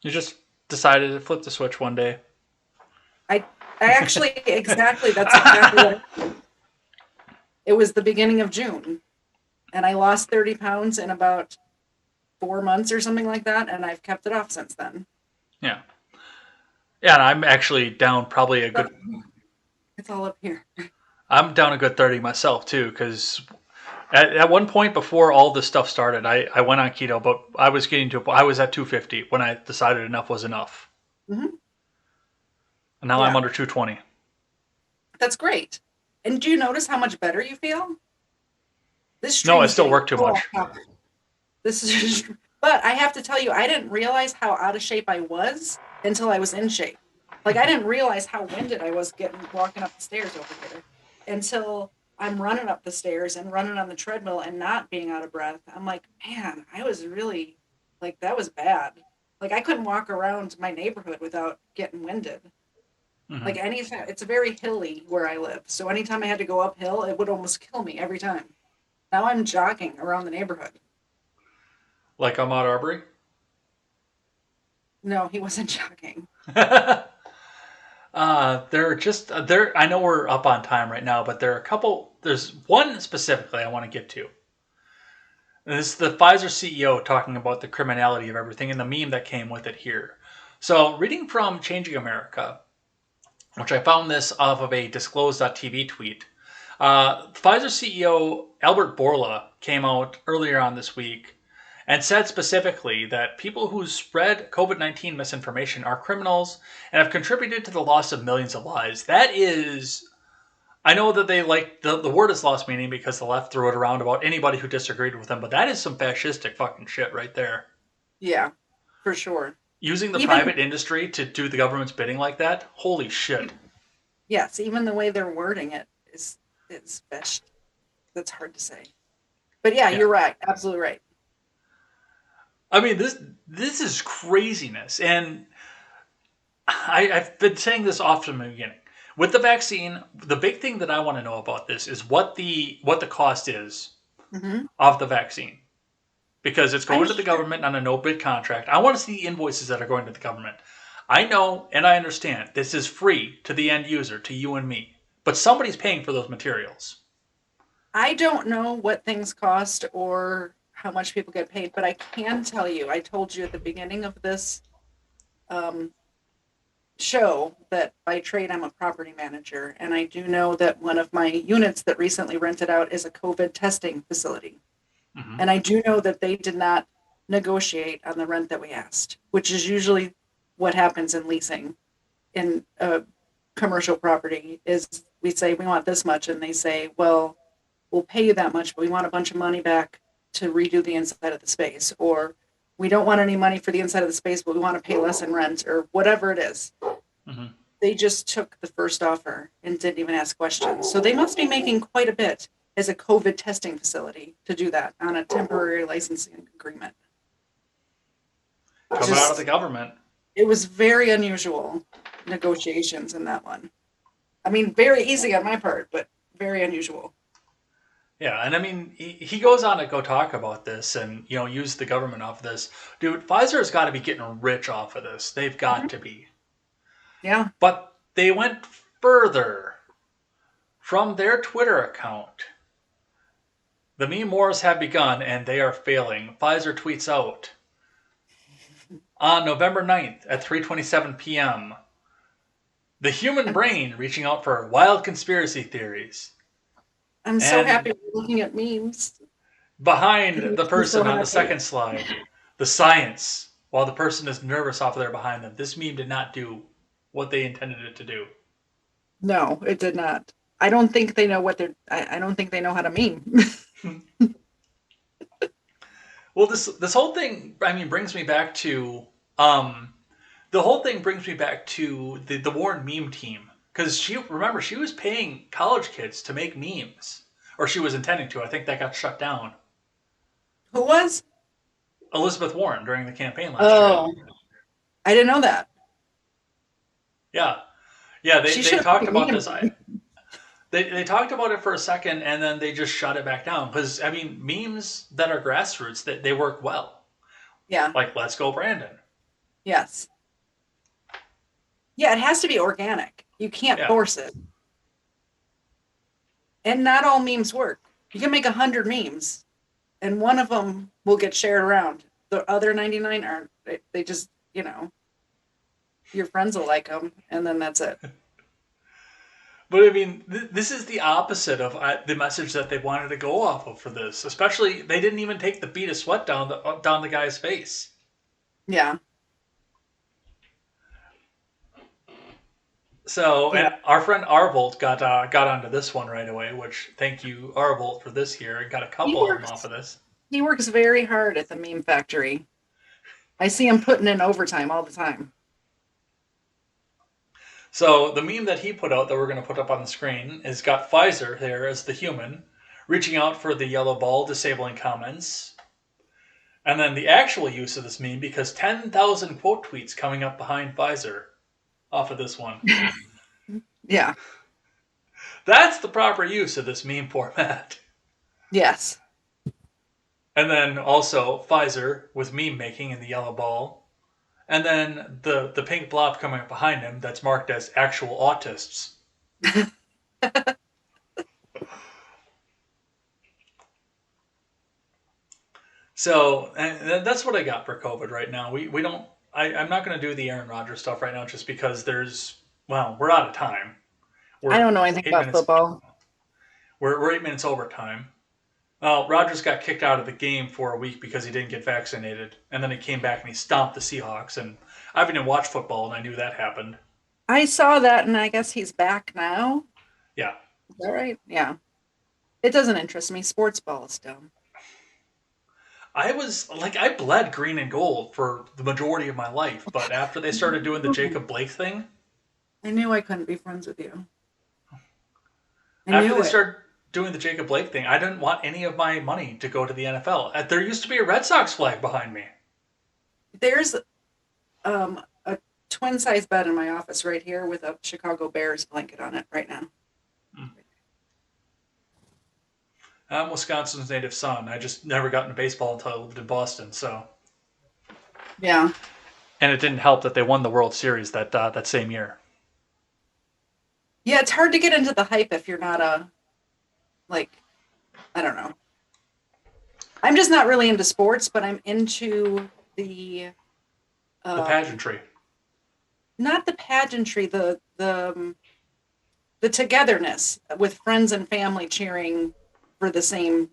You just decided to flip the switch one day. I actually, exactly, that's exactly what I did. It was the beginning of June, and I lost 30 pounds in about 4 months or something like that, and I've kept it off since then. Yeah. Yeah, and I'm actually down probably a good... It's all up here. I'm down a good 30 myself, too, because at one point before all this stuff started, I went on keto, but I was at 250 when I decided enough was enough. Mm-hmm. And now I'm under 220. That's great. And do you notice how much better you feel? No, I still work too much. But I have to tell you, I didn't realize how out of shape I was until I was in shape. Like, I didn't realize how winded I was walking up the stairs over here until I'm running up the stairs and running on the treadmill and not being out of breath. I'm like, man, I was really, like, that was bad. Like, I couldn't walk around my neighborhood without getting winded. Mm-hmm. Like, it's very hilly where I live. So anytime I had to go uphill, it would almost kill me every time. Now I'm jogging around the neighborhood. Like Ahmaud Arbery? No, he wasn't jogging. I know we're up on time right now, but there's one specifically I want to get to. And this is the Pfizer CEO talking about the criminality of everything and the meme that came with it here. So, reading from Changing America, which I found this off of a Disclose.tv tweet, Pfizer CEO Albert Bourla came out earlier on this week and said specifically that people who spread COVID-19 misinformation are criminals and have contributed to the loss of millions of lives. That is, I know that they like, the word is lost meaning because the left threw it around about anybody who disagreed with them, but that is some fascistic fucking shit right there. Yeah, for sure. Using the private industry to do the government's bidding like that? Holy shit. Yes, even the way they're wording it is that's hard to say. But yeah, you're right. Absolutely right. I mean, this is craziness. And I've been saying this off from the beginning. With the vaccine, the big thing that I want to know about this is what the cost is of the vaccine. Because it's going to the government on a no-bid contract. I want to see the invoices that are going to the government. I know and I understand this is free to the end user, to you and me. But somebody's paying for those materials. I don't know what things cost or how much people get paid, but I can tell you, I told you at the beginning of this show that by trade I'm a property manager, and I do know that one of my units that recently rented out is a COVID testing facility. Mm-hmm. And I do know that they did not negotiate on the rent that we asked, which is usually what happens in leasing in a commercial property is we say we want this much, and they say, well, we'll pay you that much, but we want a bunch of money back to redo the inside of the space, or we don't want any money for the inside of the space, but we want to pay less in rent, or whatever it is. Mm-hmm. They just took the first offer and didn't even ask questions. So they must be making quite a bit as a COVID testing facility to do that on a temporary licensing agreement. Coming out of the government. It was very unusual negotiations in that one. I mean, very easy on my part, but very unusual. Yeah, and I mean, he goes on to go talk about this and, use the government off of this. Dude, Pfizer has got to be getting rich off of this. They've got to be. Yeah. But they went further. From their Twitter account, the meme wars have begun and they are failing. Pfizer tweets out, on November 9th at 3:27 p.m., the human brain reaching out for wild conspiracy theories. I'm so And happy we're looking at memes. behind the I'm so person on the happy. second slide, the science, while the person is nervous off there behind them, this meme did not do what they intended it to do. No, it did not. I don't think they know what they're. I don't think they know how to meme. Well, this whole thing, I mean, brings me back to the whole thing brings me back to the Warren meme team, because she was paying college kids to make memes, or she was intending to. I think that got shut down. Who was? Elizabeth Warren during the campaign last Oh, year. I didn't know that. Yeah, yeah. She They should have talked put about me this. in. They talked about it for a second, and then they just shut it back down. Because I mean, memes that are grassroots, that they work well. Yeah. Like "Let's Go Brandon." Yes. Yeah, it has to be organic. You can't Yeah. force it. And not all memes work. You can make 100 memes, and one of them will get shared around. The other 99 aren't. They just, your friends will like them, and then that's it. But I mean, this is the opposite of the message that they wanted to go off of for this. Especially, they didn't even take the bead of sweat down the guy's face. Yeah. So, Yeah. and our friend Arvolt got onto this one right away. Which, thank you, Arvolt, for this here. Got a couple of them off of this. He works very hard at the meme factory. I see him putting in overtime all the time. So the meme that he put out that we're going to put up on the screen has got Pfizer there as the human, reaching out for the yellow ball, disabling comments. And then the actual use of this meme, because 10,000 quote tweets coming up behind Pfizer off of this one. Yeah. That's the proper use of this meme format. Yes. And then also Pfizer with meme making in the yellow ball. And then the pink blob coming up behind him that's marked as actual autists. So, and that's what I got for COVID right now. We don't. I'm not going to do the Aaron Rodgers stuff right now, just because we're out of time. I don't know anything about football. We're 8 minutes overtime. Well, Rodgers got kicked out of the game for a week because he didn't get vaccinated, and then he came back and he stomped the Seahawks. And I haven't even watched football, and I knew that happened. I saw that, and I guess he's back now. Yeah. Is that right? Yeah. It doesn't interest me. Sports ball is dumb. I bled green and gold for the majority of my life, but after they started doing the Jacob Blake thing, I knew I couldn't be friends with you. After they started doing the Jacob Blake thing, I didn't want any of my money to go to the NFL. There used to be a Red Sox flag behind me. There's a twin size bed in my office right here with a Chicago Bears blanket on it right now. I'm Wisconsin's native son. I just never got into baseball until I lived in Boston. So, yeah. And it didn't help that they won the World Series that same year. Yeah, it's hard to get into the hype if you're not I don't know. I'm just not really into sports, but I'm into the pageantry. Not the pageantry, the togetherness with friends and family cheering for the same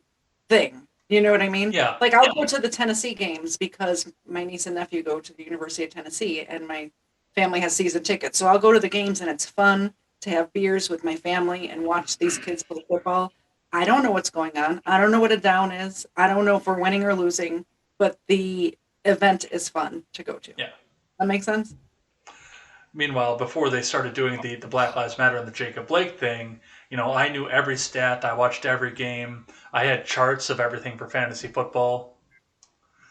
thing. You know what I mean? Yeah. Like I'll go to the Tennessee games because my niece and nephew go to the University of Tennessee and my family has season tickets. So I'll go to the games and it's fun to have beers with my family and watch these kids play football. I don't know what's going on. I don't know what a down is. I don't know if we're winning or losing, but the event is fun to go to. Yeah. That makes sense? Meanwhile, before they started doing the Black Lives Matter and the Jacob Blake thing, I knew every stat. I watched every game. I had charts of everything for fantasy football.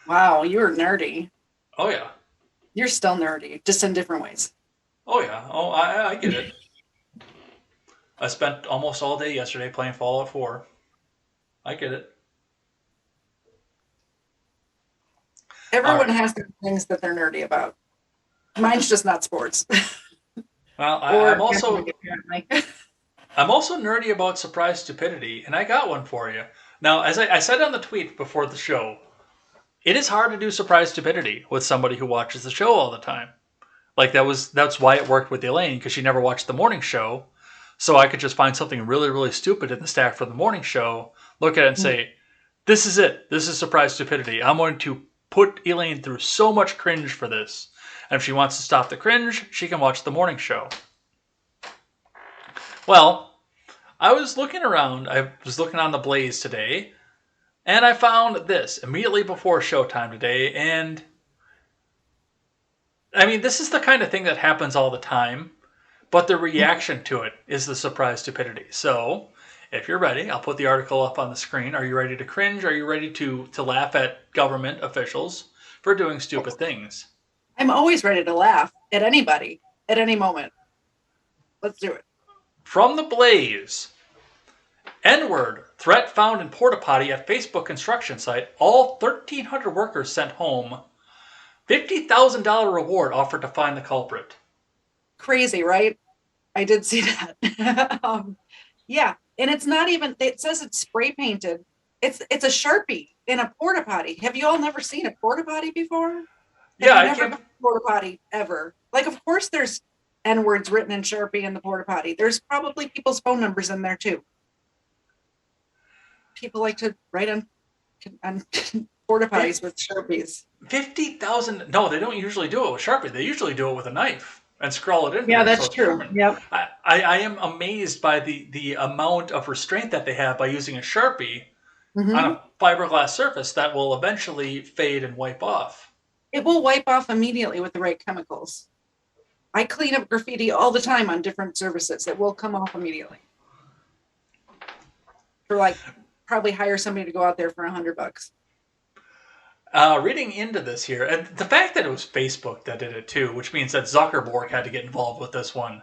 Wow, you're nerdy. Oh, yeah. You're still nerdy, just in different ways. Oh, yeah. Oh, I get it. I spent almost all day yesterday playing Fallout 4. I get it. Everyone has their things that they're nerdy about. Mine's just not sports. Well, I'm also nerdy about surprise stupidity, and I got one for you. Now, as I said on the tweet before the show, it is hard to do surprise stupidity with somebody who watches the show all the time. Like that's why it worked with Elaine, because she never watched the morning show. So I could just find something really, really stupid in the stack for the morning show, look at it and say, this is it. This is surprise stupidity. I'm going to put Elaine through so much cringe for this. And if she wants to stop the cringe, she can watch the morning show. Well, I was looking around. I was looking on the Blaze today, and I found this immediately before showtime today. And I mean, this is the kind of thing that happens all the time, but the reaction to it is the surprise stupidity. So, if you're ready, I'll put the article up on the screen. Are you ready to cringe? Are you ready to laugh at government officials for doing stupid things? I'm always ready to laugh at anybody at any moment. Let's do it. From the Blaze. N-word, threat found in porta potty at Facebook construction site. All 1,300 workers sent home. $50,000 reward offered to find the culprit. Crazy, right? I did see that. Yeah, and it's not even, it says it's spray painted. It's a Sharpie in a porta potty. Have you all never seen a porta potty before? Yeah, I've never been to a porta potty ever. Like, of course there's N-words written in Sharpie in the porta potty. There's probably people's phone numbers in there too. People like to write on porta potties with Sharpies. 50,000. No, they don't usually do it with Sharpie. They usually do it with a knife and scroll it in. Yeah, that's true. Yep. I am amazed by the amount of restraint that they have by using a Sharpie on a fiberglass surface that will eventually fade and wipe off. It will wipe off immediately with the right chemicals. I clean up graffiti all the time on different surfaces. It will come off immediately. For like, probably hire somebody to go out there for $100. Reading into this here, and the fact that it was Facebook that did it too, which means that Zuckerberg had to get involved with this one.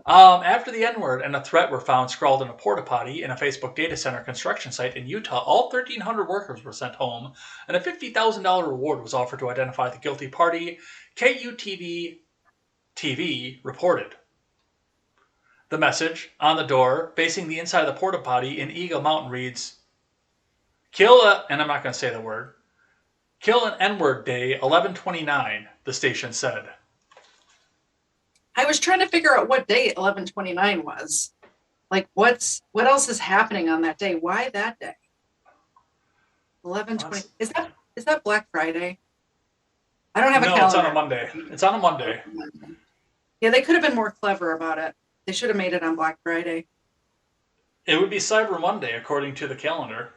After the N-word and a threat were found scrawled in a porta potty in a Facebook data center construction site in Utah, all 1,300 workers were sent home, and a $50,000 reward was offered to identify the guilty party. KUTV TV reported. The message on the door facing the inside of the porta potty in Eagle Mountain reads, and I'm not going to say the word, kill an N-word day, 11/29, the station said. I was trying to figure out what day 11/29 was. Like, what else is happening on that day? Why that day? 11/20. Is that Black Friday? I don't have a calendar. No, it's on a Monday. It's on a Monday. Yeah, they could have been more clever about it. They should have made it on Black Friday. It would be Cyber Monday, according to the calendar.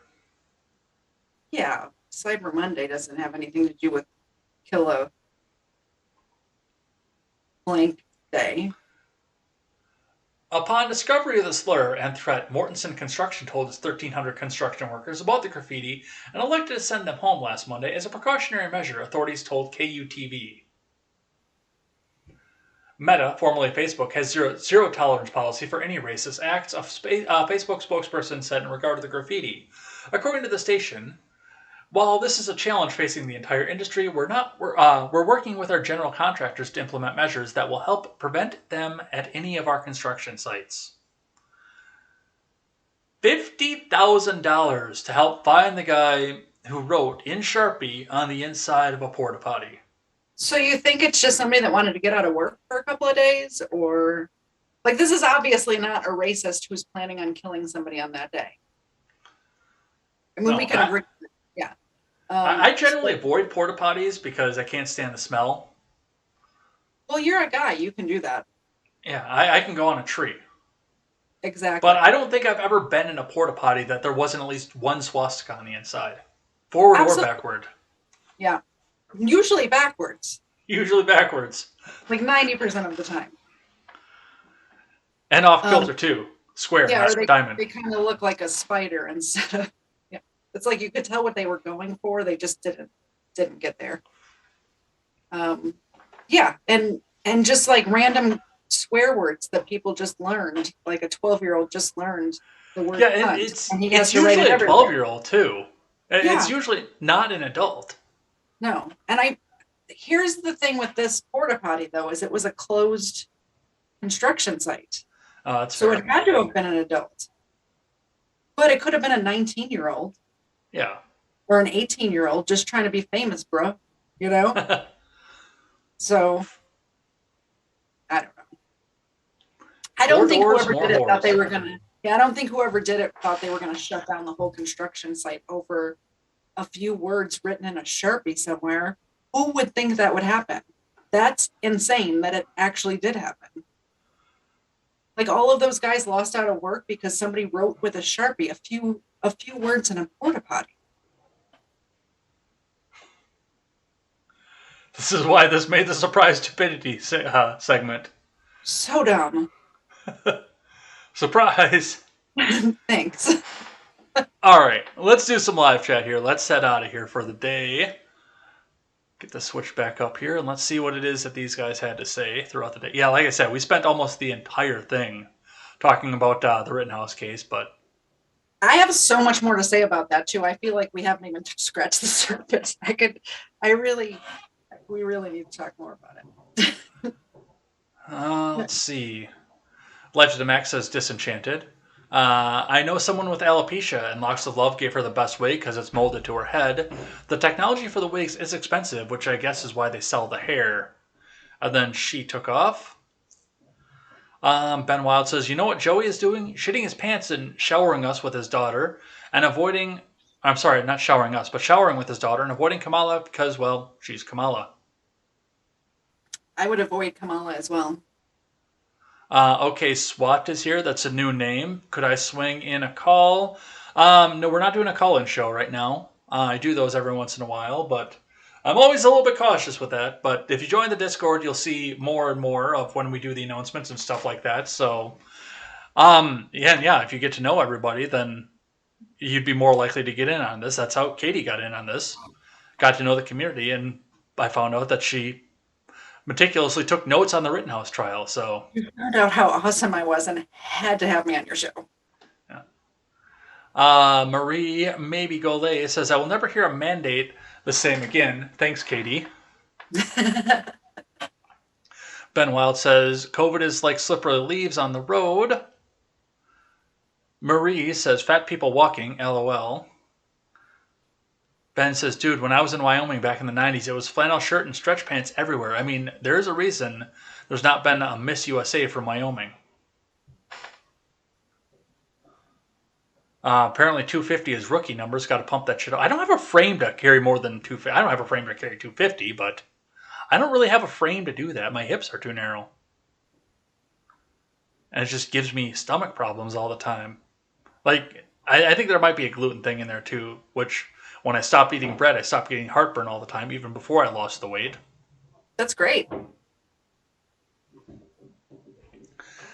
Yeah, Cyber Monday doesn't have anything to do with kill a blank day. Upon discovery of the slur and threat, Mortensen Construction told its 1,300 construction workers about the graffiti and elected to send them home last Monday as a precautionary measure, authorities told KUTV. Meta, formerly Facebook, has zero tolerance policy for any racist acts, a Facebook spokesperson said in regard to the graffiti. According to the station, while this is a challenge facing the entire industry, we're working with our general contractors to implement measures that will help prevent them at any of our construction sites. $50,000 to help find the guy who wrote in Sharpie on the inside of a porta potty. So you think it's just somebody that wanted to get out of work for a couple of days? Or, like, this is obviously not a racist who's planning on killing somebody on that day. I mean, we can agree. Yeah. I generally avoid porta potties because I can't stand the smell. Well, you're a guy. You can do that. Yeah, I can go on a tree. Exactly. But I don't think I've ever been in a porta potty that there wasn't at least one swastika on the inside. Forward or backward. Yeah. Usually backwards. Usually backwards. Like 90% of the time. And off kilter too. Square, yeah, not diamond. They kind of look like a spider instead of. Yeah, it's like you could tell what they were going for. They just didn't get there. Yeah, and just like random swear words that people just learned, like a 12-year-old just learned the word. Yeah, and it's usually a 12-year-old too. Yeah. It's usually not an adult. No, and here's the thing with this porta potty though, is it was a closed construction site. That's so fair. It had to have been an adult, but it could have been a 19-year-old. Yeah. Or an 18-year-old just trying to be famous, bro. You know. So I don't know. I don't think doors, whoever more did it thought whores. they were gonna. Yeah, I don't think whoever did it thought they were gonna shut down the whole construction site over a few words written in a Sharpie somewhere. Who would think that would happen? That's insane that it actually did happen. Like all of those guys lost out of work because somebody wrote with a Sharpie a few words in a porta potty. This is why this made the surprise stupidity segment. So dumb. Surprise. Thanks. All right, let's do some live chat here. Let's head out of here for the day. Get the switch back up here, and let's see what it is that these guys had to say throughout the day. Yeah, like I said, we spent almost the entire thing talking about the Rittenhouse case, but I have so much more to say about that too. I feel like we haven't even scratched the surface. We really need to talk more about it. let's see. Life to the Max says Disenchanted. I know someone with alopecia, and Locks of Love gave her the best wig because it's molded to her head. The technology for the wigs is expensive, which I guess is why they sell the hair. And then she took off. Ben Wild says, you know what Joey is doing? Shitting his pants and showering us with his daughter, and avoiding... I'm sorry, not showering us, but showering with his daughter and avoiding Kamala because, well, she's Kamala. I would avoid Kamala as well. Okay, SWAT is here. That's a new name. Could I swing in a call? No, we're not doing a call-in show right now. I do those every once in a while, but I'm always a little bit cautious with that. But if you join the Discord, you'll see more and more of when we do the announcements and stuff like that. So, yeah, if you get to know everybody, then you'd be more likely to get in on this. That's how Katie got in on this. Got to know the community, and I found out that she meticulously took notes on the Rittenhouse trial. So You found out how awesome I was and had to have me on your show. Marie Maybe Golay says, I will never hear a mandate the same again. Thanks, Katie. Ben Wild says, COVID is like slippery leaves on the road. Marie says, fat people walking, LOL. Ben says, dude, when I was in Wyoming back in the 90s, it was flannel shirt and stretch pants everywhere. I mean, there's a reason there's not been a Miss USA from Wyoming. Apparently 250 is rookie numbers. Got to pump that shit up. I don't have a frame to carry more than 250. I don't have a frame to carry 250, but I don't really have a frame to do that. My hips are too narrow. And it just gives me stomach problems all the time. Like, I think there might be a gluten thing in there too, which when I stopped eating bread, I stopped getting heartburn all the time, even before I lost the weight. That's great.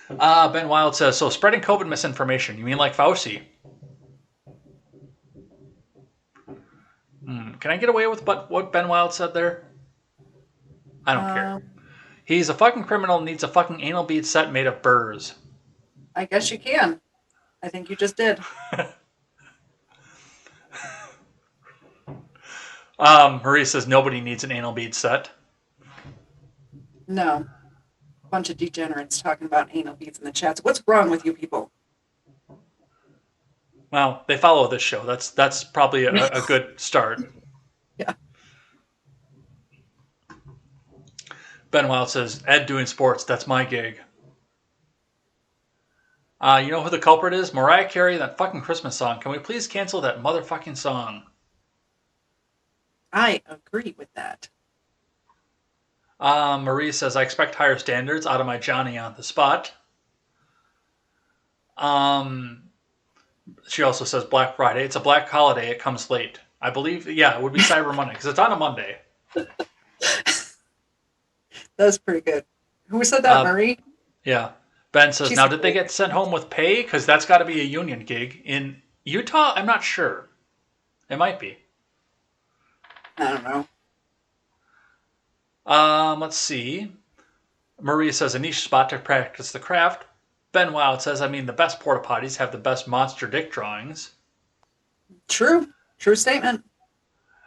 Ben Wild says, so spreading COVID misinformation, you mean like Fauci? Can I get away with what Ben Wild said there? I don't care. He's a fucking criminal and needs a fucking anal bead set made of burrs. I guess you can. I think you just did. Marie says nobody needs an anal bead set. No. A bunch of degenerates talking about anal beads in the chats. What's wrong with you people? Well, they follow this show. That's probably a good start. Yeah. Ben Wild says, Ed doing sports, that's my gig. You know who the culprit is? Mariah Carey, that fucking Christmas song. Can we please cancel that motherfucking song? I agree with that. Marie says, I expect higher standards out of my Johnny on the spot. She also says Black Friday. It's a black holiday. It comes late. I believe, yeah, it would be Cyber Monday because it's on a Monday. That's pretty good. Who said that, Marie? Yeah. Ben says, She's now did they get sent home with pay? Because that's got to be a union gig. In Utah, I'm not sure. It might be. I don't know. Let's see. Marie says, a niche spot to practice the craft. Ben Wild says, I mean, the best porta potties have the best monster dick drawings. True. True statement.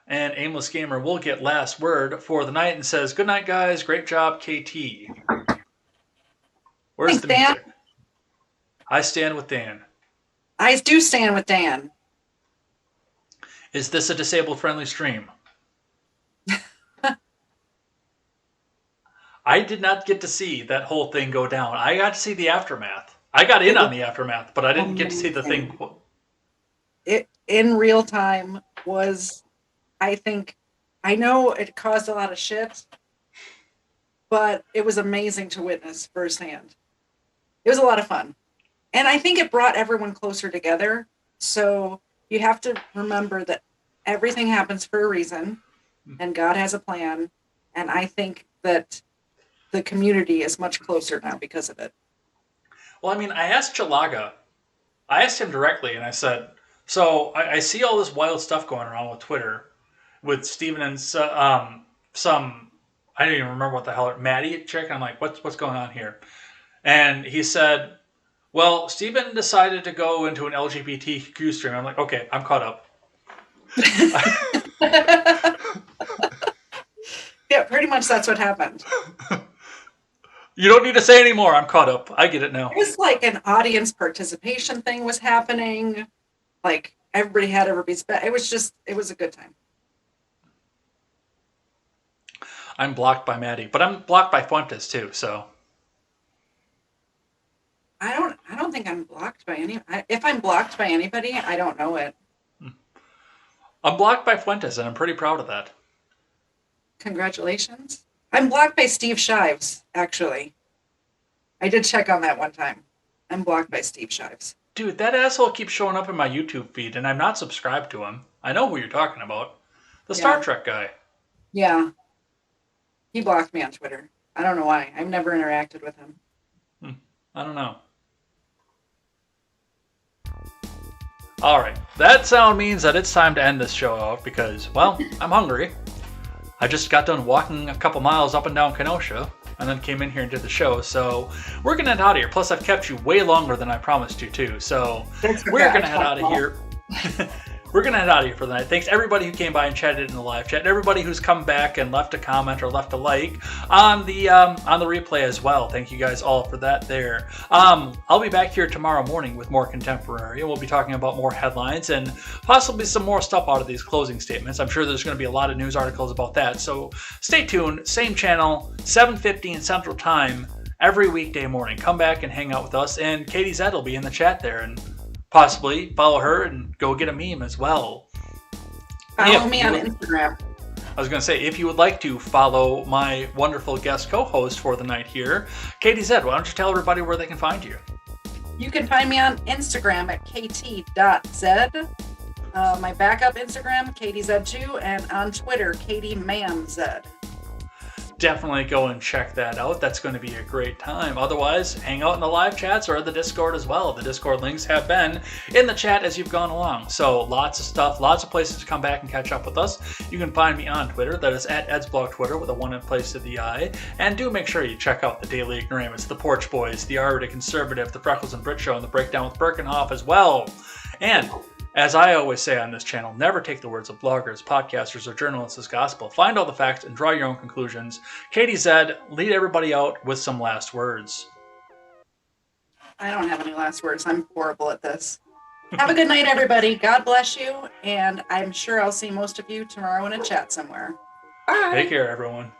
And Aimless Gamer will get last word for the night and says, good night, guys. Great job, KT. Where's Thanks, the Dan. music? I stand with Dan. I do stand with Dan. Is this a disabled-friendly stream? I did not get to see that whole thing go down. I got to see the aftermath. I got in on the aftermath, but I didn't get to see the thing. It in real time was, I think, I know it caused a lot of shit, but it was amazing to witness firsthand. It was a lot of fun. And I think it brought everyone closer together. So you have to remember that everything happens for a reason and God has a plan. And I think that the community is much closer now because of it. Well, I mean, I asked Chalaga, I asked him directly, and I said, so I see all this wild stuff going around with Twitter, with Steven and some, I don't even remember what the hell, Maddie chick. I'm like, what's going on here? And he said, well, Steven decided to go into an LGBTQ stream. I'm like, okay, I'm caught up. Yeah, pretty much that's what happened. You don't need to say any more. I'm caught up. I get it now. It was like an audience participation thing was happening. Like everybody had everybody's back. It was a good time. I'm blocked by Maddie, but I'm blocked by Fuentes too, so. I don't think I'm blocked by if I'm blocked by anybody, I don't know it. I'm blocked by Fuentes, and I'm pretty proud of that. Congratulations. I'm blocked by Steve Shives, actually. I did check on that one time. I'm blocked by Steve Shives. Dude, that asshole keeps showing up in my YouTube feed, and I'm not subscribed to him. I know who you're talking about. The Star Trek guy. Yeah. He blocked me on Twitter. I don't know why. I've never interacted with him. I don't know. All right. That sound means that it's time to end this show out because, well, I'm hungry. I just got done walking a couple miles up and down Kenosha and then came in here and did the show. So we're going to head out of here. Plus, I've kept you way longer than I promised you, too. So we're going to head out of here. We're going to head out of here for the night. Thanks to everybody who came by and chatted in the live chat, and everybody who's come back and left a comment or left a like on the replay as well. Thank you guys all for that there. I'll be back here tomorrow morning with more contemporary, and we'll be talking about more headlines and possibly some more stuff out of these closing statements. I'm sure there's going to be a lot of news articles about that, so stay tuned. Same channel, 7:15 Central Time, every weekday morning. Come back and hang out with us, and Katie Zed will be in the chat there, and possibly follow her and go get a meme as well. Follow me on Instagram. I was going to say, if you would like to follow my wonderful guest co-host for the night here, Katie Zed, why don't you tell everybody where they can find you? You can find me on Instagram at kt.zed. My backup Instagram, KatieZed2, and on Twitter, KatieMamZed. Definitely go and check that out. That's going to be a great time. Otherwise, hang out in the live chats or the Discord as well. The Discord links have been in the chat as you've gone along. So lots of stuff, lots of places to come back and catch up with us. You can find me on Twitter. That is at EdsBlog Twitter with a 1 in place to the I. And do make sure you check out the Daily Ignoramus, the Porch Boys, the R-Rated Conservative, the Freckles and Brit Show, and the Breakdown with Birkenhoff as well. And as I always say on this channel, never take the words of bloggers, podcasters, or journalists as gospel. Find all the facts and draw your own conclusions. Katie Zed, lead everybody out with some last words. I don't have any last words. I'm horrible at this. Have a good night, everybody. God bless you. And I'm sure I'll see most of you tomorrow in a chat somewhere. Bye. Take care, everyone.